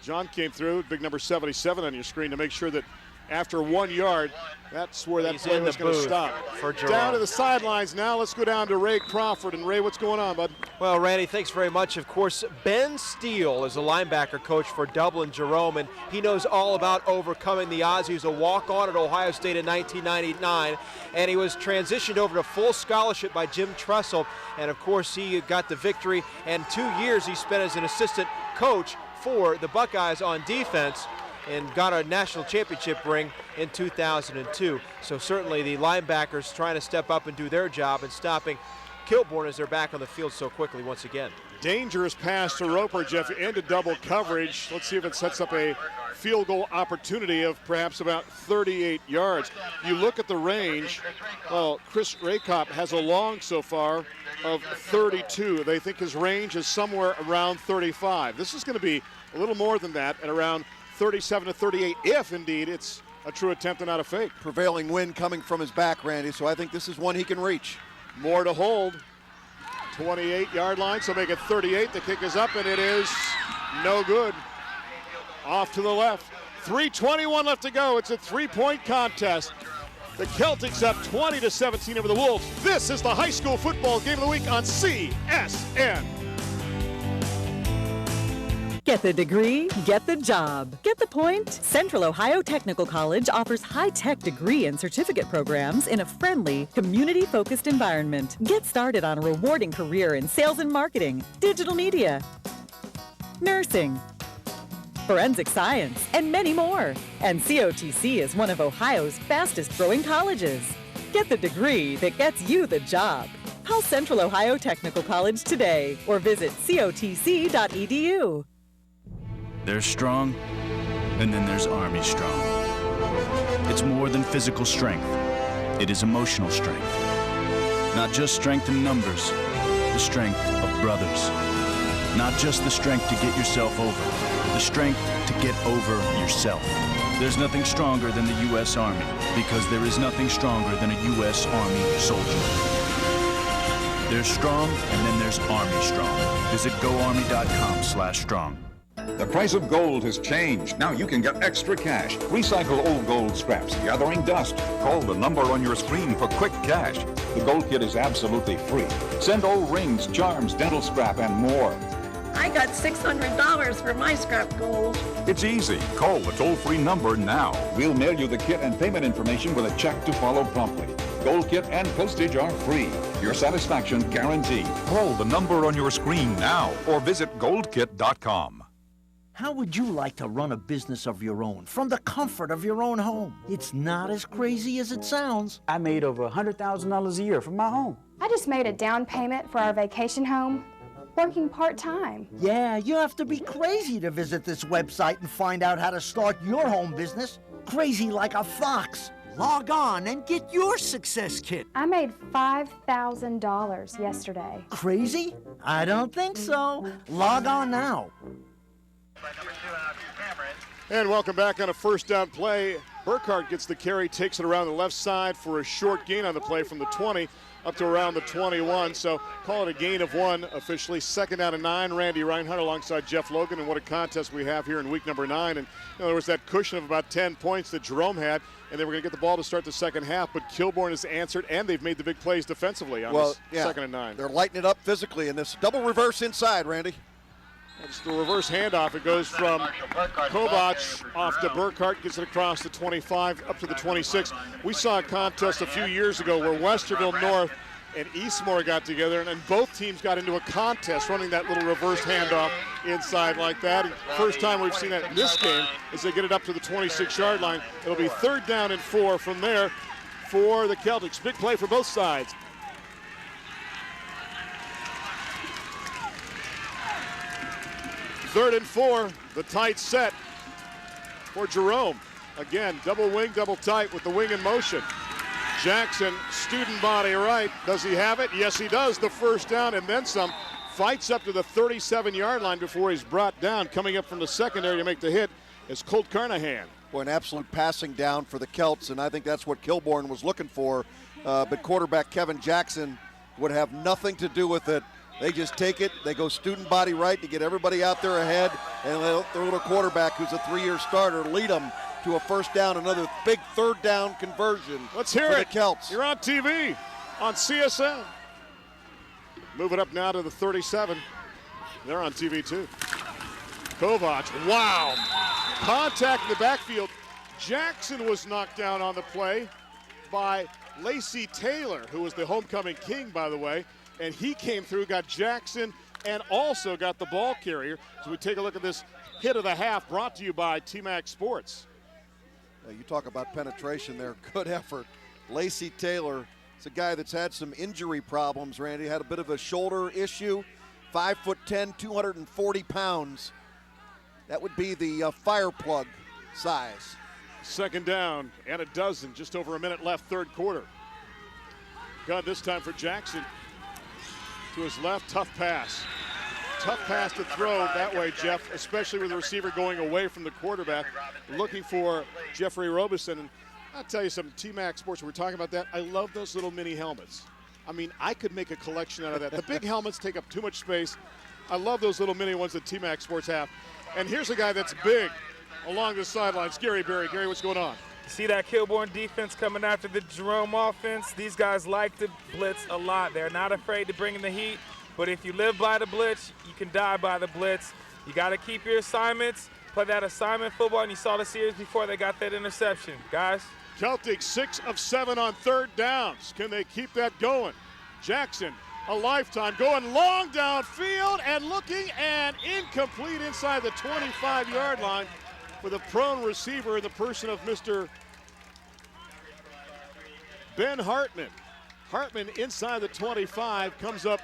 John came through, big number 77 on your screen, to make sure that after 1 yard, that's where that play was going to stop. For Jerome. Down to the sidelines now. Let's go down to Ray Crawford. And Ray, what's going on, bud? Well, Randy, thanks very much. Of course, Ben Steele is a linebacker coach for Dublin Jerome, and he knows all about overcoming the odds. He was a walk-on at Ohio State in 1999, and he was transitioned over to full scholarship by Jim Tressel, and of course he got the victory, and 2 years he spent as an assistant coach for the Buckeyes on defense. and got a national championship ring in 2002. So certainly the linebackers trying to step up and do their job and stopping Kilbourne as they're back on the field so quickly once again. Dangerous pass to Roper, Jeff, into double coverage. Let's see if it sets up a field goal opportunity of perhaps about 38 yards. You look at the range, well, Chris Raycop has a long so far of 32. They think his range is somewhere around 35. This is going to be a little more than that at around 37 to 38, if indeed it's a true attempt and not a fake. Prevailing wind coming from his back, Randy, so I think this is one he can reach. More to hold. 28-yard line, so make it 38. The kick is up, and it is no good. Off to the left. 3:21 left to go. It's a three-point contest. The Celtics up 20-17 over the Wolves. This is the high school football game of the week on CSN. Get the degree, get the job. Get the point? Central Ohio Technical College offers high-tech degree and certificate programs in a friendly, community-focused environment. Get started on a rewarding career in sales and marketing, digital media, nursing, forensic science, and many more. And COTC is one of Ohio's fastest-growing colleges. Get the degree that gets you the job. Call Central Ohio Technical College today or visit cotc.edu. There's strong, and then there's Army Strong. It's more than physical strength. It is emotional strength. Not just strength in numbers, the strength of brothers. Not just the strength to get yourself over, the strength to get over yourself. There's nothing stronger than the U.S. Army, because there is nothing stronger than a U.S. Army soldier. There's strong, and then there's Army Strong. Visit GoArmy.com/strong. The price of gold has changed. Now you can get extra cash. Recycle old gold scraps, gathering dust. Call the number on your screen for quick cash. The Gold Kit is absolutely free. Send old rings, charms, dental scrap, and more. I got $600 for my scrap gold. It's easy. Call the toll-free number now. We'll mail you the kit and payment information with a check to follow promptly. Gold Kit and postage are free. Your satisfaction guaranteed. Call the number on your screen now or visit goldkit.com. How would you like to run a business of your own from the comfort of your own home? It's not as crazy as it sounds. I made over $100,000 a year from my home. I just made a down payment for our vacation home, working part-time. Yeah, you have to be crazy to visit this website and find out how to start your home business. Crazy like a fox. Log on and get your success kit. I made $5,000 yesterday. Crazy? I don't think so. Log on now. And welcome back on a first down play. Burkhart gets the carry, takes it around the left side for a short gain on the play from the 20 up to around the 21. So call it a gain of 1 officially. Second down and 9. Randy Reinhardt alongside Jeff Logan. And what a contest we have here in week number 9. And there was that cushion of about 10 points that Jerome had. And they were going to get the ball to start the second half. But Kilbourne has answered, and they've made the big plays defensively on this second and 9. They're lighting it up physically in this double reverse inside, Randy. It's the reverse handoff. It goes from Kovac off to Burkhart, gets it across the 25 up to the 26. We saw a contest a few years ago where Westerville North and Eastmore got together, and both teams got into a contest running that little reverse handoff inside like that. And first time we've seen that in this game is they get it up to the 26-yard line. It'll be third down and 4 from there for the Celtics. Big play for both sides. Third and 4, the tight set for Jerome. Again, double wing, double tight with the wing in motion. Jackson, student body right. Does he have it? Yes, he does. The first down and then some. Fights up to the 37-yard line before he's brought down. Coming up from the secondary to make the hit is Colt Carnahan. Boy, an absolute passing down for the Celts, and I think that's what Kilbourne was looking for. But quarterback Kevin Jackson would have nothing to do with it. They just take it, they go student body right to get everybody out there ahead, and their little quarterback, who's a 3-year starter, lead them to a first down, another big third down conversion. Let's hear for it. The Celts. You're on TV on CSN. Move it up now to the 37. They're on TV too. Kovac, wow. Contact in the backfield. Jackson was knocked down on the play by Lacey Taylor, who was the homecoming king, by the way. And he came through, got Jackson, and also got the ball carrier. So we take a look at this hit of the half brought to you by T-Mac Sports. You talk about penetration there. Good effort. Lacey Taylor, it's a guy that's had some injury problems, Randy. Had a bit of a shoulder issue. 5'10", 240 pounds. That would be the fire plug size. Second down and a dozen, just over a minute left, third quarter. Gun this time for Jackson. To his left, tough pass. Tough pass to throw that way, Jeff, especially with the receiver going away from the quarterback, looking for Jeffrey Robeson. And I'll tell you something, T-Mac Sports, we're talking about that. I love those little mini helmets. I mean, I could make a collection out of that. The big helmets take up too much space. I love those little mini ones that T-Mac Sports have. And here's a guy that's big along the sidelines, Gary Berry. Gary, what's going on? See that Kilbourne defense coming after the Jerome offense? These guys like to blitz a lot. They're not afraid to bring in the heat. But if you live by the blitz, you can die by the blitz. You got to keep your assignments, play that assignment football, and you saw the series before they got that interception. Guys. Celtics 6 of 7 on third downs. Can they keep that going? Jackson, a lifetime, going long downfield and looking and incomplete inside the 25-yard line for the prone receiver in the person of Mr. Ben Hartman. Hartman inside the 25 comes up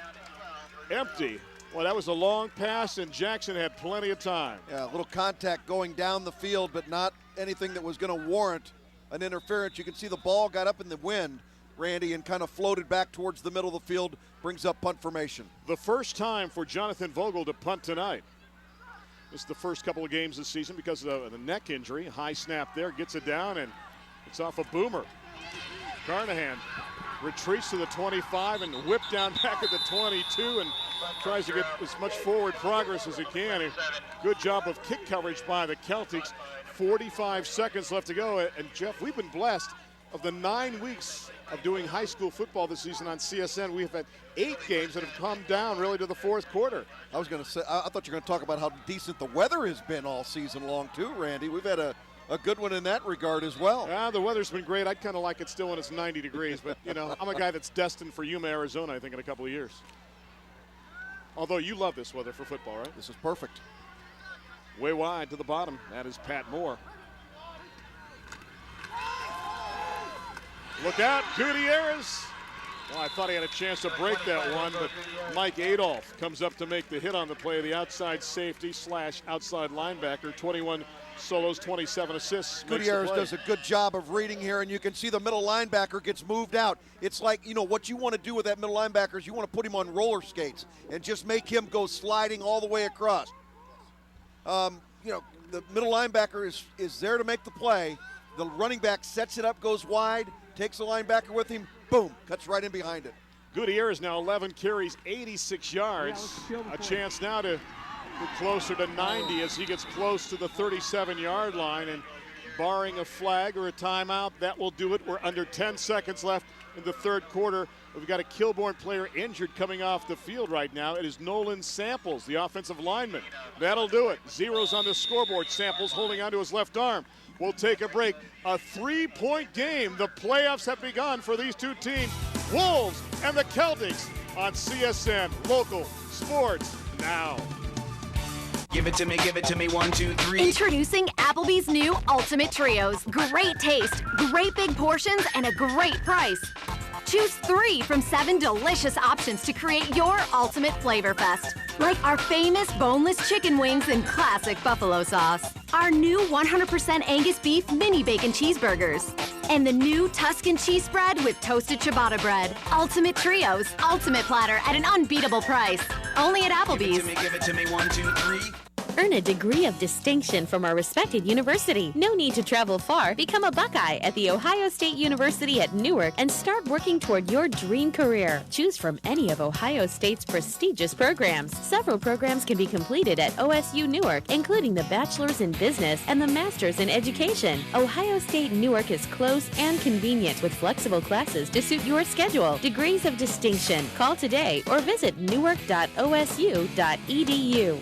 empty. Well, that was a long pass, and Jackson had plenty of time. Yeah, a little contact going down the field, but not anything that was going to warrant an interference. You can see the ball got up in the wind, Randy, and kind of floated back towards the middle of the field, brings up punt formation. The first time for Jonathan Vogel to punt tonight. This is the first couple of games this season because of the neck injury. High snap there, gets it down, and it's off a boomer. Carnahan retreats to the 25 and whip down back at the 22 and tries to get as much forward progress as he can. A good job of kick coverage by the Celtics. 45 seconds left to go. And Jeff, we've been blessed. Of the 9 weeks of doing high school football this season on CSN, we have had 8 games that have come down really to the fourth quarter. I was going to say, I thought you were going to talk about how decent the weather has been all season long too, Randy. We've had a good one in that regard as well. Yeah, the weather's been great. I'd kind of like it still when it's 90 degrees, but, you know, I'm a guy that's destined for Yuma, Arizona, I think, in a couple of years. Although you love this weather for football, right? This is perfect. Way wide to the bottom. That is Pat Moore. Look out, Gutierrez. Well, I thought he had a chance to break that one, but Mike Adolph comes up to make the hit on the play. The outside safety / outside linebacker. 21 solos, 27 assists. Gutierrez does a good job of reading here, and you can see the middle linebacker gets moved out. It's like, you know, what you want to do with that middle linebacker is you want to put him on roller skates and just make him go sliding all the way across. You know, the middle linebacker is there to make the play. The running back sets it up, goes wide, takes the linebacker with him, boom, cuts right in behind it. Gutierrez now 11 carries, 86 yards. A chance now to get closer to 90 as he gets close to the 37-yard line. And barring a flag or a timeout, that will do it. We're under 10 seconds left in the third quarter. We've got a Kilbourne player injured coming off the field right now. It is Nolan Samples, the offensive lineman. That'll do it. Zeros on the scoreboard. Samples holding onto his left arm. We'll take a break. A 3-point game. The playoffs have begun for these two teams, Wolves and the Celtics, on CSN Local Sports Now. Give it to me, 1, 2, 3. Introducing Applebee's new Ultimate Trios. Great taste, great big portions, and a great price. Choose 3 from 7 delicious options to create your ultimate flavor fest. Like our famous boneless chicken wings and classic buffalo sauce. Our new 100% Angus beef mini bacon cheeseburgers. And the new Tuscan cheese spread with toasted ciabatta bread. Ultimate Trios, ultimate platter at an unbeatable price. Only at Applebee's. Give it to me, 1, 2, 3. Earn a degree of distinction from our respected university. No need to travel far. Become a Buckeye at The Ohio State University at Newark and start working toward your dream career. Choose from any of Ohio State's prestigious programs. Several programs can be completed at OSU Newark, including the Bachelor's in Business and the Master's in Education. Ohio State Newark is close and convenient with flexible classes to suit your schedule. Degrees of distinction. Call today or visit newark.osu.edu.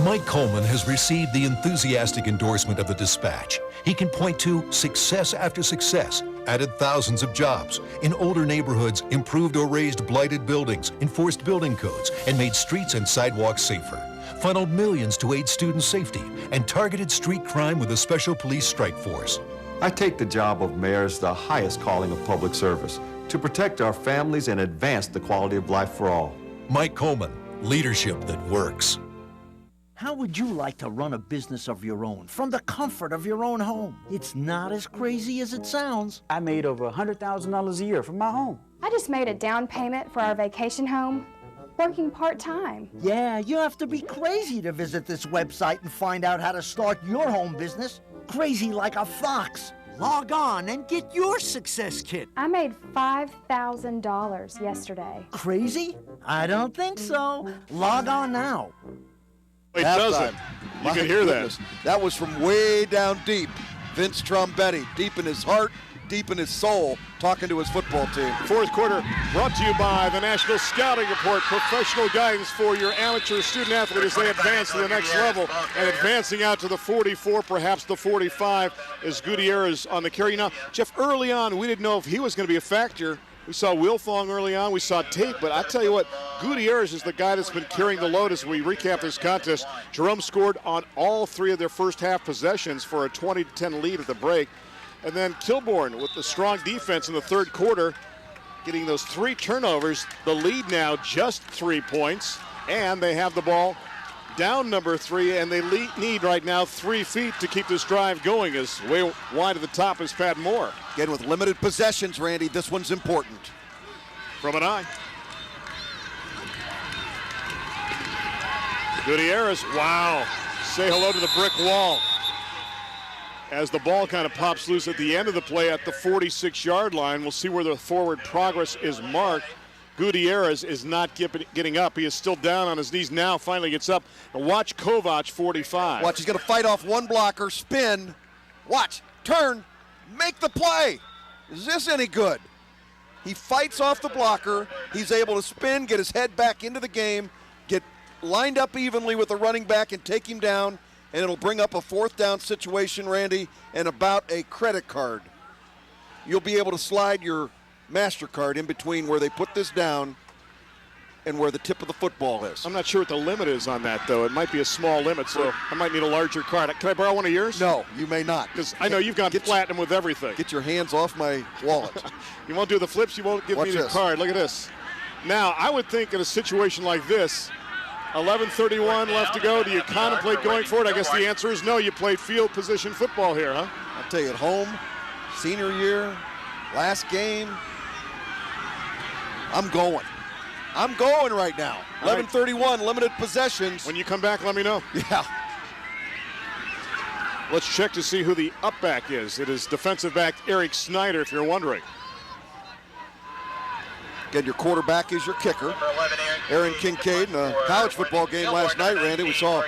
Mike Coleman has received the enthusiastic endorsement of the Dispatch. He can point to success after success, added thousands of jobs. In older neighborhoods, improved or raised blighted buildings, enforced building codes, and made streets and sidewalks safer. Funneled millions to aid student safety and targeted street crime with a special police strike force. I take the job of mayor as the highest calling of public service, to protect our families and advance the quality of life for all. Mike Coleman, leadership that works. How would you like to run a business of your own from the comfort of your own home? It's not as crazy as it sounds. I made over $100,000 a year from my home. I just made a down payment for our vacation home, working part-time. Yeah, you have to be crazy to visit this website and find out how to start your home business. Crazy like a fox. Log on and get your success kit. I made $5,000 yesterday. Crazy? I don't think so. Log on now. It doesn't. You can hear that. That was from way down deep. Vince Trombetti, deep in his heart, deep in his soul, talking to his football team. Fourth quarter brought to you by the National Scouting Report, professional guidance for your amateur student athlete as they advance to the next level, and advancing out to the 44, perhaps the 45, as Gutierrez on the carry. Now, Jeff, early on, we didn't know if he was going to be a factor. We saw Wilfong early on, we saw Tate, but I tell you what, Gutierrez is the guy that's been carrying the load as we recap this contest. Jerome scored on all three of their first half possessions for a 20-10 lead at the break. And then Kilbourne with the strong defense in the third quarter, getting those 3 turnovers. The lead now just 3 points, and they have the ball down number 3, and they need right now 3 feet to keep this drive going. As way wide at the top is Pat Moore. Again, with limited possessions, Randy, this one's important. From an eye. Gutierrez, wow. Say hello to the brick wall. As the ball kind of pops loose at the end of the play at the 46-yard line, we'll see where the forward progress is marked. Gutierrez is not getting up. He is still down on his knees now, finally gets up. And watch Kovac, 45. Watch, he's going to fight off one blocker, spin. Watch, turn, make the play. Is this any good? He fights off the blocker. He's able to spin, get his head back into the game, get lined up evenly with the running back and take him down, and it'll bring up a 4th down situation, Randy, and about a credit card. You'll be able to slide your MasterCard in between where they put this down and where the tip of the football is. I'm not sure what the limit is on that, though. It might be a small limit, so I might need a larger card. Can I borrow one of yours? No, you may not. Because I know you've gone platinum with everything. Get your hands off my wallet. You won't do the flips, you won't give me the card. Look at this. Now, I would think in a situation like this, 11:31 left to go. Do you contemplate going for it? I guess the answer is no. You played field position football here, huh? I'll tell you, at home, senior year, last game, I'm going. I'm going right now. 11:31, limited possessions. When you come back, let me know. Yeah. Let's check to see who the up back is. It is defensive back Eric Snyder, if you're wondering. Again, your quarterback is your kicker. Aaron Kincaid in a college football game last night, Randy. We saw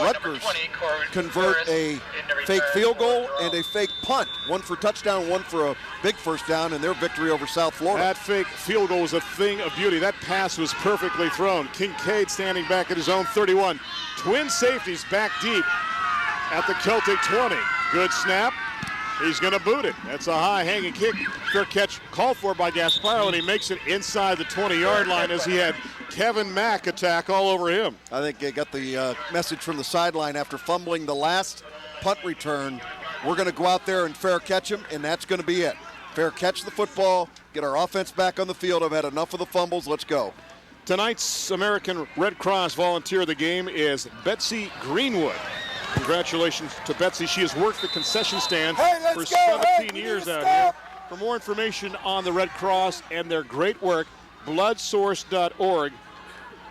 Rutgers convert a fake field goal and a fake punt. One for touchdown, one for a big first down in their victory over South Florida. That fake field goal was a thing of beauty. That pass was perfectly thrown. Kincaid standing back at his own 31. Twin safeties back deep at the Celtic 20. Good snap. He's going to boot it. That's a high hanging kick. Fair catch called for by Gasparo, and he makes it inside the 20-yard line as he had Kevin Mack attack all over him. I think they got the message from the sideline after fumbling the last punt return. We're going to go out there and fair catch him, and that's going to be it. Fair catch the football, get our offense back on the field. I've had enough of the fumbles. Let's go. Tonight's American Red Cross volunteer of the game is Betsy Greenwood. Congratulations to Betsy. She has worked the concession stand for 17 years out here. For more information on the Red Cross and their great work, bloodsource.org.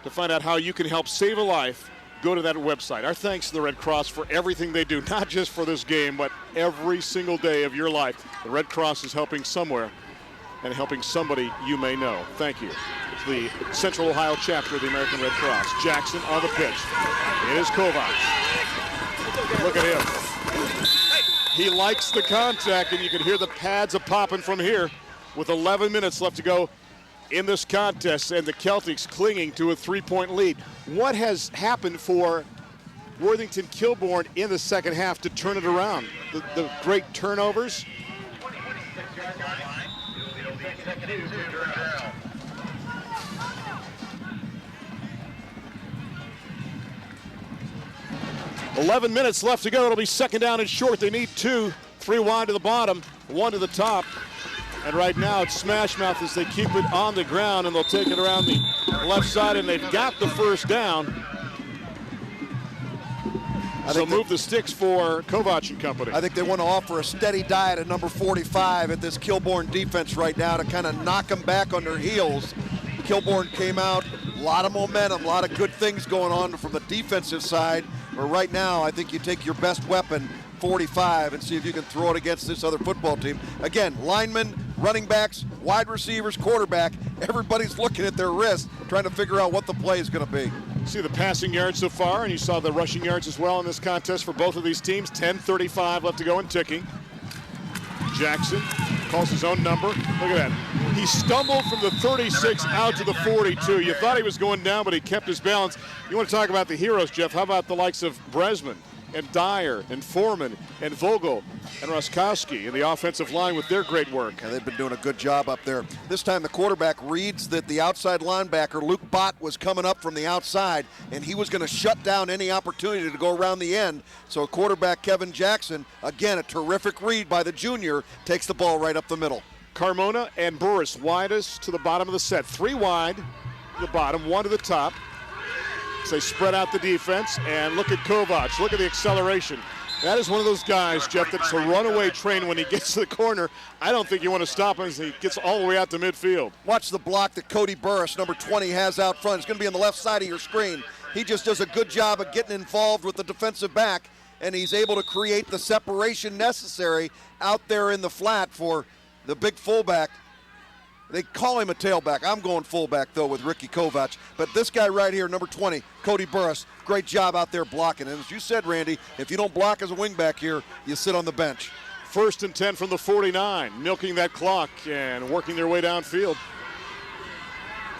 To find out how you can help save a life, go to that website. Our thanks to the Red Cross for everything they do, not just for this game, but every single day of your life. The Red Cross is helping somewhere and helping somebody you may know. Thank you. It's the Central Ohio chapter of the American Red Cross. Jackson on the pitch. It is Kovac. Look at him. He likes the contact, and you can hear the pads a-popping from here with 11 minutes left to go in this contest, and the Celtics clinging to a 3-point lead. What has happened for Worthington Kilbourne in the second half to turn it around? The great turnovers? .11 minutes left to go. It'll be second down and short. They need 2. 3 wide to the bottom, 1 to the top. And right now it's smash mouth as they keep it on the ground, and they'll take it around the left side, and they've got the first down. So move the sticks for Kovac and company. I think they want to offer a steady diet at number 45 at this Kilbourne defense right now to kind of knock them back on their heels. Kilbourne came out, a lot of momentum, a lot of good things going on from the defensive side. But right now, I think you take your best weapon, 45, and see if you can throw it against this other football team. Again, linemen, running backs, wide receivers, quarterback, everybody's looking at their wrist, trying to figure out what the play is going to be. See the passing yards so far, and you saw the rushing yards as well in this contest for both of these teams. 10:35 left to go and ticking. Jackson calls his own number. Look at that. He stumbled from the 36 out to the 42. You thought he was going down, but he kept his balance. You want to talk about the heroes, Jeff? How about the likes of Bresman and Dyer and Foreman and Vogel and Roskowski in the offensive line with their great work? Yeah, they've been doing a good job up there. This time the quarterback reads that the outside linebacker, Luke Bott, was coming up from the outside, and he was going to shut down any opportunity to go around the end. So quarterback Kevin Jackson, again, a terrific read by the junior, takes the ball right up the middle. Carmona and Burris widest to the bottom of the set. 3 wide to the bottom, 1 to the top. So they spread out the defense, and look at Kovac. Look at the acceleration. That is one of those guys, Jeff, that's a runaway train when he gets to the corner. I don't think you want to stop him as he gets all the way out to midfield. Watch the block that Cody Burris, number 20, has out front. It's going to be on the left side of your screen. He just does a good job of getting involved with the defensive back, and he's able to create the separation necessary out there in the flat for the big fullback. They call him a tailback. I'm going fullback, though, with Ricky Kovac. But this guy right here, number 20, Cody Burris, great job out there blocking. And as you said, Randy, if you don't block as a wingback here, you sit on the bench. 1st and 10 from the 49, milking that clock and working their way downfield.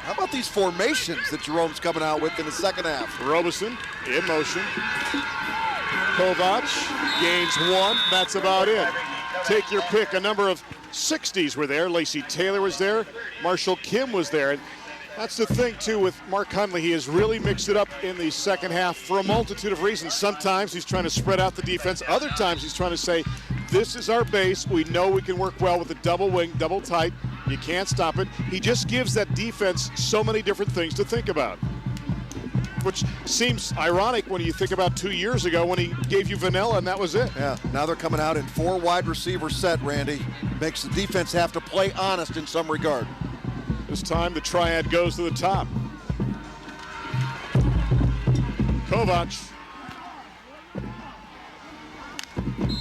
How about these formations that Jerome's coming out with in the second half? Robeson in motion. Kovac gains 1. That's about it. Take your pick. A number of 60s were there. Lacey Taylor was there. Marshall Kim was there. And that's the thing, too, with Mark Hundley. He has really mixed it up in the second half for a multitude of reasons. Sometimes he's trying to spread out the defense. Other times he's trying to say, this is our base. We know we can work well with the double wing, double tight. You can't stop it. He just gives that defense so many different things to think about, which seems ironic when you think about 2 years ago when he gave you vanilla and that was it. Yeah, now they're coming out in 4 wide receiver set, Randy. Makes the defense have to play honest in some regard. This time the triad goes to the top. Kovac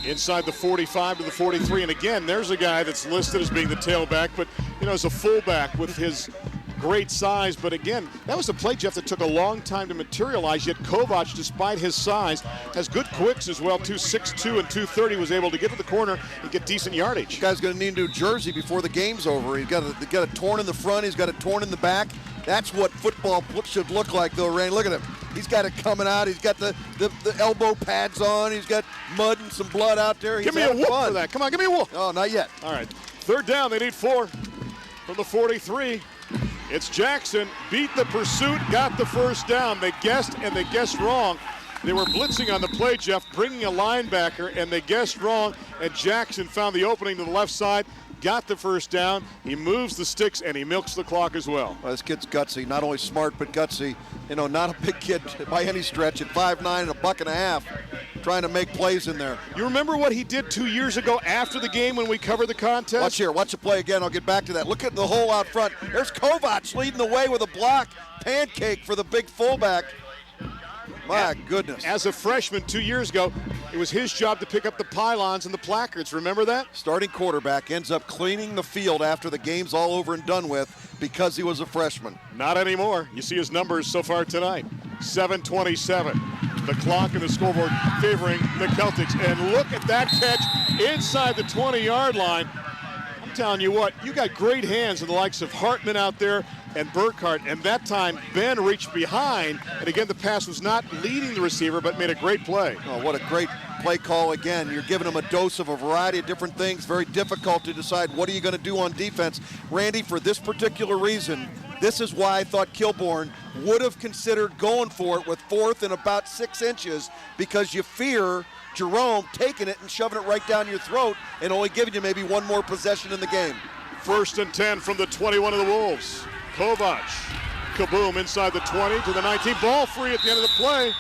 inside the 45 to the 43, and again, there's a guy that's listed as being the tailback, but you know, as a fullback with his great size. But again, that was a play, Jeff, that took a long time to materialize, yet Kovac, despite his size, has good quicks as well, 6'2" and 230, was able to get to the corner and get decent yardage. This guy's going to need a new jersey before the game's over. He's got a torn in the front, he's got a torn in the back. That's what football should look like, though, Randy. Look at him. He's got it coming out. He's got the elbow pads on. He's got mud and some blood out there. Give me a whoop for that. Come on, give me a whoop. Oh, not yet. All right. 3rd down. They need 4 from the 43. It's Jackson. Beat the pursuit. Got the first down. They guessed, and they guessed wrong. They were blitzing on the play, Jeff, bringing a linebacker, and they guessed wrong, and Jackson found the opening to the left side. Got the first down. He moves the sticks and he milks the clock as well. This kid's gutsy, not only smart but gutsy. You know, not a big kid by any stretch at 5'9" and a buck and a half, trying to make plays in there. You remember what he did 2 years ago after the game when we covered the contest? Watch here, watch the play again. I'll get back to that. Look at the hole out front. There's Kovac leading the way with a block. Pancake for the big fullback. My goodness. As a freshman 2 years ago, it was his job to pick up the pylons and the placards. Remember that? Starting quarterback ends up cleaning the field after the game's all over and done with because he was a freshman. Not anymore. You see his numbers so far tonight. 7:27. The clock and the scoreboard favoring the Celtics. And look at that catch inside the 20-yard line. telling you what, you got great hands in the likes of Hartman out there and Burkhart, and that time Ben reached behind, and again the pass was not leading the receiver but made a great play. Oh, what a great play call again. You're giving them a dose of a variety of different things. Very difficult to decide what are you going to do on defense. Randy, for this particular reason, this is why I thought Kilbourne would have considered going for it with 4th and about 6 inches, because you fear Jerome taking it and shoving it right down your throat and only giving you maybe one more possession in the game. 1st and 10 from the 21 of the Wolves. Kovac, kaboom, inside the 20 to the 19. Ball free at the end of the play,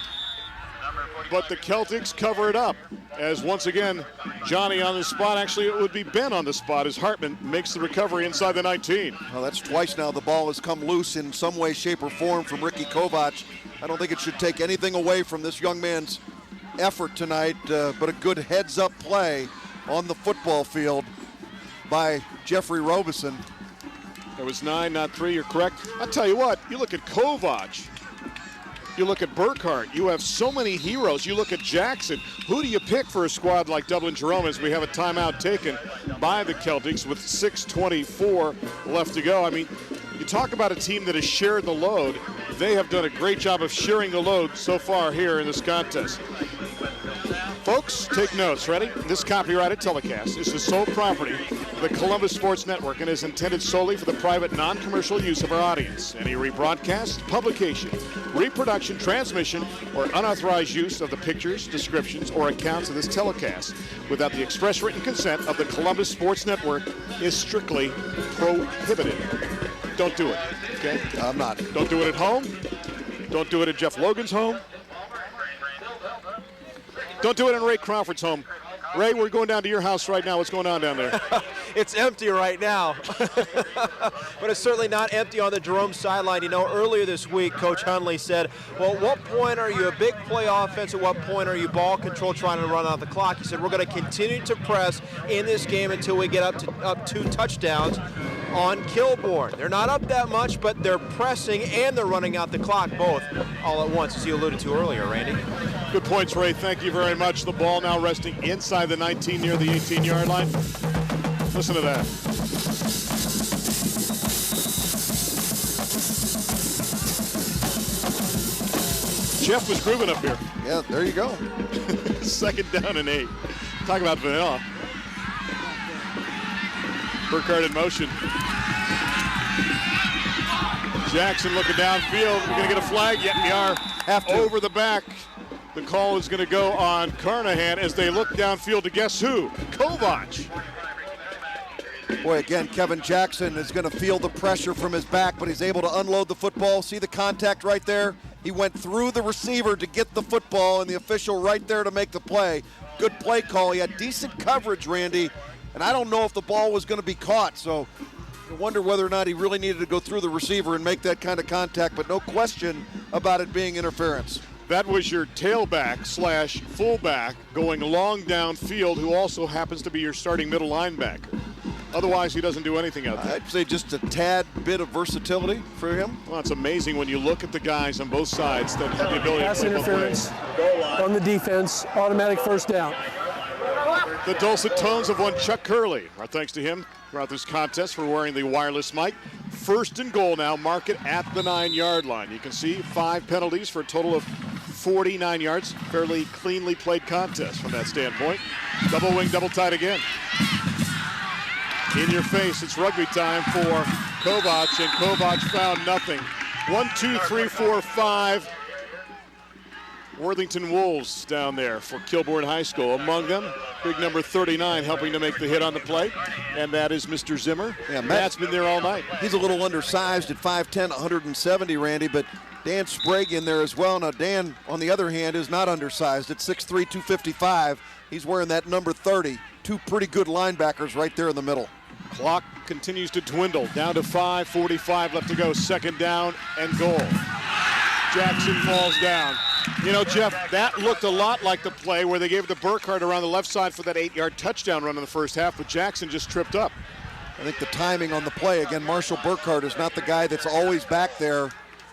but the Celtics cover it up as once again Johnny on the spot. Actually, it would be Ben on the spot as Hartman makes the recovery inside the 19. Well, that's twice now the ball has come loose in some way, shape, or form from Ricky Kovac. I don't think it should take anything away from this young man's effort tonight, but a good heads-up play on the football field by Jeffrey Robeson. It was 9, not 3, you're correct. I'll tell you what, you look at Kovac, you look at Burkhart, you have so many heroes. You look at Jackson. Who do you pick for a squad like Dublin Jerome as we have a timeout taken by the Celtics with 6:24 left to go? I mean, you talk about a team that has shared the load. They have done a great job of sharing the load so far here in this contest. Folks, take notes. Ready? This copyrighted telecast is the sole property of the Columbus Sports Network and is intended solely for the private, non-commercial use of our audience. Any rebroadcast, publication, reproduction, transmission, or unauthorized use of the pictures, descriptions, or accounts of this telecast without the express written consent of the Columbus Sports Network is strictly prohibited. Don't do it, okay? I'm not. Don't do it at home. Don't do it at Jeff Logan's home. Don't do it in Ray Crawford's home. Ray, we're going down to your house right now. What's going on down there? It's empty right now. But it's certainly not empty on the Jerome sideline. You know, earlier this week, Coach Hundley said, well, at what point are you a big play offense? At what point are you ball control trying to run out the clock? He said, we're going to continue to press in this game until we get up 2 touchdowns on Kilbourne. They're not up that much, but they're pressing and they're running out the clock both all at once, as you alluded to earlier, Randy. Good points, Ray. Thank you very much. The ball now resting inside the 19 near the 18-yard line. Listen to that. Jeff was grooving up here. Yeah, there you go. 2nd down and 8. Talk about vanilla. Burkhart in motion. Jackson looking downfield. We're going to get a flag. Yet we are over the back. The call is going to go on Carnahan as they look downfield to guess who? Kovac. Boy, again, Kevin Jackson is going to feel the pressure from his back, but he's able to unload the football. See the contact right there? He went through the receiver to get the football, and the official right there to make the play. Good play call. He had decent coverage, Randy, and I don't know if the ball was going to be caught, so I wonder whether or not he really needed to go through the receiver and make that kind of contact, but no question about it being interference. That was your tailback / fullback going long downfield, who also happens to be your starting middle linebacker. Otherwise, he doesn't do anything out there. I'd say just a tad bit of versatility for him. Well, it's amazing when you look at the guys on both sides that have the ability Pass to play interference on the defense, automatic 1st down. The dulcet tones of one Chuck Curley. Our thanks to him throughout this contest for wearing the wireless mic. 1st and goal now, mark it at the 9-yard line. You can see 5 penalties for a total of 49 yards. Fairly cleanly played contest from that standpoint. Double wing, double tight again. In your face, it's rugby time for Kovac, and Kovac found nothing. 1, 2, 3, 4, 5. Worthington Wolves down there for Kilbourne High School. Among them, big number 39 helping to make the hit on the play, and that is Mr. Zimmer. Yeah, Matt's been there all night. He's a little undersized at 5'10", 170, Randy, but Dan Sprague in there as well. Now, Dan, on the other hand, is not undersized at 6'3", 255. He's wearing that number 30. 2 pretty good linebackers right there in the middle. Clock continues to dwindle, down to 5:45 left to go. 2nd down and goal. Jackson falls down. You know, Jeff, that looked a lot like the play where they gave it to Burkhart around the left side for that 8-yard touchdown run in the first half, but Jackson just tripped up. I think the timing on the play, again, Marshall Burkhart is not the guy that's always back there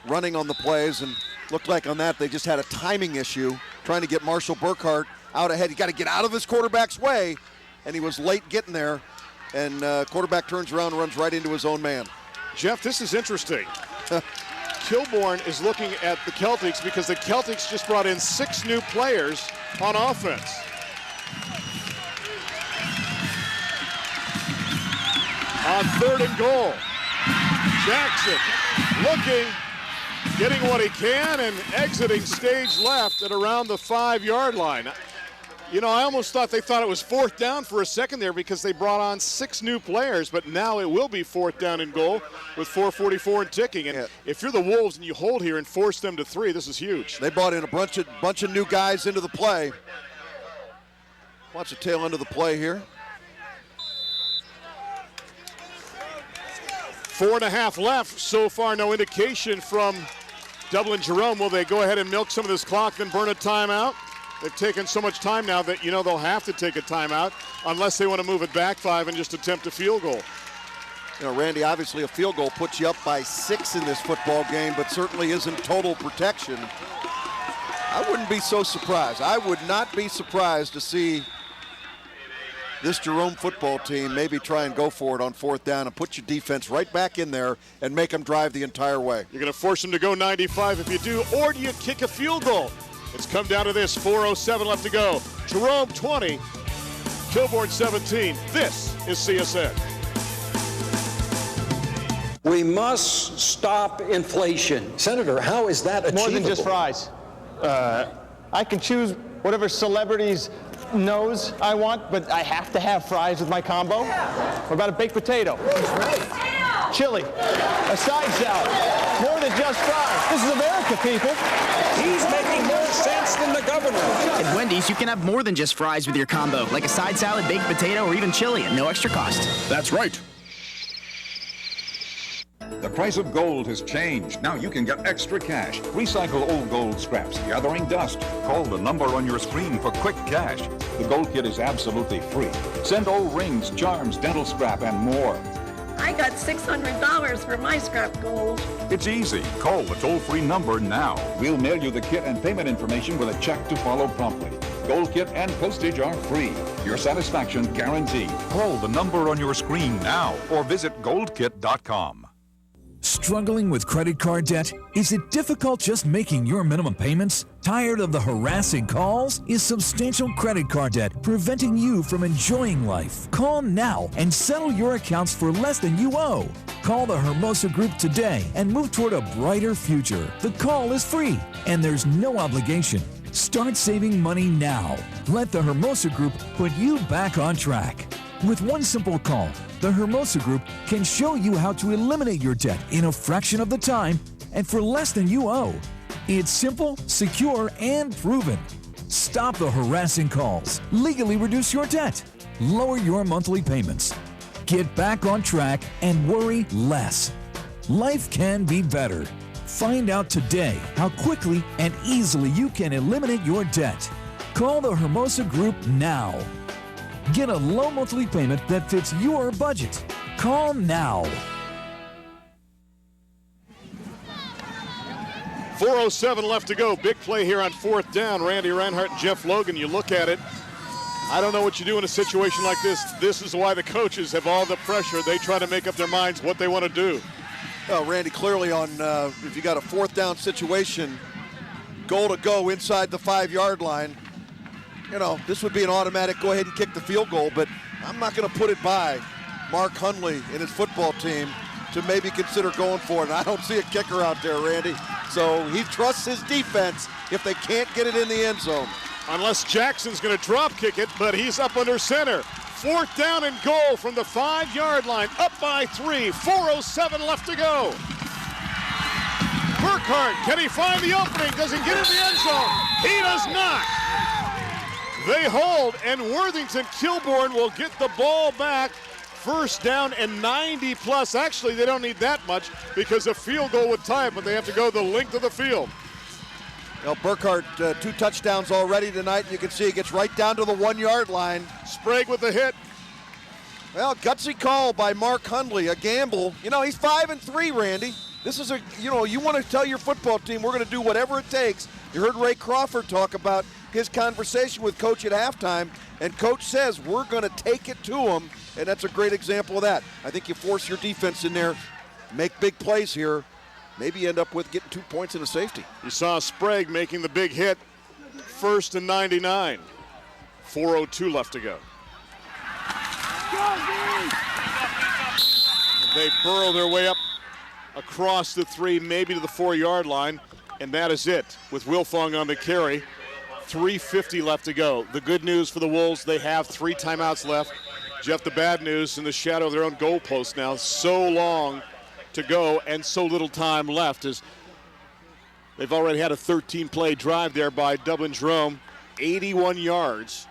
running on the plays, and looked like on that they just had a timing issue trying to get Marshall Burkhart out ahead. He got to get out of his quarterback's way, and he was late getting there. and quarterback turns around and runs right into his own man. Jeff, this is interesting. Kilbourne is looking at the Celtics because the Celtics just brought in 6 new players on offense. On 3rd and goal, Jackson looking, getting what he can, and exiting stage left at around the 5-yard line. You know, I almost thought they thought it was 4th down for a second there because they brought on 6 new players, but now it will be 4th down and goal with 4:44 and ticking. And if you're the Wolves and you hold here and force them to 3, this is huge. They brought in a bunch of new guys into the play. Watch the tail end of the play here. 4.5 left so far. No indication from Dublin Jerome. Will they go ahead and milk some of this clock, then burn a timeout? They've taken so much time now that, you know, they'll have to take a timeout unless they want to move it back 5 and just attempt a field goal. You know, Randy, obviously a field goal puts you up by 6 in this football game, but certainly isn't total protection. I wouldn't be so surprised. I would not be surprised to see this Jerome football team maybe try and go for it on 4th down and put your defense right back in there and make them drive the entire way. You're going to force them to go 95 if you do, or do you kick a field goal? It's come down to this, 4:07 left to go. Jerome 20, Kilbourne 17. This is CSN. We must stop inflation. Senator, how is that achievable? More than just fries. I can choose whatever celebrity's nose I want, but I have to have fries with my combo. What about a baked potato? Chili, a side salad, more than just fries. This is America, people. He's making more sense than the governor. At Wendy's, you can have more than just fries with your combo, like a side salad, baked potato, or even chili at no extra cost. That's right. The price of gold has changed. Now you can get extra cash. Recycle old gold scraps, gathering dust. Call the number on your screen for quick cash. The Gold Kit is absolutely free. Send old rings, charms, dental scrap, and more. I got $600 for my scrap gold. It's easy. Call the toll-free number now. We'll mail you the kit and payment information with a check to follow promptly. Gold Kit and postage are free. Your satisfaction guaranteed. Call the number on your screen now or visit goldkit.com. Struggling with credit card debt? Is it difficult just making your minimum payments? Tired of the harassing calls? Is substantial credit card debt preventing you from enjoying life? Call now and settle your accounts for less than you owe. Call the Hermosa Group today and move toward a brighter future. The call is free and there's no obligation. Start saving money now. Let the Hermosa Group put you back on track. With one simple call, the Hermosa Group can show you how to eliminate your debt in a fraction of the time and for less than you owe. It's simple, secure, and proven. Stop the harassing calls. Legally reduce your debt. Lower your monthly payments. Get back on track and worry less. Life can be better. Find out today how quickly and easily you can eliminate your debt. Call the Hermosa Group now. Get a low monthly payment that fits your budget. Call now. 4:07 left to go. Big play here on 4th down. Randy Reinhardt and Jeff Logan, you look at it. I don't know what you do in a situation like this. This is why the coaches have all the pressure. They try to make up their minds what they want to do. Well, Randy, clearly on if you got a 4th down situation, goal to go inside the 5-yard line, you know, this would be an automatic go ahead and kick the field goal, but I'm not going to put it by Mark Hundley and his football team to maybe consider going for it. And I don't see a kicker out there, Randy. So he trusts his defense if they can't get it in the end zone. Unless Jackson's going to drop kick it, but he's up under center. 4th down and goal from the 5-yard line, up by 3, 4:07 left to go. Burkhardt, can he find the opening? Does he get in the end zone? He does not. They hold, and Worthington Kilbourne will get the ball back. 1st down and 90 plus. Actually, they don't need that much because a field goal would tie it, but they have to go the length of the field. Well, Burkhardt, 2 touchdowns already tonight. You can see he gets right down to the 1-yard line. Sprague with the hit. Well, gutsy call by Mark Hundley, a gamble. You know, he's 5-3, Randy. This is you want to tell your football team we're going to do whatever it takes. You heard Ray Crawford talk about his conversation with Coach at halftime, and Coach says we're going to take it to him and that's a great example of that. I think you force your defense in there, make big plays here, maybe end up with getting 2 points and a safety. You saw Sprague making the big hit, 1st and 99. 4:02 left to go. They burrow their way up across the 3, maybe to the 4-yard line, and that is it with Wilfong on the carry. 3:50 left to go. The good news for the Wolves, they have 3 timeouts left. Jeff, the bad news, in the shadow of their own goalpost now. So long to go and so little time left as they've already had a 13-play drive there by Dublin Jerome. 81 yards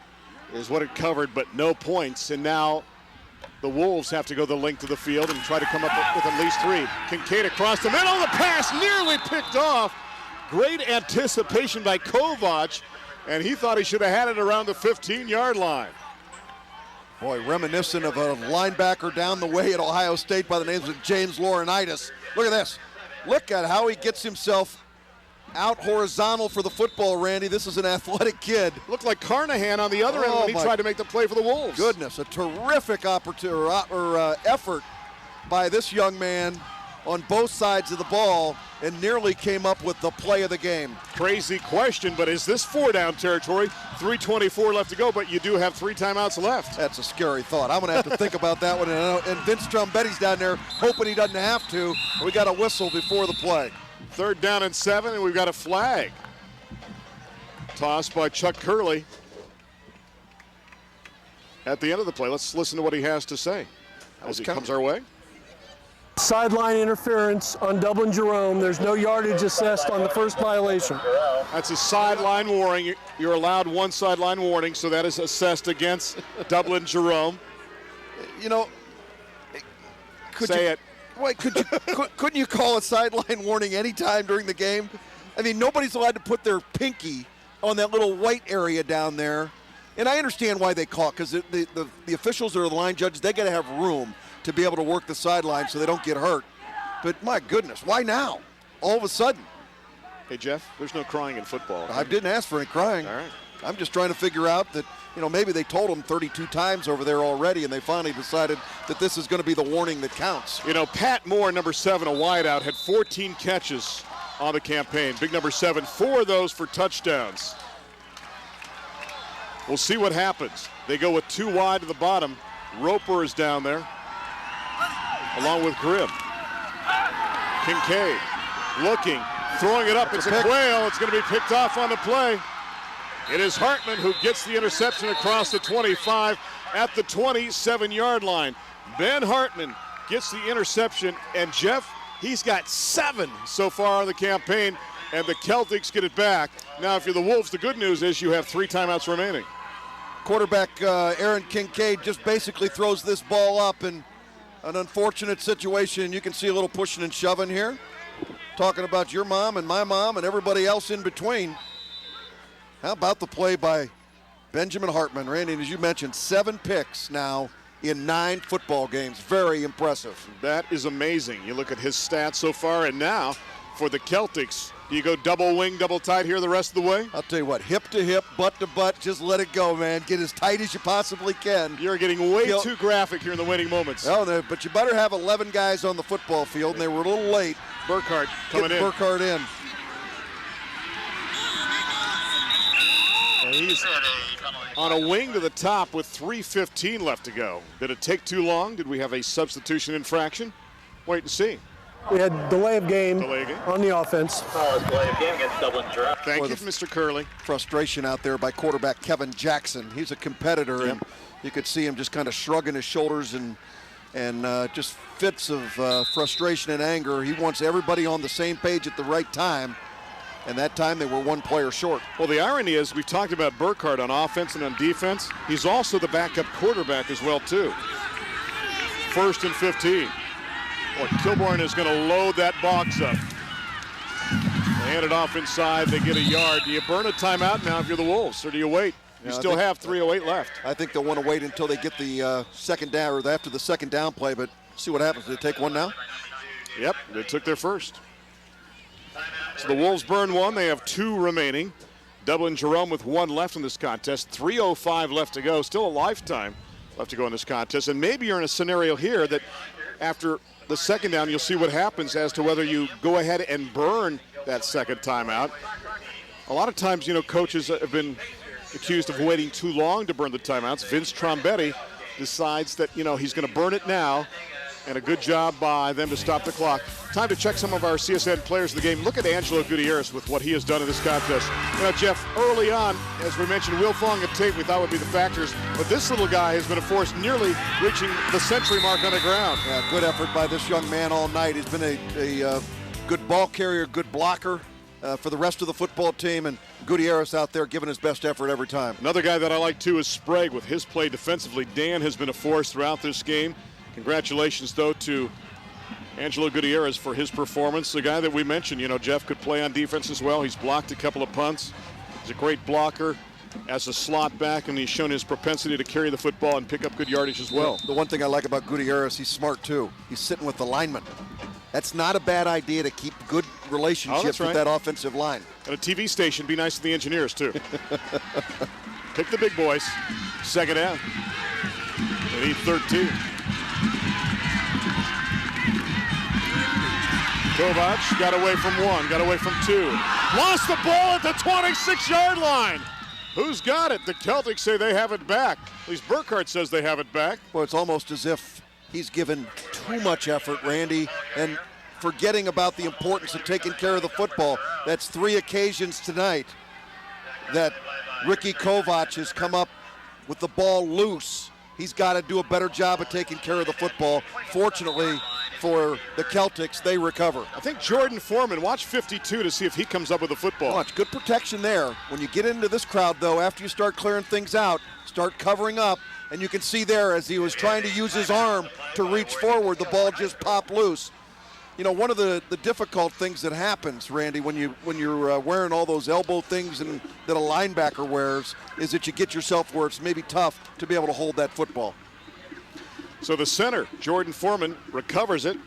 is what it covered, but no points. And now the Wolves have to go the length of the field and try to come up with at least 3. Kincaid across the middle. The pass nearly picked off. Great anticipation by Kovac, and he thought he should have had it around the 15-yard line. Boy, reminiscent of a linebacker down the way at Ohio State by the name of James Laurinaitis. Look at this. Look at how he gets himself out horizontal for the football, Randy. This is an athletic kid. Looked like Carnahan on the other end when he tried to make the play for the Wolves. Goodness, a terrific effort by this young man on both sides of the ball and nearly came up with the play of the game. Crazy question, but is this 4-down territory? 3:24 left to go, but you do have 3 timeouts left. That's a scary thought. I'm going to have to think about that one. And Vince Trombetti's down there hoping he doesn't have to. We got a whistle before the play. 3rd down and 7, and we've got a flag. Tossed by Chuck Curley. At the end of the play, let's listen to what he has to say as he comes our way. Sideline interference on Dublin Jerome. There's no yardage assessed on the first violation. That's a sideline warning. You're allowed 1 sideline warning, so that is assessed against Dublin Jerome. You know, Wait, couldn't you call a sideline warning any time during the game? I mean, nobody's allowed to put their pinky on that little white area down there. And I understand why they call it, because the officials or the line judges, they got to have room to be able to work the sideline so they don't get hurt. But my goodness, why now? All of a sudden. Hey, Jeff, there's no crying in football. I didn't ask for any crying. All right. I'm just trying to figure out that, you know, maybe they told them 32 times over there already, and they finally decided that this is going to be the warning that counts. You know, Pat Moore, number 7, a wideout, had 14 catches on the campaign. Big number 7, 4 of those for touchdowns. We'll see what happens. They go with 2 wide to the bottom. Roper is down there, along with Grimm. Kincaid looking, throwing it up. It's a Quayle. It's going to be picked off on the play. It is Hartman who gets the interception across the 25 at the 27-yard line. Ben Hartman gets the interception, and Jeff, he's got 7 so far on the campaign, and the Celtics get it back. Now, if you're the Wolves, the good news is you have 3 timeouts remaining. Quarterback Aaron Kincaid just basically throws this ball up in an unfortunate situation. You can see a little pushing and shoving here. Talking about your mom and my mom and everybody else in between. How about the play by Benjamin Hartman? Randy, as you mentioned, 7 picks now in 9 football games. Very impressive. That is amazing. You look at his stats so far, and now for the Celtics, do you go double wing, double tight here the rest of the way? I'll tell you what, hip to hip, butt to butt, just let it go, man. Get as tight as you possibly can. You're getting way too graphic here in the winning moments. Oh, no, but you better have 11 guys on the football field, and they were a little late. Burkhardt coming in. Burkhardt in. And he's on a wing to the top with 3:15 left to go. Did it take too long? Did we have a substitution infraction? Wait and see. We had delay of game on the offense. Delay of game against Dublin Jerome. Thank you, Mr. Curley. Frustration out there by quarterback Kevin Jackson. He's a competitor, and you could see him just kind of shrugging his shoulders and just fits of frustration and anger. He wants everybody on the same page at the right time. And that time they were 1 player short. Well, the irony is we talked about Burkhardt on offense and on defense. He's also the backup quarterback as well, too. 1st and 15. Well, Kilbourne is going to load that box up. They hand it off inside. They get a yard. Do you burn a timeout now if you're the Wolves, or do you wait? You still have 3:08 left. I think they'll want to wait until they get the second down, or after the second down play, but see what happens. Do they take one now? Yep, they took their first. So the Wolves burn 1. They have 2 remaining. Dublin Jerome with 1 left in this contest. 3:05 left to go. Still a lifetime left to go in this contest. And maybe you're in a scenario here that after the second down, you'll see what happens as to whether you go ahead and burn that second timeout. A lot of times, you know, coaches have been accused of waiting too long to burn the timeouts. Vince Trombetti decides that, you know, he's going to burn it now, and a good job by them to stop the clock. Time to check some of our CSN players of the game. Look at Angelo Gutierrez with what he has done in this contest. You know, Jeff, early on, as we mentioned, Will Fong and Tate we thought would be the factors, but this little guy has been a force nearly reaching the century mark on the ground. Yeah, good effort by this young man all night. He's been a good ball carrier, good blocker for the rest of the football team, and Gutierrez out there giving his best effort every time. Another guy that I like too is Sprague with his play defensively. Dan has been a force throughout this game. Congratulations, though, to Angelo Gutierrez for his performance. The guy that we mentioned, you know, Jeff could play on defense as well. He's blocked a couple of punts. He's a great blocker as a slot back, and he's shown his propensity to carry the football and pick up good yardage as well. The one thing I like about Gutierrez, he's smart too. He's sitting with the lineman. That's not a bad idea to keep good relationships with that offensive line. And a TV station, be nice to the engineers too. Pick the big boys. Second down. They need 13. Kovac got away from one, got away from two. Lost the ball at the 26-yard line. Who's got it? The Celtics say they have it back. At least Burkhardt says they have it back. Well, it's almost as if he's given too much effort, Randy, and forgetting about the importance of taking care of the football. That's 3 occasions tonight that Ricky Kovac has come up with the ball loose. He's got to do a better job of taking care of the football. Fortunately for the Celtics, they recover. I think Jordan Foreman, watch 52 to see if he comes up with the football. Watch, good protection there. When you get into this crowd, though, after you start clearing things out, start covering up, and you can see there as he was trying to use his arm to reach forward, the ball just popped loose. You know, one of the difficult things that happens, Randy, when you're wearing all those elbow things and that a linebacker wears, is that you get yourself where it's maybe tough to be able to hold that football. So the center, Jordan Foreman, recovers it,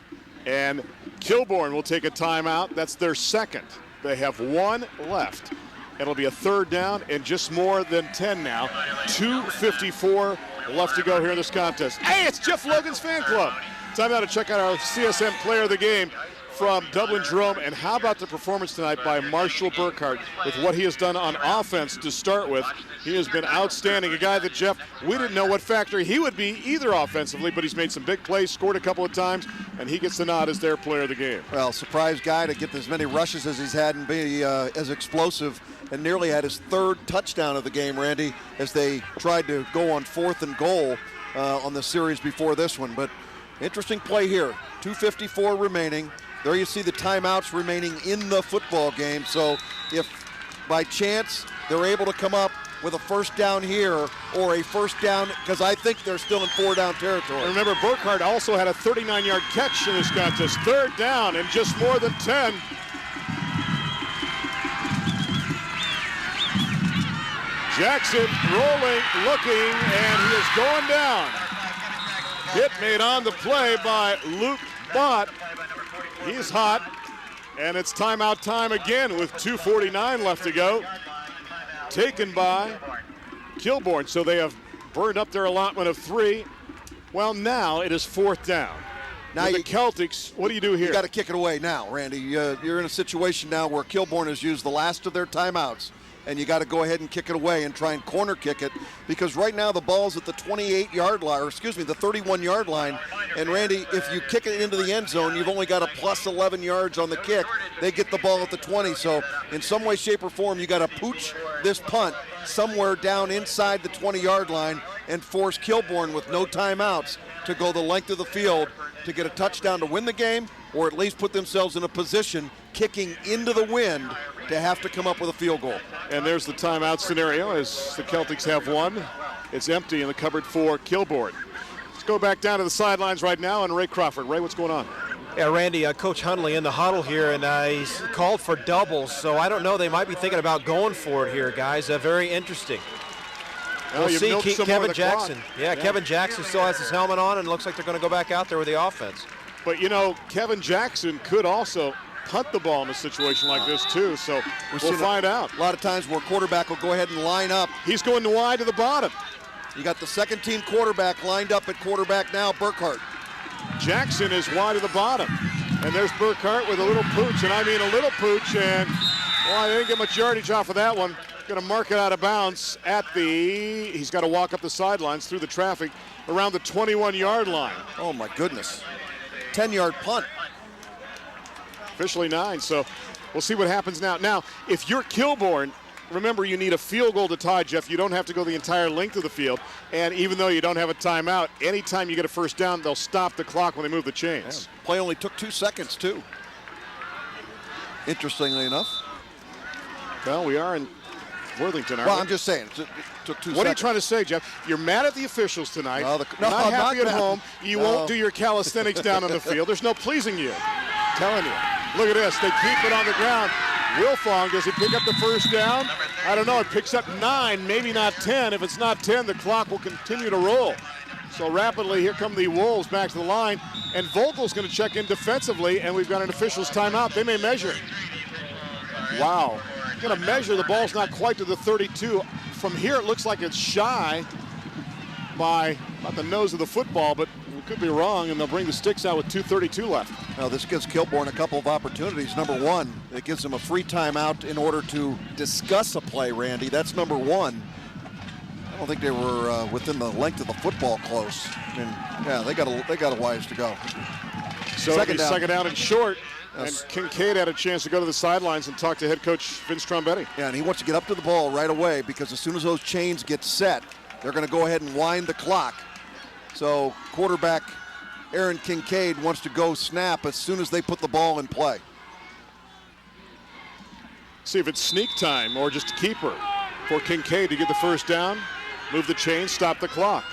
and Kilbourne will take a timeout. That's their second. They have 1 left. It'll be a third down and just more than 10 now. 2:54 left to go here in this contest. Hey, it's Jeff Logan's fan club. Time now to check out our CSN player of the game from Dublin Jerome. And how about the performance tonight by Marshall Burkhardt with what he has done on offense to start with. He has been outstanding. A guy that, Jeff, we didn't know what factor he would be either offensively, but he's made some big plays, scored a couple of times, and he gets the nod as their player of the game. Well, surprise guy to get as many rushes as he's had and be as explosive, and nearly had his 3rd touchdown of the game, Randy, as they tried to go on 4th and goal on the series before this one. But interesting play here. 2:54 remaining. There you see the timeouts remaining in the football game. So if by chance they're able to come up with a first down here or a first down, because I think they're still in 4-down territory. And remember, Burkhardt also had a 39-yard catch in this contest. 3rd down and just more than 10. Jackson rolling, looking, and he is going down. Hit made on the play by Luke Bott. He's hot, and it's timeout time again with 2:49 left to go. Taken by Kilbourne, so they have burned up their allotment of 3. Well, now it is 4th down. Now the Celtics, what do you do here? You got to kick it away now, Randy. You're in a situation now where Kilbourne has used the last of their timeouts, and you got to go ahead and kick it away and try and corner kick it, because right now the ball's at the 28-yard line, or excuse me, the 31-yard line. And Randy, if you kick it into the end zone, you've only got a plus 11 yards on the kick. They get the ball at the 20. So in some way, shape, or form, you got to pooch this punt somewhere down inside the 20-yard line and force Kilbourne with no timeouts to go the length of the field to get a touchdown to win the game, or at least put themselves in a position kicking into the wind to have to come up with a field goal. And there's the timeout scenario as the Celtics have one. It's empty in the cupboard for Kilbourne. Let's go back down to the sidelines right now, and Ray Crawford. Ray, what's going on? Yeah, Randy, Coach Hundley in the huddle here, and he's called for doubles, so I don't know. They might be thinking about going for it here, guys. Very interesting. Well, we'll see Kevin Jackson. Yeah, Kevin Jackson still has his helmet on, and looks like they're going to go back out there with the offense. But, you know, Kevin Jackson could also punt the ball in a situation like this, too, so we'll find out. A lot of times where a quarterback will go ahead and line up. He's going wide to the bottom. You got the second-team quarterback lined up at quarterback now, Burkhart. Jackson is wide of the bottom. And there's Burkhart with a little pooch, and I mean a little pooch, and well, I didn't get much yardage off of that one. Going to mark it out of bounds at the, he's got to walk up the sidelines through the traffic around the 21-yard line. Oh my goodness. 10-yard punt. Officially 9, so we'll see what happens now. Now, if you're Kilbourne, remember you need a field goal to tie, Jeff. You don't have to go the entire length of the field. And even though you don't have a timeout, anytime you get a first down, they'll stop the clock when they move the chains. Yeah. Play only took 2 seconds, too. Interestingly enough. Well, we are in Worthington, aren't we? Well, I'm just saying, it took 2 seconds. What are you trying to say, Jeff? You're mad at the officials tonight. No, You're not happy at mad. home. You won't do your calisthenics down on the field. There's no pleasing you. I'm telling you. Look at this. They keep it on the ground. Wilfong, does he pick up the first down? I don't know. It picks up 9, maybe not 10. If it's not 10, the clock will continue to roll. So rapidly, here come the Wolves back to the line. And Vogel's going to check in defensively, and we've got an official's timeout. They may measure. Wow. Going to measure. The ball's not quite to the 32. From here, it looks like it's shy by about the nose of the football, but we could be wrong, and they'll bring the sticks out with 2:32 left. Now, this gives Kilbourne a couple of opportunities. Number one, it gives them a free timeout in order to discuss a play, Randy. That's number one. I don't think they were within the length of the football close. I mean, yeah, they got a ways to go. So second down and short. And Kincaid had a chance to go to the sidelines and talk to head coach Vince Trombetti. Yeah, and he wants to get up to the ball right away because as soon as those chains get set, they're going to go ahead and wind the clock. So quarterback Aaron Kincaid wants to go snap as soon as they put the ball in play. See if it's sneak time or just a keeper for Kincaid to get the first down, move the chain, stop the clock.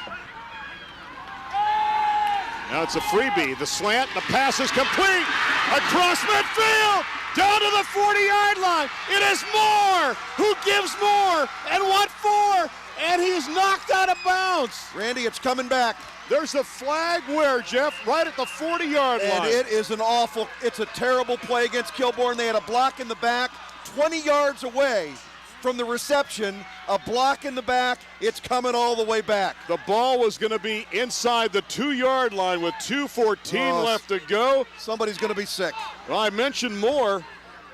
Now it's a freebie. The slant, the pass is complete. Across midfield, down to the 40-yard line. It is Moore who gives more, and what for? And he's knocked out of bounds. Randy, it's coming back. There's a flag where, Jeff, right at the 40-yard line. And it is it's a terrible play against Kilbourne. They had a block in the back, 20 yards away from the reception, a block in the back, it's coming all the way back. The ball was going to be inside the 2-yard line with 2:14 left to go. Somebody's going to be sick. Well, I mentioned Moore,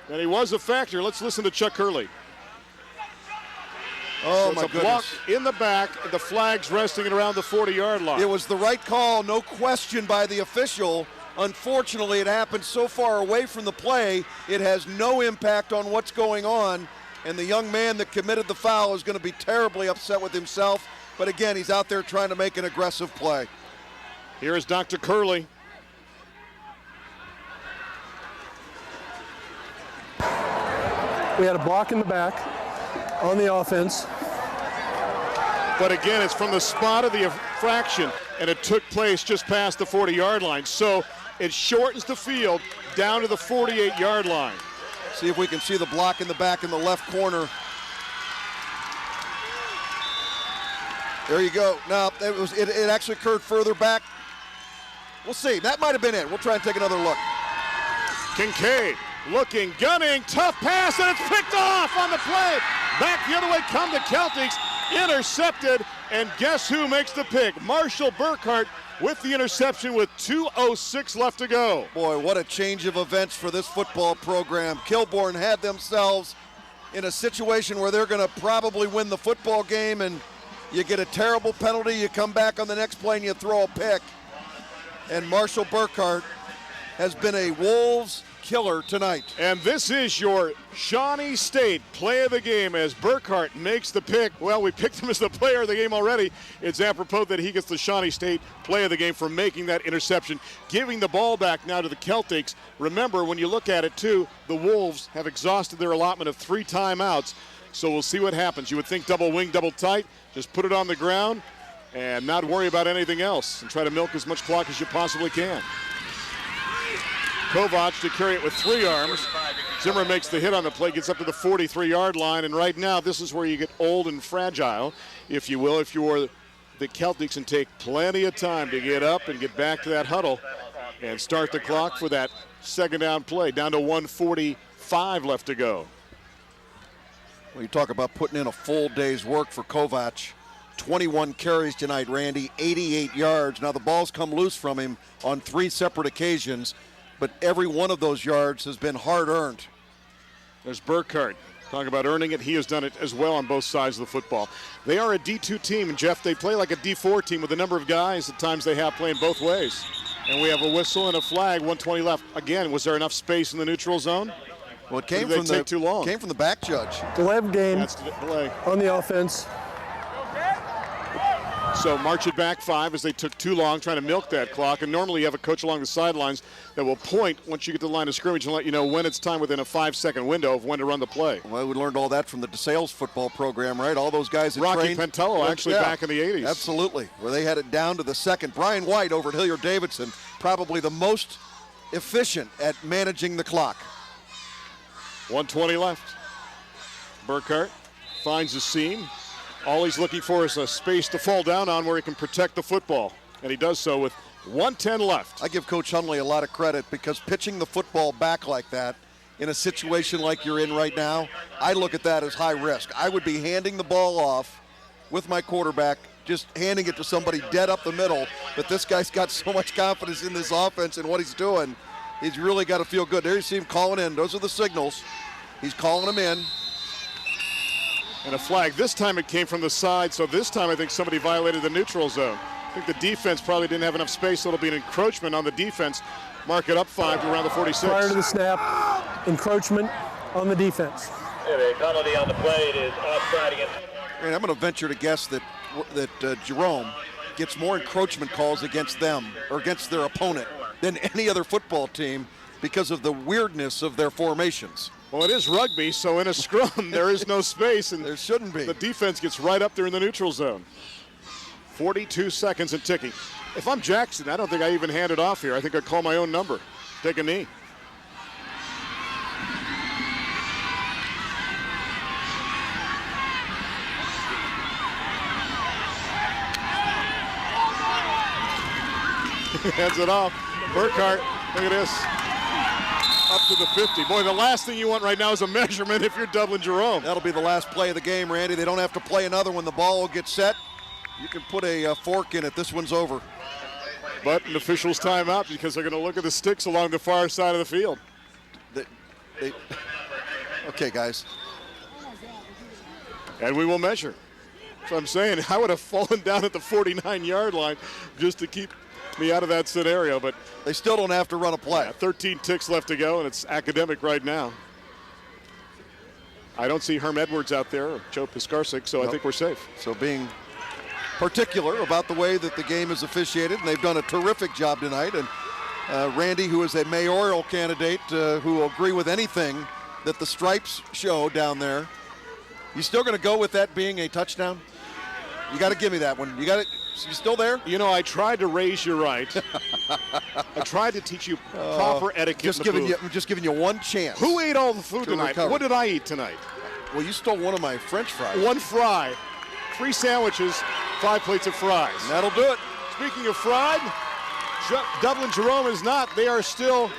and he was a factor. Let's listen to Chuck Hurley. Oh, so my it's a goodness. block in the back, the flag's resting around the 40-yard line. It was the right call, no question by the official. Unfortunately, it happened so far away from the play, it has no impact on what's going on. And the young man that committed the foul is going to be terribly upset with himself. But again, he's out there trying to make an aggressive play. Here is Dr. Curley. We had a block in the back on the offense. But again, it's from the spot of the infraction, and it took place just past the 40-yard line. So it shortens the field down to the 48-yard line. See if we can see the block in the back in the left corner. There you go. Now, it actually occurred further back. We'll see. That might have been it. We'll try and take another look. Kincaid looking, gunning, tough pass, and it's picked off on the play. Back the other way come the Celtics, intercepted, and guess who makes the pick? Marshall Burkhart with the interception with 2:06 left to go. Boy, what a change of events for this football program. Kilbourne had themselves in a situation where they're going to probably win the football game, and you get a terrible penalty, you come back on the next play and you throw a pick. And Marshall Burkhart has been a Wolves killer tonight. And this is your Shawnee State play of the game as Burkhart makes the pick. Well, we picked him as the player of the game already. It's apropos that he gets the Shawnee State play of the game for making that interception, giving the ball back now to the Celtics. Remember, when you look at it too, the Wolves have exhausted their allotment of 3 timeouts. So we'll see what happens. You would think double wing, double tight, just put it on the ground and not worry about anything else and try to milk as much clock as you possibly can. Kovac to carry it with 3 arms. Zimmer makes the hit on the play, gets up to the 43-yard line, and right now this is where you get old and fragile, if you will, if you're the Celtics, and take plenty of time to get up and get back to that huddle and start the clock for that second down play, down to 1:45 left to go. Well, you talk about putting in a full day's work for Kovac. 21 carries tonight, Randy, 88 yards. Now the ball's come loose from him on 3 separate occasions, but every one of those yards has been hard-earned. There's Burkhardt. Talking about earning it, he has done it as well on both sides of the football. They are a D2 team, and Jeff, they play like a D4 team with the number of guys at times they have playing both ways. And we have a whistle and a flag, 1:20 left. Again, was there enough space in the neutral zone? Well, it came from too long? Came from the back judge. Delay of game delay on the offense. So march it back 5 as they took too long trying to milk that clock. And normally you have a coach along the sidelines that will point once you get to the line of scrimmage and let you know when it's time within a 5-second window of when to run the play. Well, we learned all that from the DeSales football program, right? All those guys that Rocky trained. Pentello actually back in the 80s. Absolutely, where they had it down to the second. Brian White over at Hilliard-Davidson, probably the most efficient at managing the clock. 1:20 left. Burkhardt finds the seam. All he's looking for is a space to fall down on where he can protect the football. And he does so with 1:10 left. I give Coach Hundley a lot of credit because pitching the football back like that in a situation like you're in right now, I look at that as high risk. I would be handing the ball off with my quarterback, just handing it to somebody dead up the middle. But this guy's got so much confidence in this offense and what he's doing. He's really got to feel good. There you see him calling in. Those are the signals. He's calling them in. And a flag. This time it came from the side, so this time I think somebody violated the neutral zone. I think the defense probably didn't have enough space, so it'll be an encroachment on the defense. Mark it up 5 to around the 46. Prior to the snap, encroachment on the defense. A penalty on the play. It is offside against. And I'm going to venture to guess that Jerome gets more encroachment calls against them or against their opponent than any other football team because of the weirdness of their formations. Well, it is rugby, so in a scrum there is no space, and there shouldn't be. The defense gets right up there in the neutral zone. 42 seconds and ticking. If I'm Jackson, I don't think I even hand it off here. I think I call my own number. Take a knee. Hands it off. Burkhardt, look at this. Up to the 50. Boy, the last thing you want right now is a measurement if you're Dublin Jerome. That'll be the last play of the game, Randy. They don't have to play another when the ball will get set. You can put a fork in it. This one's over. But an official's timeout because they're going to look at the sticks along the far side of the field. Okay, guys. And we will measure. So I'm saying I would have fallen down at the 49-yard line just to keep me out of that scenario, but they still don't have to run a play. 13 ticks left to go, and it's academic right now. I don't see Herm Edwards out there or Joe Piskarczyk, so I think we're safe. So being particular about the way that the game is officiated, and they've done a terrific job tonight. And Randy, who is a mayoral candidate who will agree with anything that the stripes show down there, you still going to go with that being a touchdown? You got to give me that one. You still there? You know, I tried to raise you right. I tried to teach you proper etiquette. I'm just giving you one chance. Who ate all the food tonight? Recover. What did I eat tonight? Well, you stole one of my French fries. 1 fry, 3 sandwiches, 5 plates of fries. And that'll do it. Speaking of fried, Dublin Jerome is not. They are still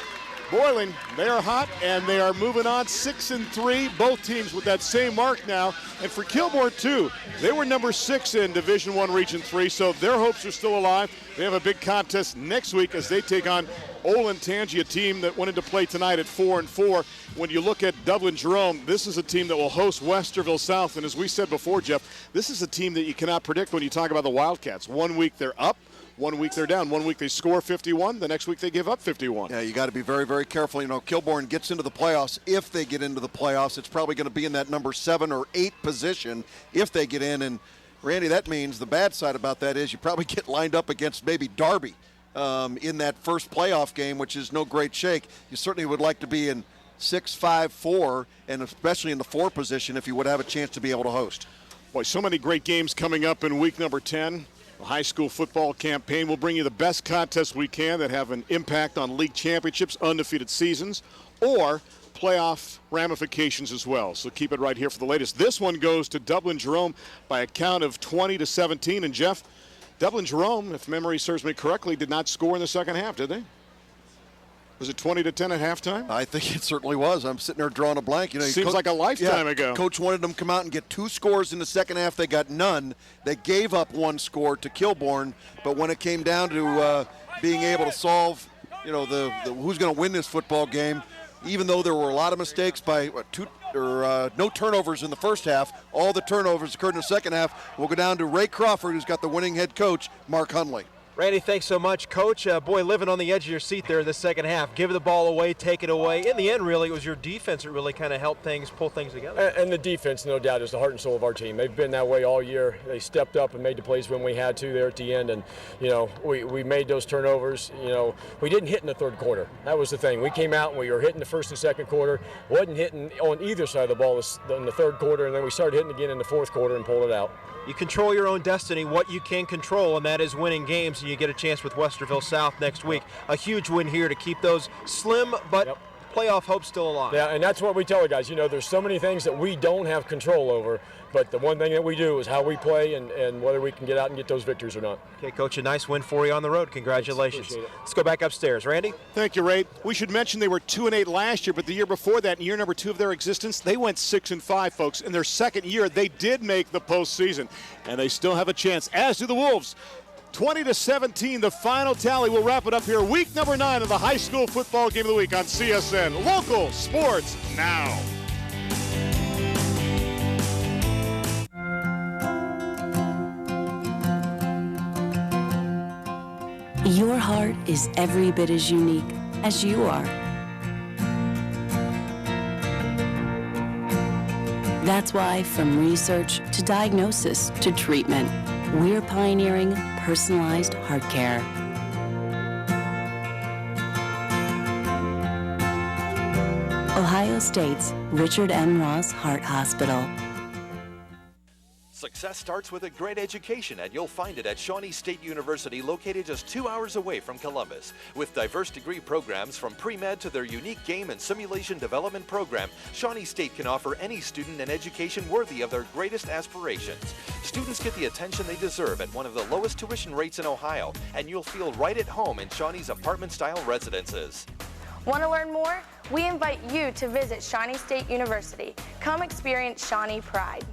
boiling. They are hot, and they are moving on 6-3. Both teams with that same mark now. And for Kilbourne, too, they were number 6 in Division I Region 3, so their hopes are still alive. They have a big contest next week as they take on Olentangy, a team that went into play tonight at 4-4. When you look at Dublin Jerome, this is a team that will host Westerville South. And as we said before, Jeff, this is a team that you cannot predict when you talk about the Wildcats. 1 week they're up. 1 week they're down. 1 week they score 51. The next week they give up 51. Yeah, you got to be very, very careful. You know, Kilbourne gets into the playoffs. If they get into the playoffs, it's probably going to be in that number 7 or 8 position if they get in. And, Randy, that means the bad side about that is you probably get lined up against maybe Derby in that first playoff game, which is no great shake. You certainly would like to be in 6, 5, 4, and especially in the 4 position if you would have a chance to be able to host. Boy, so many great games coming up in week number 10. The high school football campaign will bring you the best contests we can that have an impact on league championships, undefeated seasons, or playoff ramifications as well. So keep it right here for the latest. This one goes to Dublin Jerome by a count of 20-17. And Jeff, Dublin Jerome, if memory serves me correctly, did not score in the second half, did they? Was it 20-10 at halftime? I think it certainly was. I'm sitting there drawing a blank. You know, Seems like a lifetime ago. Coach wanted them to come out and get 2 scores in the second half. They got none. They gave up 1 score to Kilbourne, but when it came down to being able to solve, you know, the who's going to win this football game, even though there were a lot of mistakes by no turnovers in the first half, all the turnovers occurred in the second half. We'll go down to Ray Crawford, who's got the winning head coach, Mark Hundley. Randy, thanks so much. Coach, boy, living on the edge of your seat there in the second half. Give the ball away, take it away. In the end, really, it was your defense that really kind of helped pull things together. And the defense, no doubt, is the heart and soul of our team. They've been that way all year. They stepped up and made the plays when we had to there at the end. And, you know, we made those turnovers. You know, we didn't hit in the third quarter. That was the thing. We came out and we were hitting the first and second quarter. Wasn't hitting on either side of the ball in the third quarter. And then we started hitting again in the fourth quarter and pulled it out. You control your own destiny, what you can control, and that is winning games, and you get a chance with Westerville South next week. A huge win here to keep those slim but playoff hopes still alive. Yeah, and that's what we tell the guys. You know, there's so many things that we don't have control over, but the one thing that we do is how we play and whether we can get out and get those victories or not. Okay, Coach, a nice win for you on the road. Congratulations. Let's go back upstairs. Randy? Thank you, Ray. We should mention they were 2-8 last year, but the year before that, in year number 2 of their existence, they went 6-5, folks. In their second year, they did make the postseason, and they still have a chance, as do the Wolves. 20-17, the final tally. We'll wrap it up here. Week number 9 of the high school football game of the week on CSN. Local sports now. Your heart is every bit as unique as you are. That's why, from research to diagnosis to treatment, we're pioneering personalized heart care. Ohio State's Richard M. Ross Heart Hospital. Success starts with a great education, and you'll find it at Shawnee State University, located just 2 hours away from Columbus. With diverse degree programs from pre-med to their unique game and simulation development program, Shawnee State can offer any student an education worthy of their greatest aspirations. Students get the attention they deserve at one of the lowest tuition rates in Ohio, and you'll feel right at home in Shawnee's apartment-style residences. Want to learn more? We invite you to visit Shawnee State University. Come experience Shawnee Pride.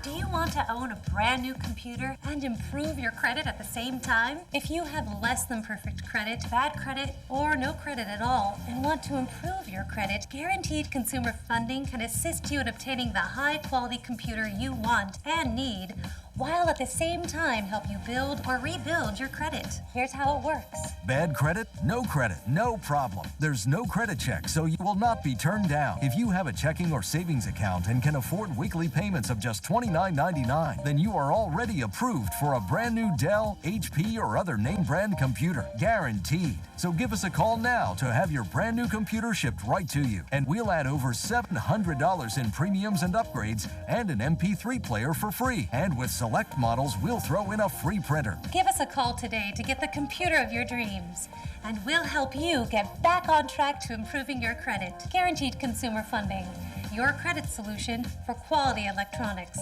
Do you want to own a brand new computer and improve your credit at the same time? If you have less than perfect credit, bad credit, or no credit at all, and want to improve your credit, Guaranteed Consumer Funding can assist you in obtaining the high-quality computer you want and need, while at the same time help you build or rebuild your credit. Here's how it works. Bad credit? No problem. There's no credit check, so you will not be turned down. If you have a checking or savings account and can afford weekly payments of just $29.99, then you are already approved for a brand new Dell, HP, or other name brand computer. Guaranteed. So give us a call now to have your brand new computer shipped right to you, and we'll add over $700 in premiums and upgrades and an MP3 player for free. And with select models, we'll throw in a free printer. Give us a call today to get the computer of your dreams, and we'll help you get back on track to improving your credit. Guaranteed Consumer Funding, your credit solution for quality electronics.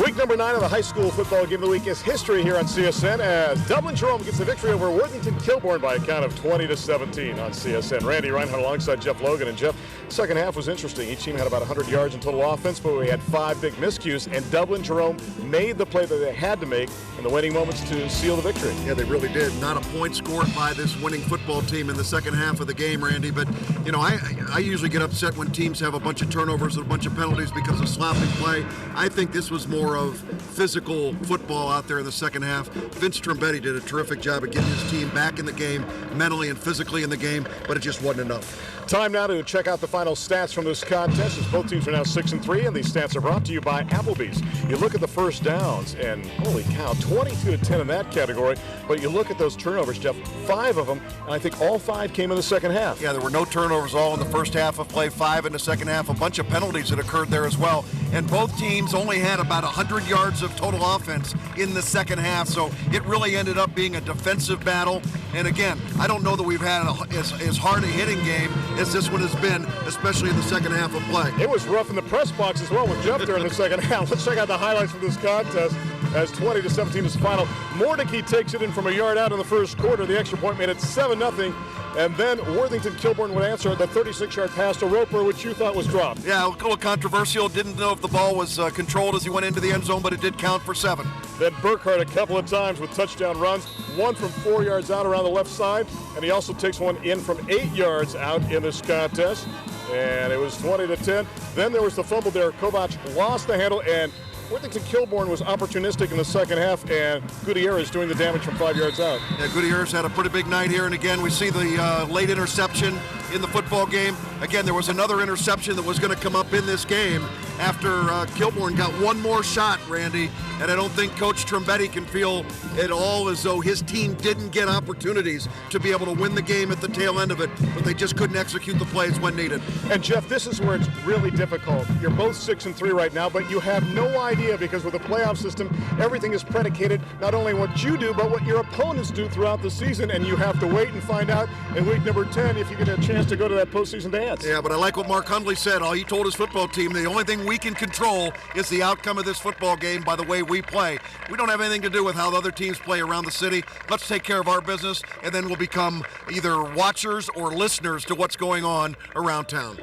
Week number 9 of the high school football game of the week is history here on CSN as Dublin Jerome gets the victory over Worthington Kilbourne by a count of 20-17 on CSN. Randy Reinhardt alongside Jeff Logan. And Jeff, second half was interesting. Each team had about 100 yards in total offense, but we had 5 big miscues, and Dublin Jerome made the play that they had to make in the winning moments to seal the victory. Yeah, they really did. Not a point scored by this winning football team in the second half of the game, Randy, but, you know, I usually get upset when teams have a bunch of turnovers and a bunch of penalties because of sloppy play. I think this was more of physical football out there in the second half. Vince Trombetti did a terrific job of getting his team back in the game, mentally and physically in the game, but it just wasn't enough. Time now to check out the final stats from this contest, as both teams are now 6-3, and these stats are brought to you by Applebee's. You look at the first downs, and holy cow, 22-10 in that category, but you look at those turnovers, Jeff, 5 of them, and I think all 5 came in the second half. Yeah, there were no turnovers all in the first half of play, 5 in the second half, a bunch of penalties that occurred there as well, and both teams only had about 100 yards of total offense in the second half, so it really ended up being a defensive battle. And again, I don't know that we've had as hard a hitting game as this one has been, especially in the second half of play. It was rough in the press box as well with Jeff during the second half. Let's check out the highlights from this contest as 20-17 is the final. Mordecai takes it in from a yard out in the first quarter. The extra point made it 7-0. And then Worthington Kilbourne would answer the 36-yard pass to Roper, which you thought was dropped. Yeah, a little controversial. Didn't know if the ball was controlled as he went into the end zone, but it did count for 7. Then Burkhardt a couple of times with touchdown runs, one from 4 yards out around the left side, and he also takes one in from 8 yards out in this contest. And it was 20-10. Then there was the fumble there. Kovac lost the handle, and Worthington Kilbourne was opportunistic in the second half, and Gutierrez doing the damage from 5 yards out. Yeah, Gutierrez had a pretty big night here, and again, we see the late interception in the football game. Again, there was another interception that was going to come up in this game after Kilbourne got one more shot, Randy, and I don't think Coach Trombetti can feel at all as though his team didn't get opportunities to be able to win the game at the tail end of it, but they just couldn't execute the plays when needed. And Jeff, this is where it's really difficult. You're both 6-3 right now, but you have no idea, because with the playoff system, everything is predicated not only on what you do, but what your opponents do throughout the season, and you have to wait and find out in week number 10 if you get a chance to go to that postseason dance. Yeah, but I like what Mark Hundley said. All he told his football team, the only thing we can control is the outcome of this football game by the way we play. We don't have anything to do with how the other teams play around the city. Let's take care of our business, and then we'll become either watchers or listeners to what's going on around town.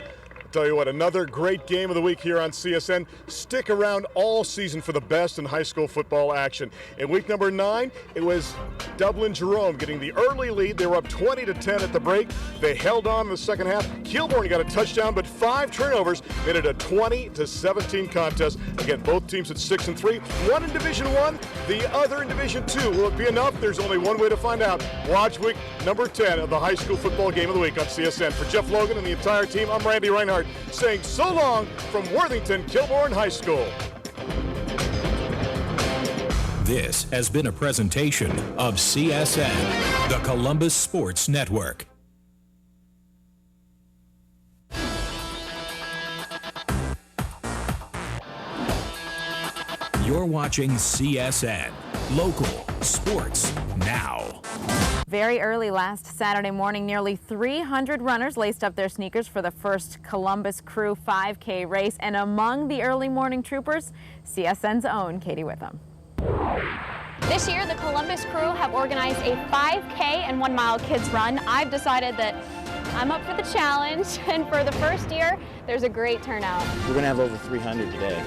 Tell you what, another great game of the week here on CSN. Stick around all season for the best in high school football action. In week number 9, it was Dublin Jerome getting the early lead. They were up 20-10 at the break. They held on in the second half. Kilbourne got a touchdown, but 5 turnovers made it a 20-17 contest. Again, both teams at 6-3. One in Division 1, the other in Division 2. Will it be enough? There's only one way to find out. Watch week number 10 of the high school football game of the week on CSN. For Jeff Logan and the entire team, I'm Randy Reinhardt, saying so long from Worthington Kilbourne High School. This has been a presentation of CSN, the Columbus Sports Network. You're watching CSN, local sports now. Very early last Saturday morning, nearly 300 runners laced up their sneakers for the first Columbus Crew 5K race. And among the early morning troopers, CSN's own Katie Witham. This year, the Columbus Crew have organized a 5K and 1 mile kids run. I've decided that I'm up for the challenge, and for the first year, there's a great turnout. We're going to have over 300 today.